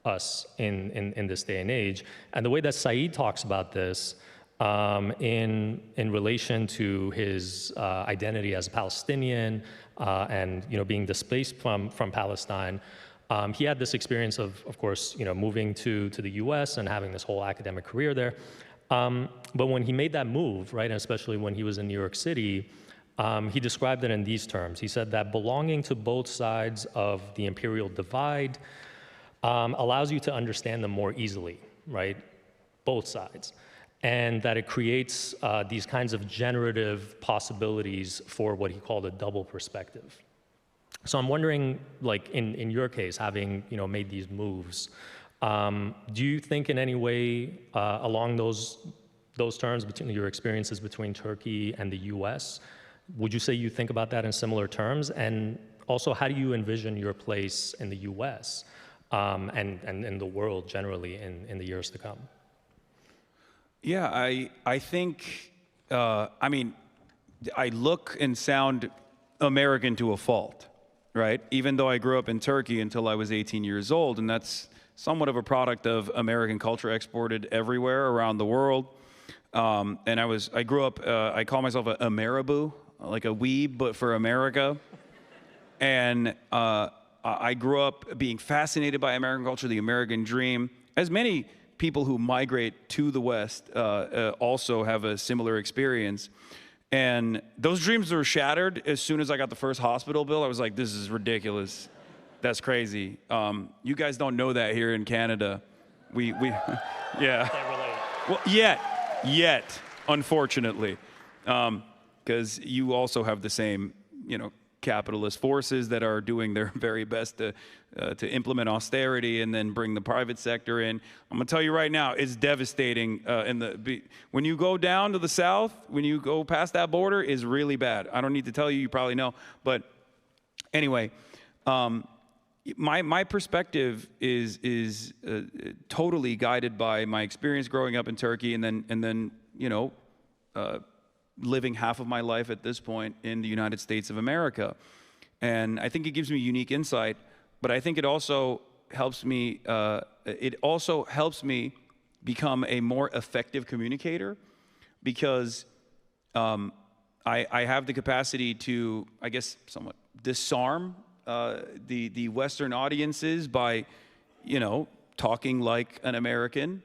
us in this day and age. And the way that Saeed talks about this in relation to his identity as a Palestinian and being displaced from Palestine. He had this experience of course, moving to the U.S. and having this whole academic career there. But when he made that move, right, and especially when he was in New York City, he described it in these terms. He said that belonging to both sides of the imperial divide allows you to understand them more easily, right? Both sides. And that it creates these kinds of generative possibilities for what he called a double perspective. So I'm wondering, like in your case, having made these moves, do you think in any way along those terms, between your experiences between Turkey and the U.S., would you say you think about that in similar terms? And also, how do you envision your place in the U.S. And in the world generally in the years to come? Yeah, I think, I look and sound American to a fault, right? Even though I grew up in Turkey until I was 18 years old, and that's somewhat of a product of American culture exported everywhere around the world. And I grew up, I call myself a Ameriboo, like a weeb, but for America. And I grew up being fascinated by American culture, the American dream. As many people who migrate to the West also have a similar experience. And those dreams were shattered as soon as I got the first hospital bill. I was like, this is ridiculous. That's crazy. You guys don't know that here in Canada. We yeah. Well, yet, unfortunately. Because you also have the same, capitalist forces that are doing their very best to implement austerity and then bring the private sector in. I'm gonna tell you right now, it's devastating. When you go down to the south, when you go past that border, is really bad. I don't need to tell you, you probably know. But anyway, my perspective is totally guided by my experience growing up in Turkey, and then living half of my life at this point in the United States of America. And I think it gives me unique insight, but I think it also helps me become a more effective communicator, because I have the capacity to, I guess, somewhat disarm the Western audiences by, talking like an American,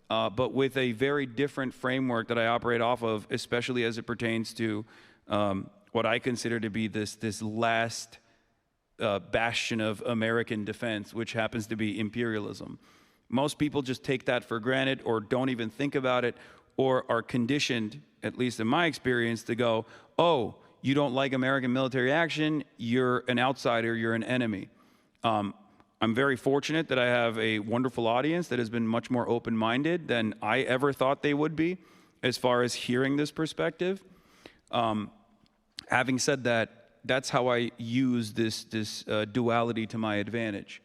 but with a very different framework that I operate off of, especially as it pertains to what I consider to be this last bastion of American defense, which happens to be imperialism. Most people just take that for granted or don't even think about it, or are conditioned, at least in my experience, to go, oh, you don't like American military action, you're an outsider, you're an enemy. I'm very fortunate that I have a wonderful audience that has been much more open-minded than I ever thought they would be as far as hearing this perspective. Having said that, that's how I use this duality to my advantage.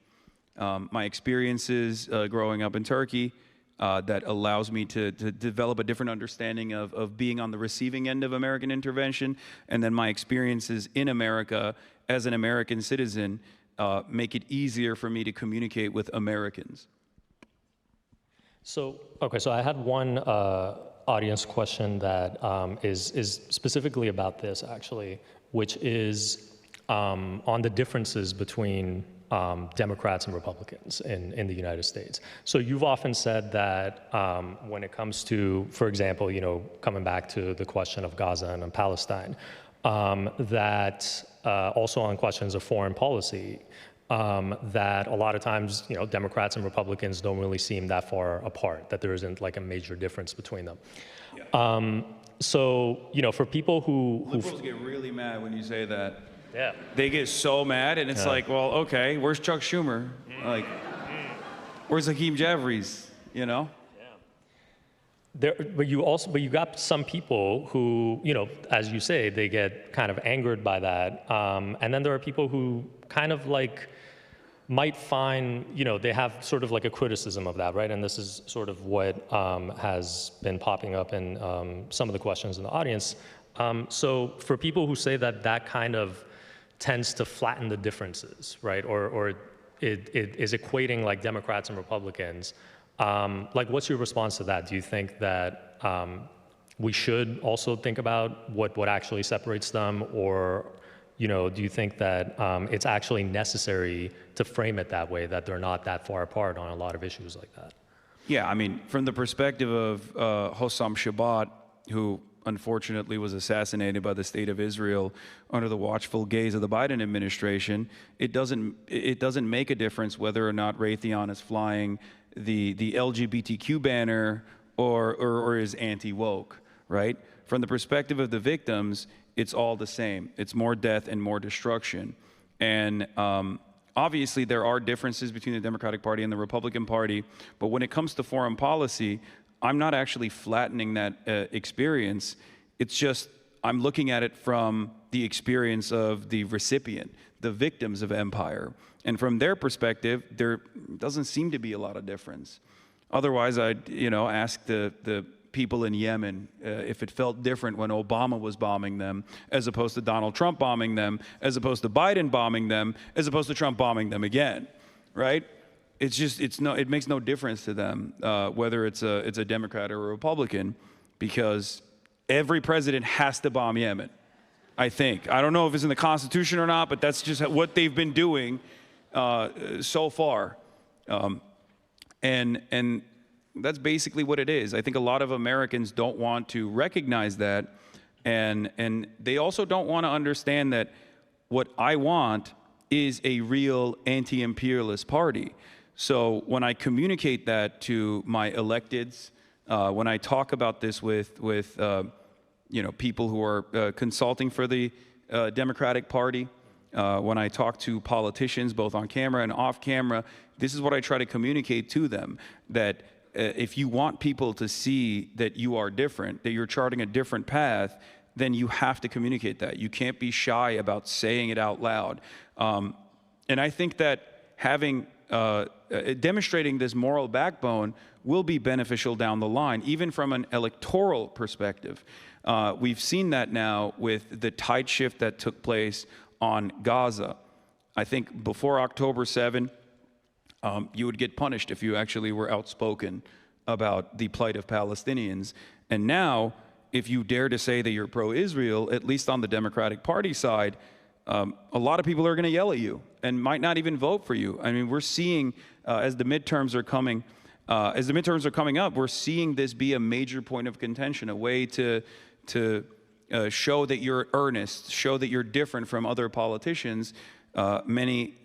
My experiences growing up in Turkey that allows me to develop a different understanding of being on the receiving end of American intervention, and then my experiences in America as an American citizen make it easier for me to communicate with Americans. So I had one audience question that is specifically about this, actually, which is on the differences between Democrats and Republicans in the United States. So you've often said that when it comes to, for example, coming back to the question of Gaza and Palestine, that also on questions of foreign policy, that a lot of times, Democrats and Republicans don't really seem that far apart, that there isn't like a major difference between them. Yeah. So, for people who liberals get really mad when you say that. Yeah. They get so mad, and it's like, well, okay, where's Chuck Schumer? Like, where's Hakeem Jeffries? You know? But you got some people who, as you say, they get kind of angered by that. And then there are people who kind of like might find, they have sort of like a criticism of that, right? And this is sort of what has been popping up in some of the questions in the audience. So for people who say that that kind of tends to flatten the differences, right? Or it is equating like Democrats and Republicans, like, what's your response to that? Do you think that we should also think about what actually separates them, or do you think that it's actually necessary to frame it that way, that they're not that far apart on a lot of issues like that? Yeah, I mean, from the perspective of Hossam Shabbat, who unfortunately was assassinated by the state of Israel under the watchful gaze of the Biden administration, it doesn't make a difference whether or not Raytheon is flying the LGBTQ banner or is anti-woke, right? From the perspective of the victims, it's all the same. It's more death and more destruction. And obviously there are differences between the Democratic Party and the Republican Party, but when it comes to foreign policy, I'm not actually flattening that experience. It's just I'm looking at it from the experience of the recipient, the victims of empire. And from their perspective, there doesn't seem to be a lot of difference. Otherwise, I'd ask the people in Yemen if it felt different when Obama was bombing them, as opposed to Donald Trump bombing them, as opposed to Biden bombing them, as opposed to Trump bombing them again, right? It makes no difference to them whether it's a Democrat or a Republican, because every president has to bomb Yemen, I think. I don't know if it's in the Constitution or not, but that's just what they've been doing so far. And that's basically what it is. I think a lot of Americans don't want to recognize that, and they also don't want to understand that what I want is a real anti-imperialist party. So when I communicate that to my electeds, when I talk about this with people who are consulting for the Democratic Party, when I talk to politicians both on camera and off camera, this is what I try to communicate to them, that if you want people to see that you are different, that you're charting a different path, then you have to communicate that. You can't be shy about saying it out loud. And I think that demonstrating this moral backbone will be beneficial down the line, even from an electoral perspective. We've seen that now with the tide shift that took place on Gaza. I think before October 7, you would get punished if you actually were outspoken about the plight of Palestinians. And now, if you dare to say that you're pro-Israel, at least on the Democratic Party side, a lot of people are going to yell at you and might not even vote for you. I mean, we're seeing as the midterms are coming up, we're seeing this be a major point of contention, a way to show that you're earnest, show that you're different from other politicians. Many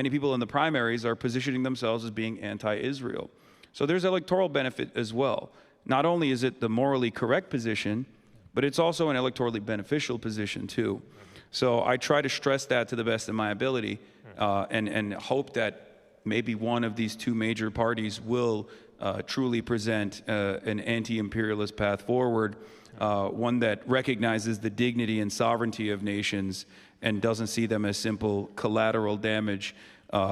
people in the primaries are positioning themselves as being anti-Israel. So there's electoral benefit as well. Not only is it the morally correct position, but it's also an electorally beneficial position too. So I try to stress that to the best of my ability, and hope that maybe one of these two major parties will truly present an anti-imperialist path forward, one that recognizes the dignity and sovereignty of nations and doesn't see them as simple collateral damage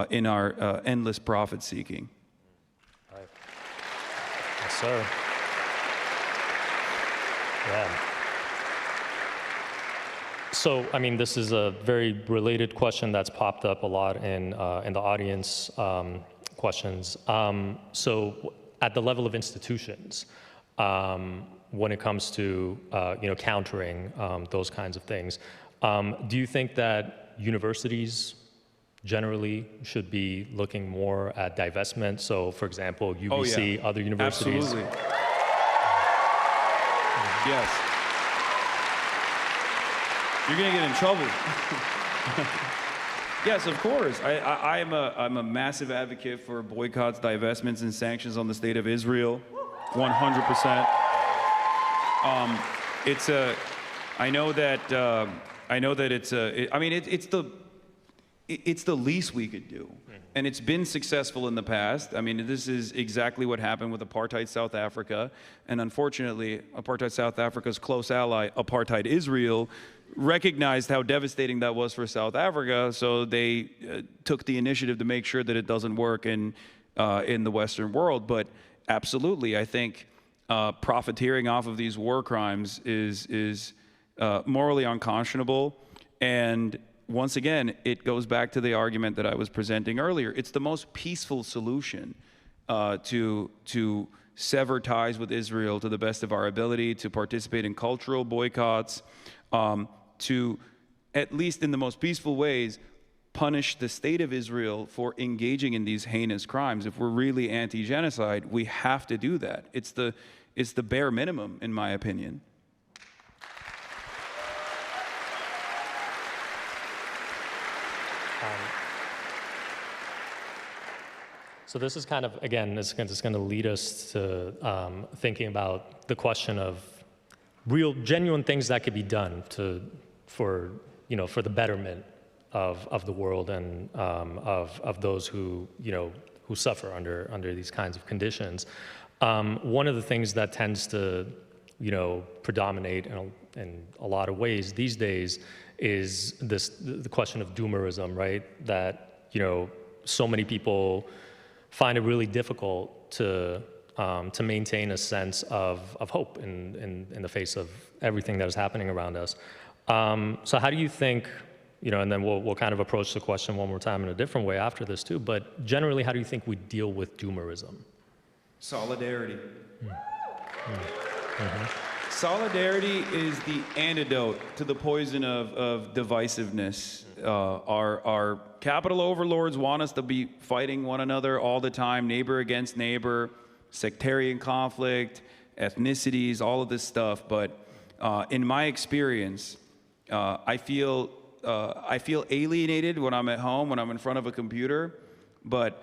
in our endless profit seeking. Right. Yes, sir. Yeah. So, I mean, this is a very related question that's popped up a lot in the audience questions. So, at the level of institutions, when it comes to countering those kinds of things, do you think that universities generally should be looking more at divestment? So, for example, UBC, other universities. Absolutely. Yes. You're going to get in trouble. Yes, of course. I'm a massive advocate for boycotts, divestments, and sanctions on the state of Israel. 100%. I know that I know that it's it's the least we could do. And it's been successful in the past. I mean, this is exactly what happened with apartheid South Africa. And unfortunately, apartheid South Africa's close ally, apartheid Israel, recognized how devastating that was for South Africa. So they took the initiative to make sure that it doesn't work in the Western world. But absolutely, I think profiteering off of these war crimes is morally unconscionable. And once again, it goes back to the argument that I was presenting earlier. It's the most peaceful solution to sever ties with Israel to the best of our ability, to participate in cultural boycotts, to, at least in the most peaceful ways, punish the state of Israel for engaging in these heinous crimes. If we're really anti-genocide, we have to do that. It's the bare minimum, in my opinion. So this is kind of, again, it's going to lead us to thinking about the question of real, genuine things that could be done for the betterment of the world and of those who suffer under these kinds of conditions. One of the things that tends to predominate in a lot of ways these days is the question of doomerism, right? That so many people find it really difficult to maintain a sense of hope in the face of everything that is happening around us. So how do you think, and then we'll kind of approach the question one more time in a different way after this too, but generally, how do you think we deal with doomerism? Solidarity. Mm-hmm. Solidarity is the antidote to the poison of divisiveness. Our capital overlords want us to be fighting one another all the time, neighbor against neighbor, sectarian conflict, ethnicities, all of this stuff. But in my experience, I feel alienated when I'm at home, when I'm in front of a computer. But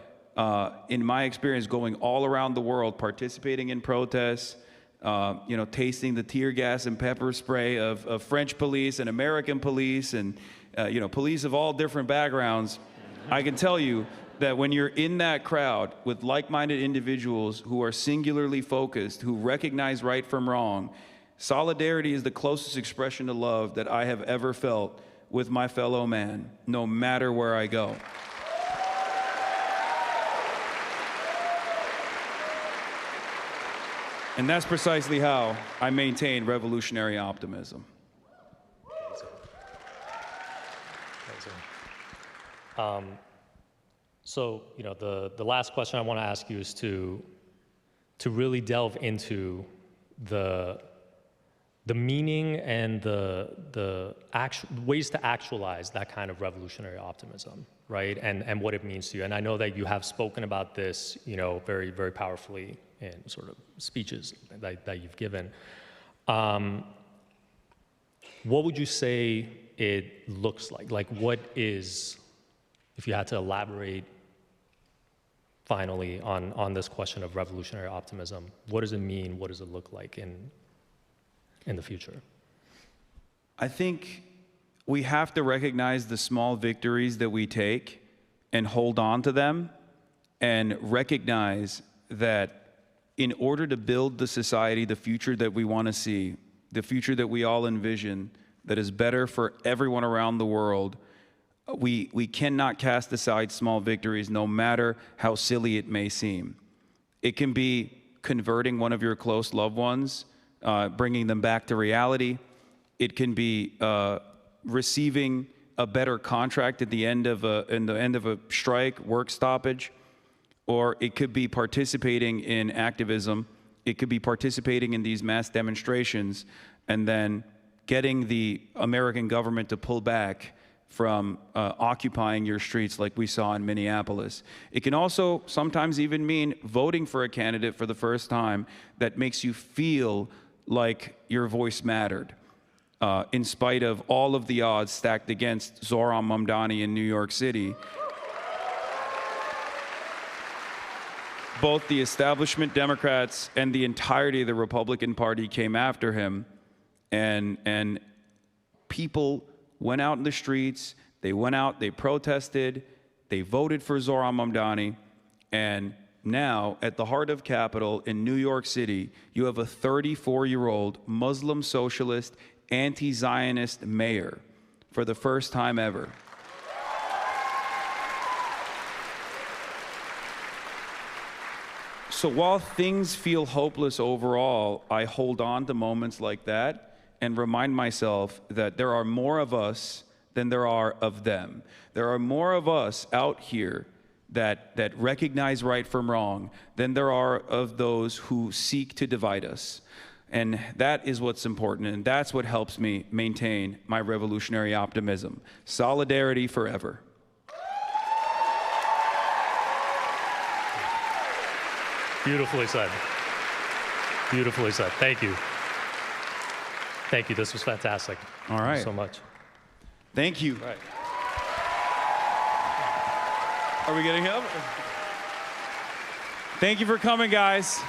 in my experience, going all around the world, participating in protests, tasting the tear gas and pepper spray of French police and American police and police of all different backgrounds, I can tell you that when you're in that crowd with like-minded individuals who are singularly focused, who recognize right from wrong, solidarity is the closest expression to love that I have ever felt with my fellow man, no matter where I go. And that's precisely how I maintain revolutionary optimism. So, the last question I want to ask you is to really delve into the meaning and the ways to actualize that kind of revolutionary optimism, right? And what it means to you. And I know that you have spoken about this, very, very powerfully in sort of speeches that you've given. What would you say it looks like? Like, what is, if you had to elaborate finally on this question of revolutionary optimism, what does it mean? What does it look like in the future? I think we have to recognize the small victories that we take and hold on to them, and recognize that in order to build the society, the future that we want to see, the future that we all envision, that is better for everyone around the world, we cannot cast aside small victories, no matter how silly it may seem. It can be converting one of your close loved ones, bringing them back to reality. It can be receiving a better contract at the end of a strike, work stoppage. Or it could be participating in activism. It could be participating in these mass demonstrations and then getting the American government to pull back from occupying your streets like we saw in Minneapolis. It can also sometimes even mean voting for a candidate for the first time that makes you feel like your voice mattered, in spite of all of the odds stacked against Zohran Mamdani in New York City. Both the establishment Democrats and the entirety of the Republican Party came after him, and people went out in the streets, they went out, they protested, they voted for Zohran Mamdani, and now, at the heart of Capitol in New York City, you have a 34-year-old Muslim socialist, anti-Zionist mayor for the first time ever. So while things feel hopeless overall, I hold on to moments like that and remind myself that there are more of us than there are of them. There are more of us out here that recognize right from wrong than there are of those who seek to divide us. And that is what's important, and that's what helps me maintain my revolutionary optimism. Solidarity forever. Beautifully said. Beautifully said. Thank you. Thank you. This was fantastic. All right. Thank you so much. Thank you. Right. Are we getting him? Thank you for coming, guys.